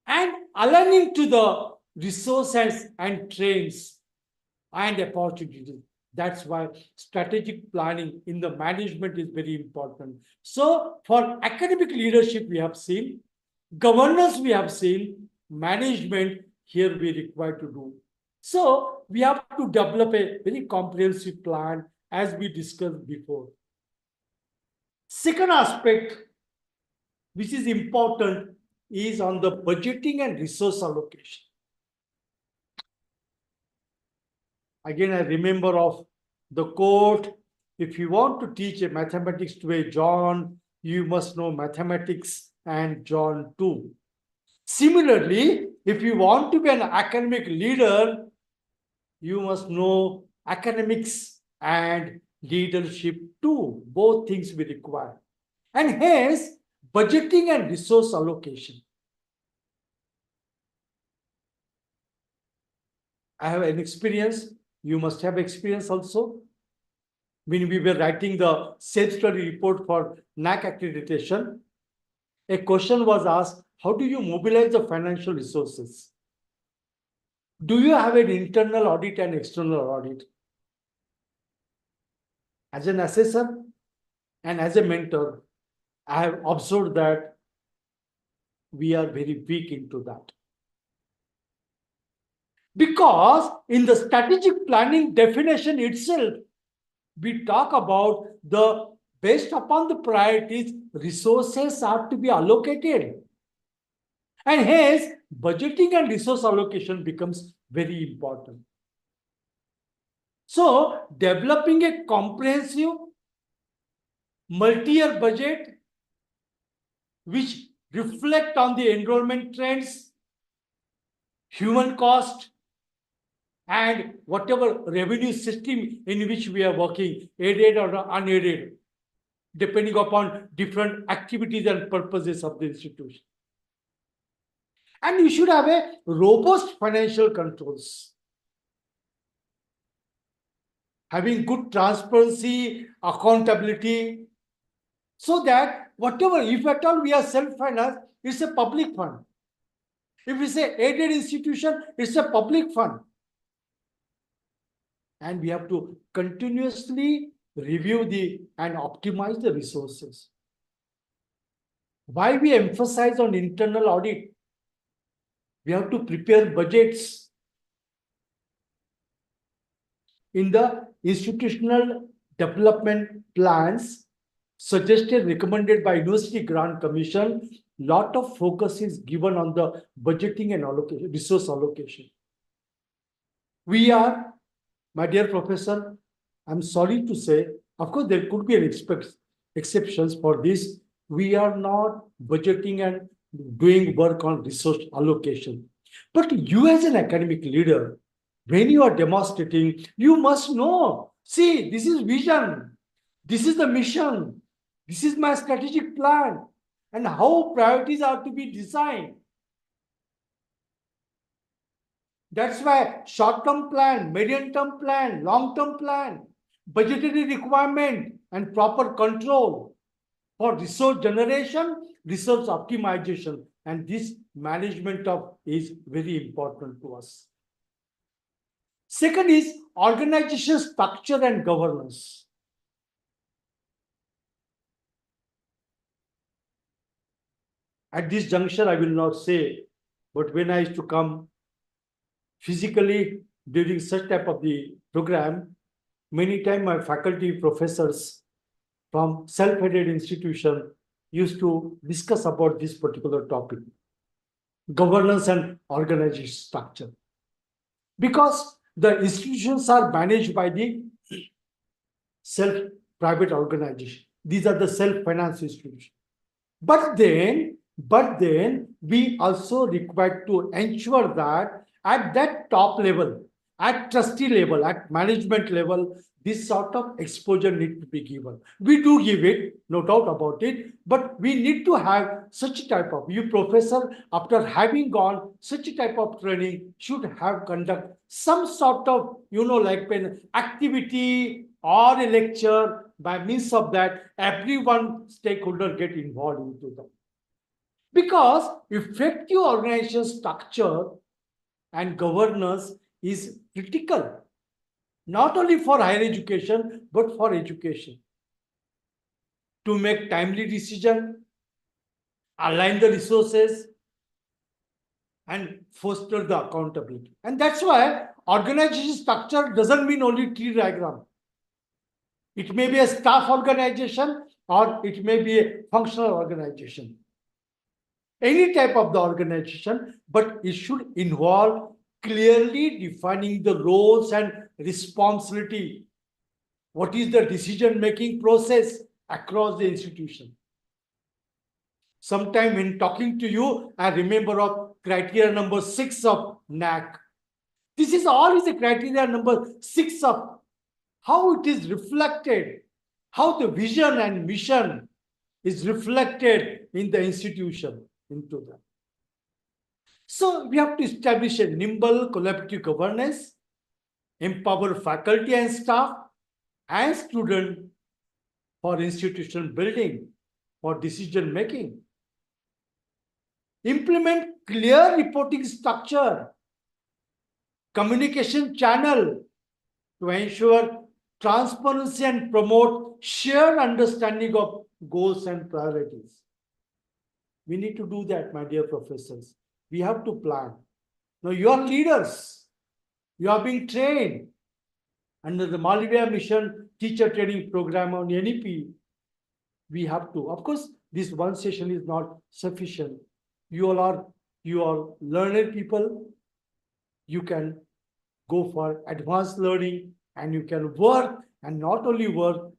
and aligning to the resources and trends and opportunities. That's why strategic planning in the management is very important. So for academic leadership, we have seen, governance we have seen, management here we require to do. So we have to develop a very comprehensive plan as we discussed before. Second aspect, which is important, is on the budgeting and resource allocation. Again, I remember of the quote, if you want to teach a mathematics to a John, you must know mathematics and John too. Similarly, if you want to be an academic leader, you must know academics and leadership too. Both things we require. And hence, budgeting and resource allocation. I have an experience. You must have experience also. When we were writing the self-study report for NAC accreditation, a question was asked, how do you mobilize the financial resources? Do you have an internal audit and external audit? As an assessor and as a mentor, I have observed that we are very weak into that. Because in the strategic planning definition itself, we talk about the based upon the priorities, resources are to be allocated. And hence, budgeting and resource allocation becomes very important. So, developing a comprehensive multi-year budget which reflect on the enrollment trends, human cost, and whatever revenue system in which we are working, aided or unaided, depending upon different activities and purposes of the institution. And you should have a robust financial controls. Having good transparency, accountability, so that whatever, if at all we are self-financed, it's a public fund. If it's an aided institution, it's a public fund. And we have to continuously review and optimize the resources. Why we emphasize on internal audit? We have to prepare budgets. In the institutional development plans suggested, recommended by University Grant Commission, lot of focus is given on the budgeting and allocation, resource allocation. We are, my dear professor, I'm sorry to say, of course, there could be an exceptions for this. We are not budgeting and doing work on resource allocation. But you as an academic leader, when you are demonstrating, you must know, see, this is vision, this is the mission, this is my strategic plan, and how priorities are to be designed. That's why short-term plan, medium-term plan, long-term plan, budgetary requirement, and proper control for resource generation, resource optimization, and this management of is very important to us. Second is organization structure and governance. At this juncture, I will not say, but when I used to come physically during such type of the program, many times my faculty professors from self-aided institution used to discuss about this particular topic, governance and organization structure. Because the institutions are managed by the self-private organization. These are the self-finance institutions. But then we also require to ensure that at that top level, at trustee level, at management level, this sort of exposure need to be given. We do give it, no doubt about it, but we need to have such type of, you professor, after having gone such type of training, should have conduct some sort of, like an activity or a lecture, by means of that, everyone stakeholder get involved into them. Because effective organization structure and governance is critical, not only for higher education, but for education. To make timely decision, align the resources, and foster the accountability. And that's why organization structure doesn't mean only tree diagram. It may be a staff organization or it may be a functional organization. Any type of the organization, but it should involve clearly defining the roles and responsibility. What is the decision-making process across the institution? Sometime in talking to you, I remember of criteria number 6 of NAC. This is all is the criteria number 6 of how it is reflected, how the vision and mission is reflected in the institution into that. So we have to establish a nimble collaborative governance, empower faculty and staff and students for institutional building, for decision making. Implement clear reporting structure, communication channel to ensure transparency and promote shared understanding of goals and priorities. We need to do that, my dear professors. We have to plan. Now, you are leaders. You are being trained under the Malviya Mission Teacher Training Program on NEP. We have to. Of course, this one session is not sufficient. You are learned people. You can go for advanced learning and you can work, and not only work,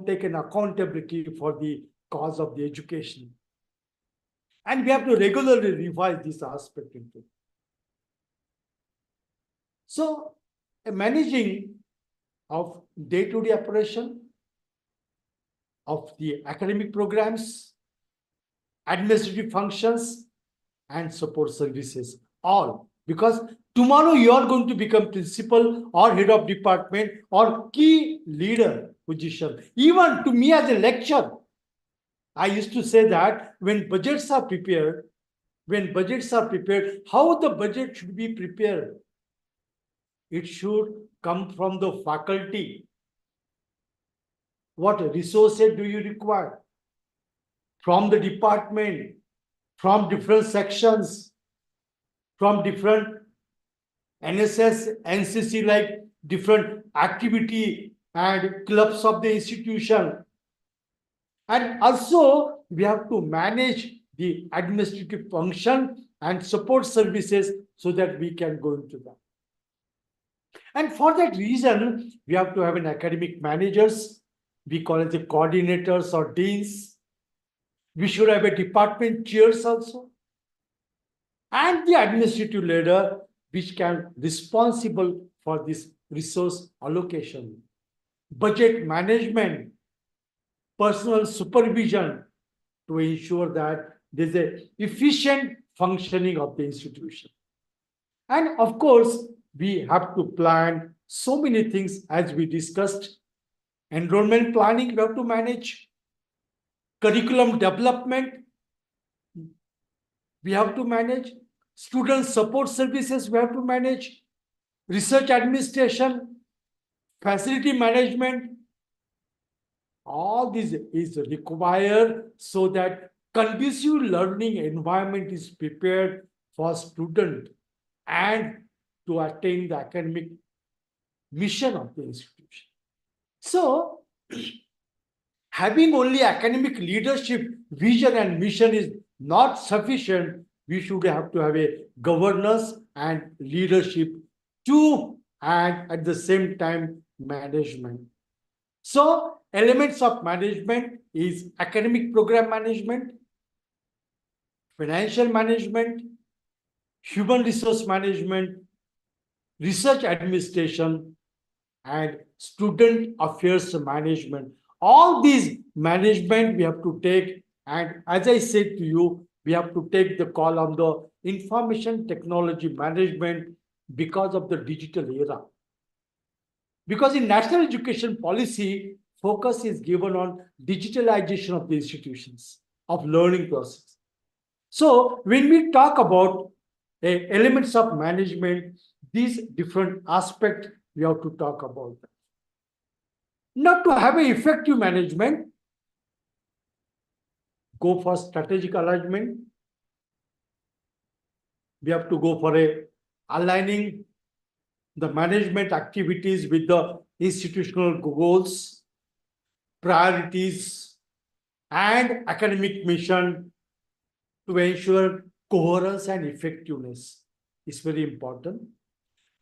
take an accountability for the cause of the education. And we have to regularly revise this aspect into. So, a managing of day-to-day operation of the academic programs, administrative functions, and support services, all. Because tomorrow you are going to become principal or head of department or key leader position. Even to me as a lecturer, I used to say that when budgets are prepared, how the budget should be prepared? It should come from the faculty. What resources do you require? From the department, from different sections, from different NSS, NCC, like different activity and clubs of the institution. And also, we have to manage the administrative function and support services so that we can go into that. And for that reason, we have to have an academic managers. We call it the coordinators or deans. We should have a department chairs also. And the administrative leader, which can responsible for this resource allocation, budget management, personal supervision to ensure that there's an efficient functioning of the institution. And of course, we have to plan so many things as we discussed. Enrollment planning, we have to manage. Curriculum development, we have to manage. Student support services, we have to manage. Research administration, facility management, all this is required so that conducive learning environment is prepared for student and to attain the academic mission of the institution. So, having only academic leadership, vision and mission is not sufficient. We should have to have a governance and leadership too, and at the same time, management. So, elements of management is academic program management, financial management, human resource management, research administration, and student affairs management. All these management we have to take, and as I said to you, we have to take the call on the information technology management because of the digital era. Because in national education policy, focus is given on digitalization of the institutions, of learning process. So when we talk about elements of management, these different aspects we have to talk about. Not to have an effective management, go for strategic alignment. We have to go for aligning the management activities with the institutional goals, priorities, and academic mission to ensure coherence and effectiveness is very important.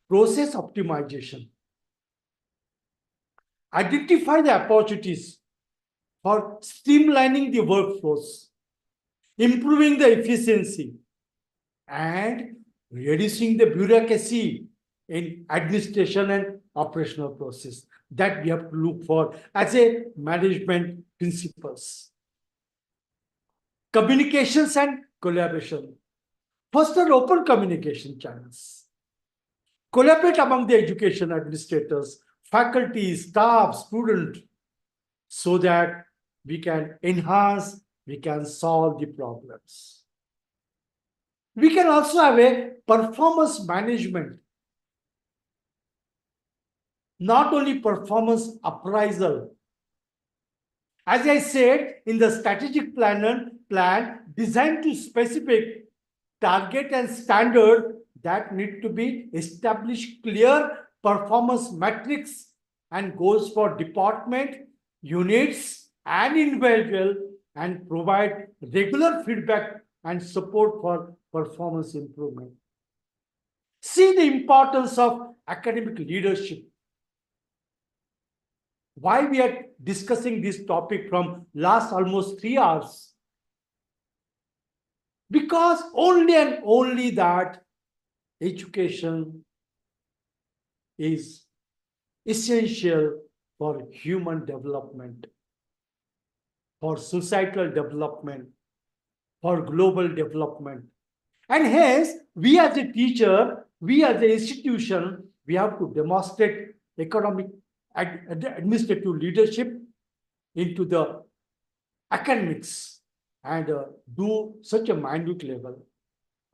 Process optimization. Identify the opportunities for streamlining the workflows improving the efficiency, and reducing the bureaucracy in administration and operational process that we have to look for as a management principles. Communications and collaboration. Foster open communication channels. Collaborate among the education administrators, faculty, staff, students, so that we can enhance, we can solve the problems. We can also have a performance management, not only performance appraisal. As I said, in the strategic plan designed to specific target and standard that need to be established clear performance metrics and goals for department, units, and individual, and provide regular feedback and support for performance improvement. See the importance of academic leadership. Why we are discussing this topic from last almost 3 hours? Because only and only that education is essential for human development, for societal development, for global development. And hence, we as a teacher, we as an institution, we have to demonstrate economic administrative leadership into the academics and do such a minute level.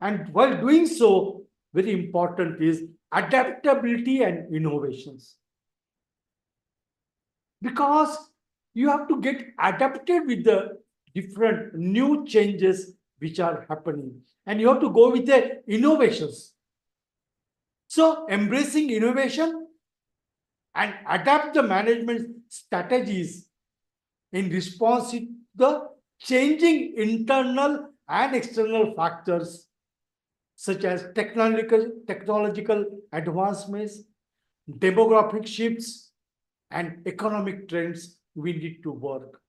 And while doing so, very important is adaptability and innovations. Because you have to get adapted with the different new changes which are happening. And you have to go with the innovations. So embracing innovation and adapt the management strategies in response to the changing internal and external factors such as technological advancements, demographic shifts, and economic trends we need to work.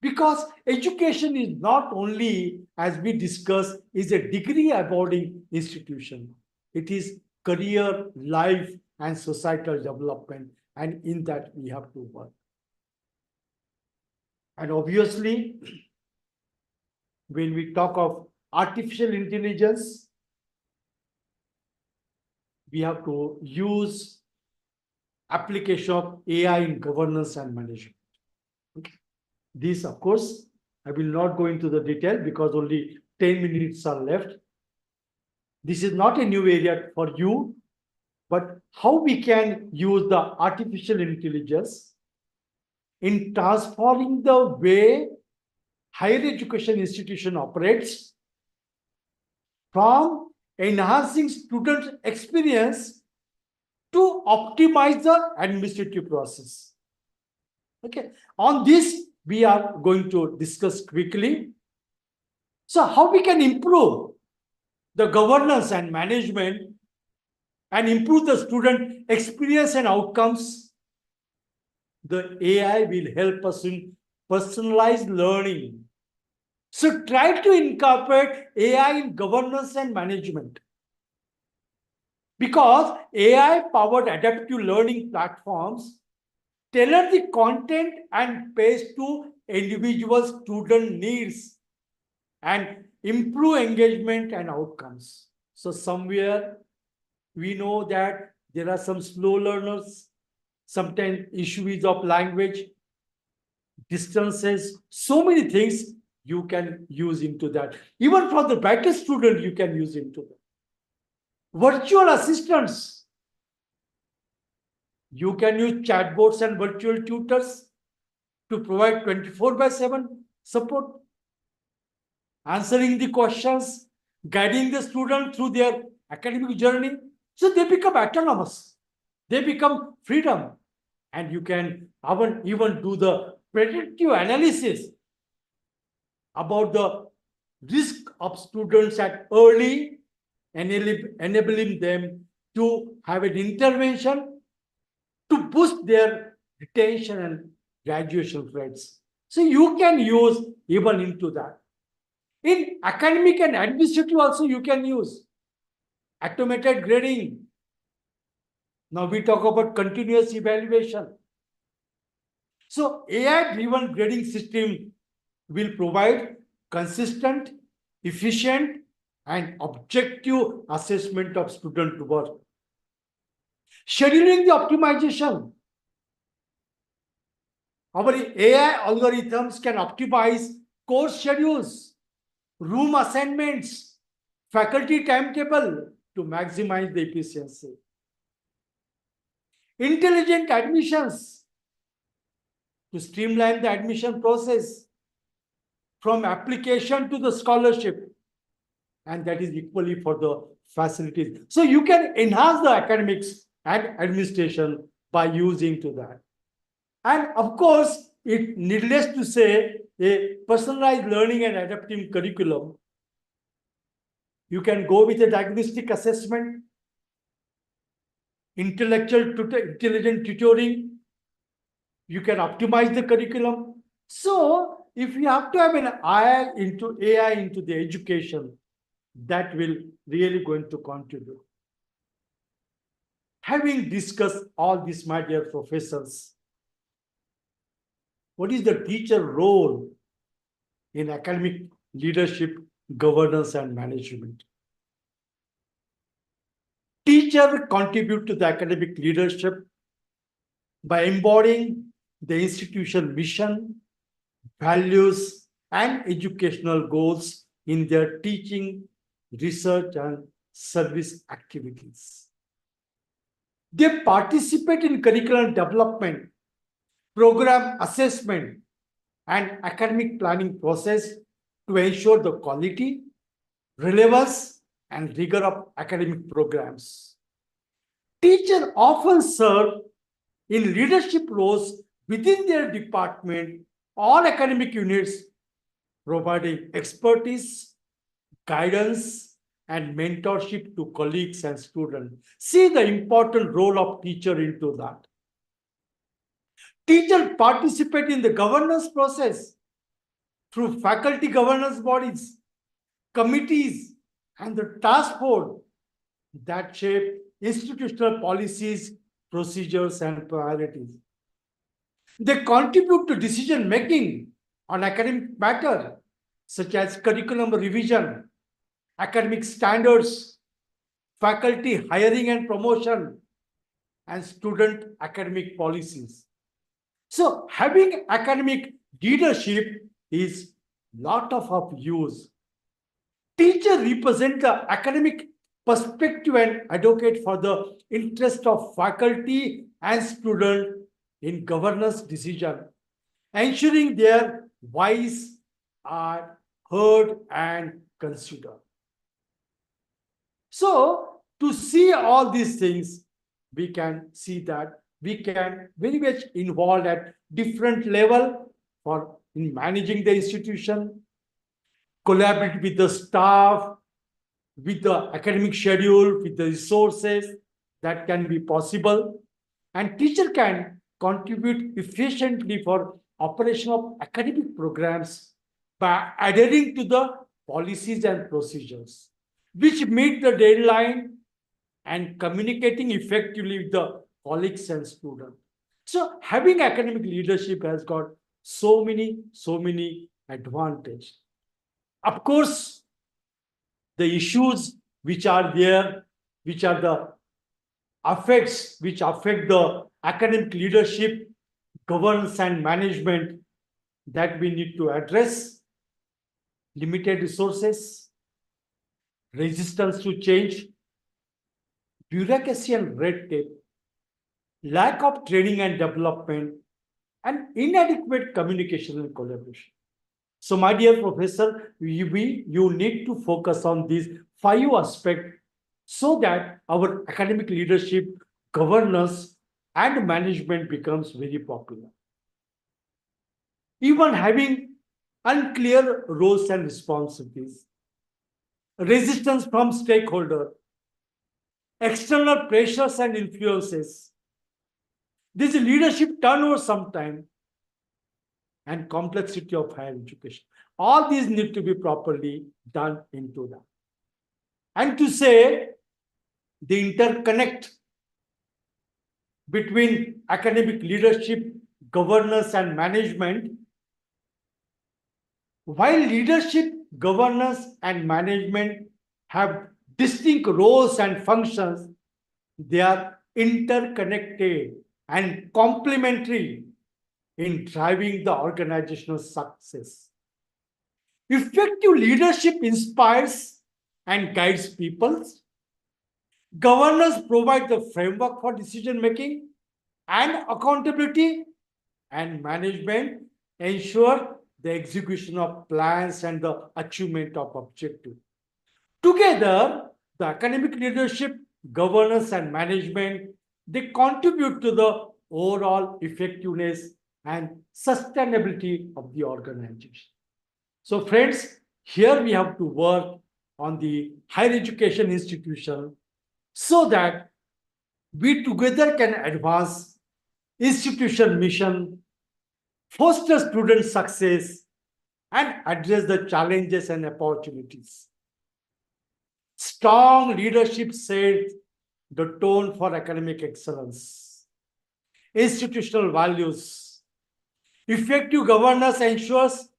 Because education is not only, as we discussed, is a degree awarding institution. It is career, life, and societal development. And in that, we have to work. And obviously, when we talk of artificial intelligence, we have to use application of AI in governance and management. Okay. This, of course, I will not go into the detail because only 10 minutes are left. This is not a new area for you, but how we can use the artificial intelligence in transforming the way higher education institution operates from enhancing student experience to optimize the administrative process. Okay, on this we are going to discuss quickly. So how we can improve the governance and management and improve the student experience and outcomes? The AI will help us in personalized learning. So try to incorporate AI in governance and management. Because AI-powered adaptive learning platforms tailor the content and pace to individual student needs and improve engagement and outcomes. So somewhere we know that there are some slow learners, sometimes issues of language, distances, so many things you can use into that. Even for the better student, you can use into that. Virtual assistants. You can use chatbots and virtual tutors to provide 24/7 support, answering the questions, guiding the student through their academic journey. So they become autonomous. They become freedom. And you can even do the predictive analysis about the risk of students at early, enabling them to have an intervention to boost their retention and graduation rates. So you can use even into that. In academic and administrative also you can use automated grading. Now we talk about continuous evaluation. So AI-driven grading system will provide consistent, efficient, and objective assessment of student work. Scheduling the optimization. Our AI algorithms can optimize course schedules, room assignments, faculty timetable to maximize the efficiency. Intelligent admissions to streamline the admission process from application to the scholarship, and that is equally for the facilities. So you can enhance the academics and administration by using to that. And of course, it needless to say, a personalized learning and adaptive curriculum. You can go with a diagnostic assessment, intelligent tutoring. You can optimize the curriculum. So if you have to have an AI into the education, that will really going to contribute. Having discussed all this, my dear professors, what is the teacher role in academic leadership, governance, and management? Teacher contribute to the academic leadership by embodying the institution mission, values, and educational goals in their teaching, research, and service activities. They participate in curriculum development, program assessment, and academic planning process to ensure the quality, relevance, and rigor of academic programs. Teachers often serve in leadership roles within their department or academic units, providing expertise, guidance, and mentorship to colleagues and students. See the important role of teacher into that. Teachers participate in the governance process through faculty governance bodies, committees, and the task force that shape institutional policies, procedures, and priorities. They contribute to decision making on academic matters such as curriculum revision, academic standards, faculty hiring and promotion, and student academic policies. So having academic leadership is lot of use. Teachers represent the academic perspective and advocate for the interest of faculty and students in governance decision, ensuring their voice are heard and considered. So to see all these things, we can see that we can very much involved at different level for in managing the institution, collaborate with the staff, with the academic schedule, with the resources that can be possible. And teacher can contribute efficiently for operation of academic programs by adhering to the policies and procedures, which meet the deadline and communicating effectively with the colleagues and students. So having academic leadership has got so many advantages. Of course, the issues which are there, which are the effects which affect the academic leadership, governance, and management that we need to address: limited resources, resistance to change, bureaucracy and red tape, lack of training and development, and inadequate communication and collaboration. So, my dear professor, you need to focus on these 5 aspects so that our academic leadership, governance, and management becomes very popular. Even having unclear roles and responsibilities, resistance from stakeholders, external pressures and influences, this leadership turnover sometime, and complexity of higher education. All these need to be properly done into that. And to say the interconnect between academic leadership, governance, and management, while leadership, governance, and management have distinct roles and functions, they are interconnected and complementary in driving the organizational success. Effective leadership inspires and guides people. Governance provides the framework for decision making and accountability, and management ensure the execution of plans and the achievement of objectives. Together, the academic leadership, governance, and management, they contribute to the overall effectiveness and sustainability of the organization. So friends, here we have to work on the higher education institution so that we together can advance institution mission, foster student success, and address the challenges and opportunities. Strong leadership sets the tone for academic excellence. Institutional values. Effective governance ensures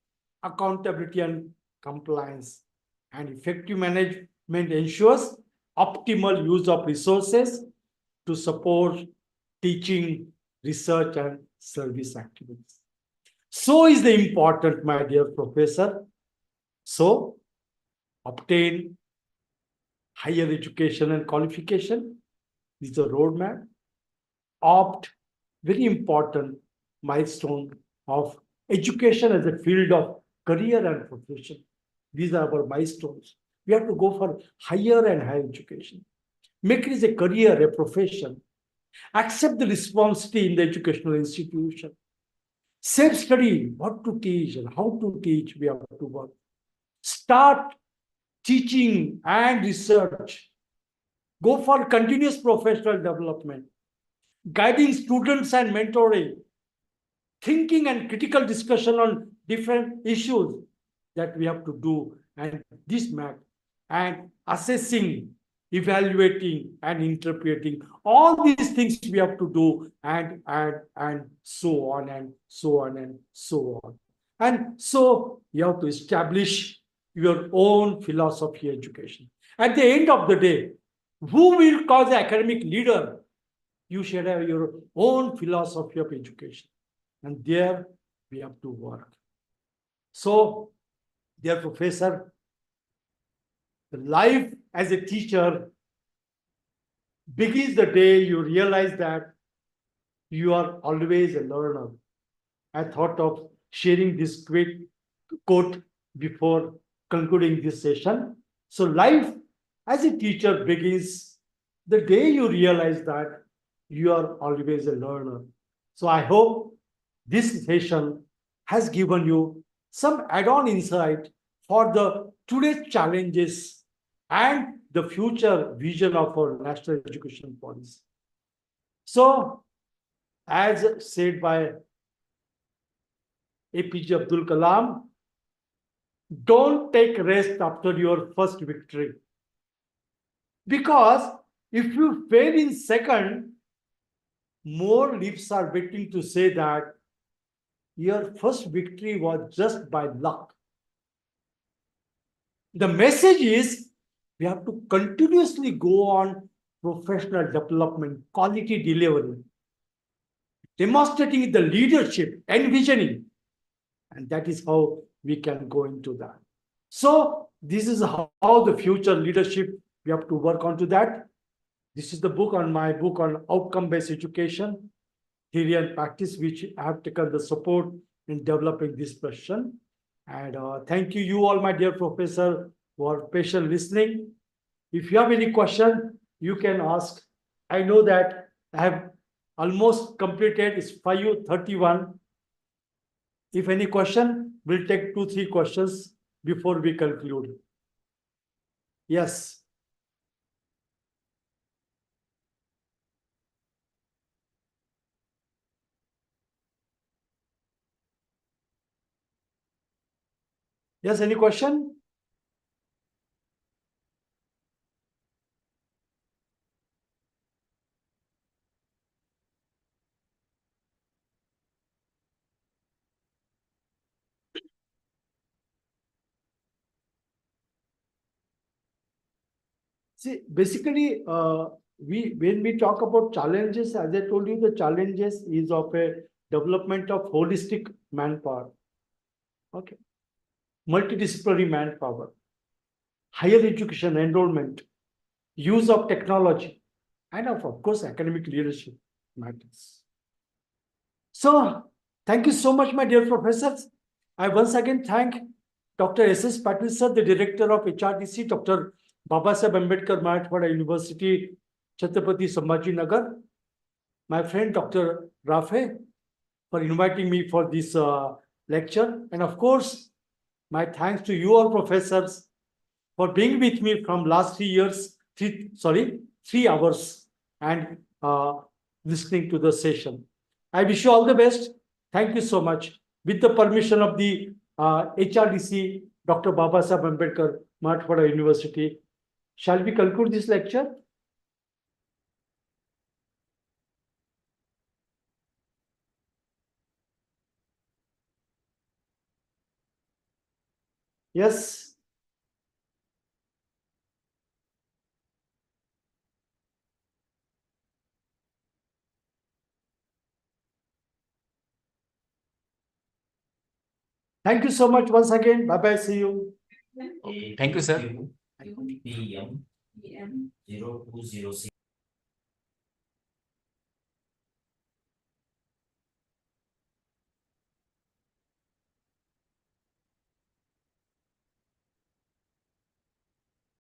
accountability and compliance. And effective management ensures optimal use of resources to support teaching, research, and service activities. So is the important, my dear professor. So obtain higher education and qualification is the roadmap. Opt, very important milestone of education as a field of career and profession. These are our milestones. We have to go for higher and higher education. Make it as a career, a profession. Accept the responsibility in the educational institution. Self-study, what to teach and how to teach, we have to work. Start teaching and research. Go for continuous professional development. Guiding students and mentoring. Thinking and critical discussion on different issues that we have to do, and this map, and assessing, evaluating, and interpreting. All these things we have to do, and so on and so on and so on. And so you have to establish your own philosophy education. At the end of the day, who will cause the academic leader? You should have your own philosophy of education. And there we have to work. So, dear professor, the life as a teacher begins the day you realize that you are always a learner. I thought of sharing this quick quote before concluding this session. So life as a teacher begins the day you realize that you are always a learner. So I hope this session has given you some add-on insight for the today's challenges and the future vision of our national education policy. So, as said by APJ Abdul Kalam, don't take rest after your first victory. Because if you fail in second, more lips are waiting to say that your first victory was just by luck. The message is we have to continuously go on professional development, quality delivery, demonstrating the leadership, envisioning, and that is how we can go into that. So this is how the future leadership, we have to work onto that. This is the book on my book on outcome-based education, theory and practice, which I have taken the support in developing this question. And thank you all, my dear professor, for patient listening. If you have any question, you can ask. I know that I have almost completed, it's 5:31. If any question, we'll take 2-3 questions before we conclude. Yes. Yes, any question? See, basically, when we talk about challenges, as I told you, the challenges is of a development of holistic manpower. Okay. Multidisciplinary manpower, higher education enrollment, use of technology, and of course, academic leadership matters. So, thank you so much, my dear professors. I once again thank Dr. S.S. Patil sir, the director of HRDC, Dr. Babasaheb Ambedkar Marathwada University, Chhatrapati Sambhaji Nagar, my friend Dr. Rafe, for inviting me for this lecture. And of course, my thanks to you all professors for being with me from last 3 hours and listening to the session. I wish you all the best. Thank you so much. With the permission of the HRDC, Dr. Babasaheb Ambedkar Marathwada University, shall we conclude this lecture? Yes. Thank you so much once again. Bye-bye. See you. Thank you, sir. PM 0206.